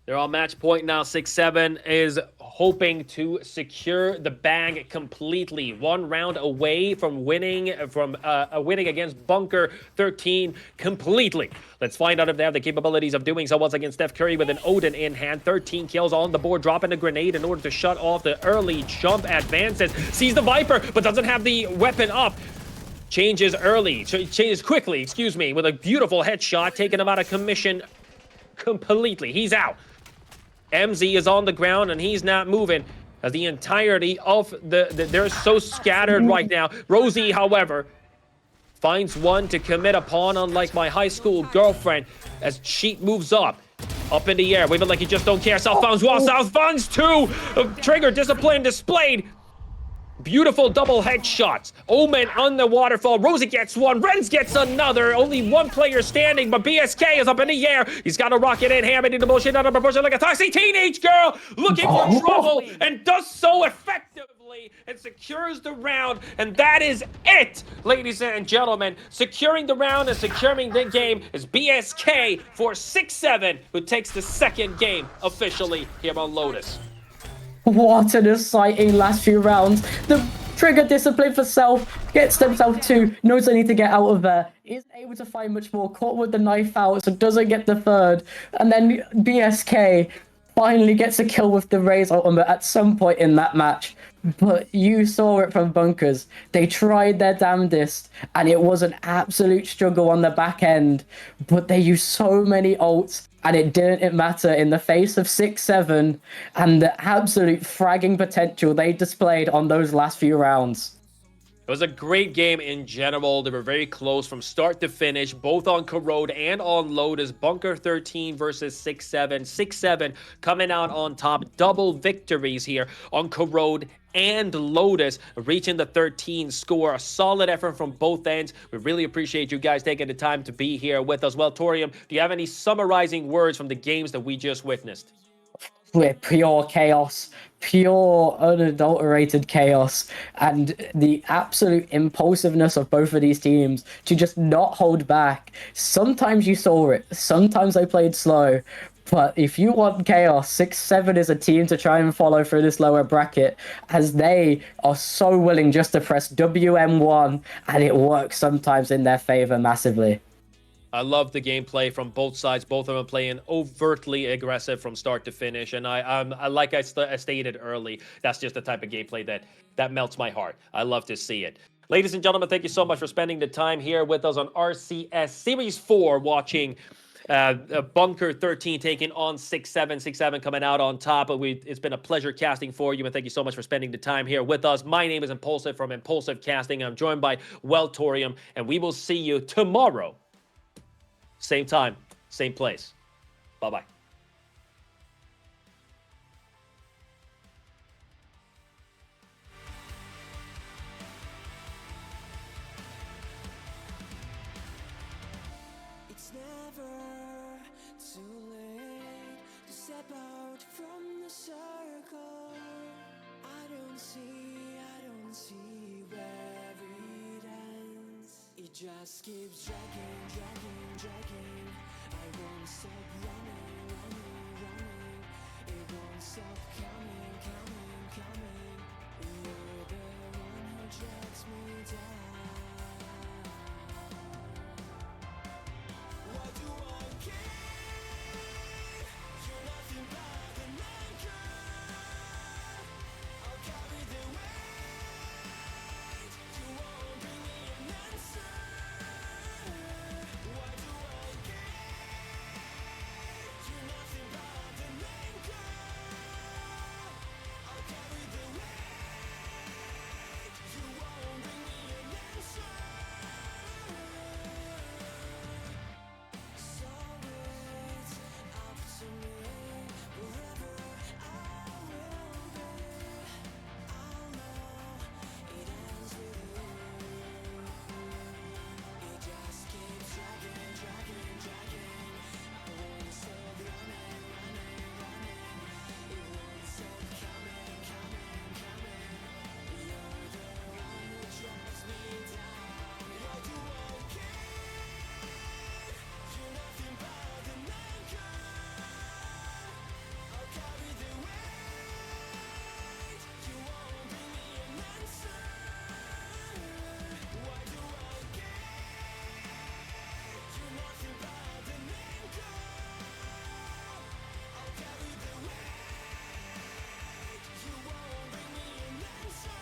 They're on match point now. SixSeven is hoping to secure the bag completely. 1 round away from winning against Bunker 13 completely. Let's find out if they have the capabilities of doing so. Once again, Steph Curry with an Odin in hand. 13 kills on the board, dropping a grenade in order to shut off the early jump advances. Sees the Viper, but doesn't have the weapon up. Changes quickly, excuse me, with a beautiful headshot, taking him out of commission completely. He's out. MZ is on the ground and he's not moving as the entirety of they're so scattered right now. Rosie, however, finds one to commit upon, unlike my high school girlfriend, as she moves up in the air, waving like you just don't care. South Founds 1, South Founds 2. Trigger discipline displayed. Beautiful double headshots. Omen on the waterfall. Rosie gets one. Renz gets another. Only 1 player standing, but BSK is up in the air. He's got a rocket in hand, hitting the bullshit out of proportion like a toxic teenage girl looking for trouble, and does so effectively and secures the round. And that is it, ladies and gentlemen. Securing the round and securing the game is BSK for SixSeven, who takes the 2nd game officially here on Lotus. What an exciting last few rounds. The trigger discipline for Self, gets themselves 2, knows they need to get out of there, isn't able to find much more, caught with the knife out, so doesn't get the 3rd. And then BSK finally gets a kill with the Raze ultimate at some point in that match. But you saw it from Bunkurs. They tried their damnedest, and it was an absolute struggle on the back end. But they used so many ults, and it didn't matter in the face of SixSeven and the absolute fragging potential they displayed on those last few rounds. It was a great game in general. They were very close from start to finish, both on Corrode and on Lotus. Bunker 13 versus SixSeven. SixSeven coming out on top. Double victories here on Corrode and Lotus, reaching the 13 score. A solid effort from both ends. We really appreciate you guys taking the time to be here with us. Welltorium, do you have any summarizing words from the games that we just witnessed? With pure chaos, pure unadulterated chaos, and the absolute impulsiveness of both of these teams to just not hold back. Sometimes you saw it, sometimes they played slow, but if you want chaos, SixSeven is a team to try and follow through this lower bracket, as they are so willing just to press WM1, and it works sometimes in their favor massively. I love the gameplay from both sides. Both of them playing overtly aggressive from start to finish. And I like I stated early, that's just the type of gameplay that melts my heart. I love to see it. Ladies and gentlemen, thank you so much for spending the time here with us on RCS Series 4, watching Bunker 13 taking on SixSeven. SixSeven coming out on top. It's been a pleasure casting for you, and thank you so much for spending the time here with us. My name is Impulsive from Impulsive Casting. I'm joined by Welltorium, and we will see you tomorrow. Same time, same place. Bye-bye. step out from the circle, I don't see where it ends. It just keeps dragging, dragging, dragging. I won't stop running, running, running. It won't stop coming, coming, coming. You're the one who drags me down. Why do I care? You're nothing but an anchor. I'll carry the weight. You won't bring me an answer. Why do I care? You're nothing but an anchor. I'll carry the weight. You won't bring me an answer. So it's up to me, wherever I will be. I'll know it ends with you. It just keeps dragging, dragging, dragging. I won't stop running, running, running. It won't stop coming, coming, coming. You're the one who drags me down. Why do I care? You're nothing but an anchor. I'll carry the weight. You won't bring me an answer. Why do I care? You're nothing but an anchor. I'll carry the weight. You won't bring me an answer.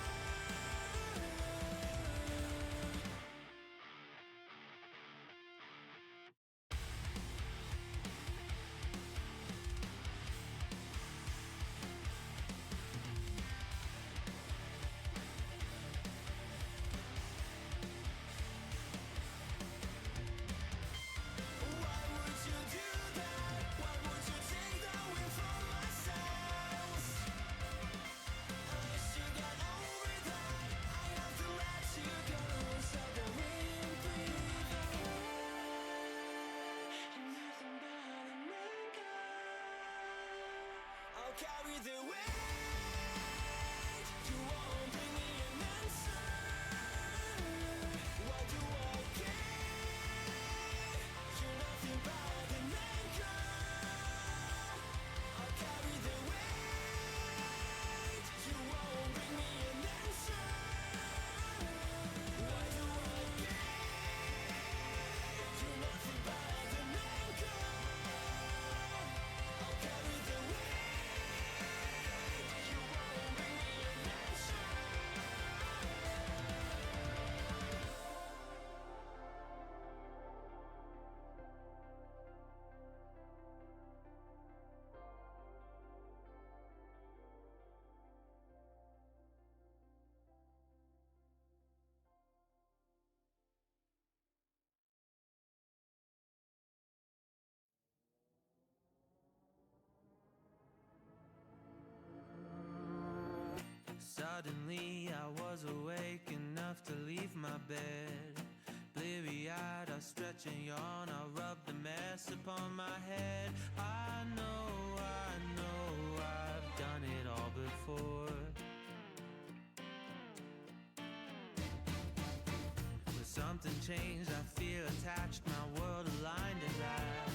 Why would you do that? Why would you take that wind from my sails? I wish you got over that. I have to let you go so the wind breathe away. Nothing but an anchor. I'll carry the weight. You won't bring me an answer. Why do I care? You're nothing but an anchor. I'll carry the weight. You won't bring me an answer. Why do I care? You're nothing but an anchor. I'll carry the weight. You won't bring me an answer. Suddenly I was awake enough to leave my bed. Bleary-eyed, I stretch and yawn, I rub the mess upon my head. I know I've done it all before. When something changed, I feel attached, my world aligned at last.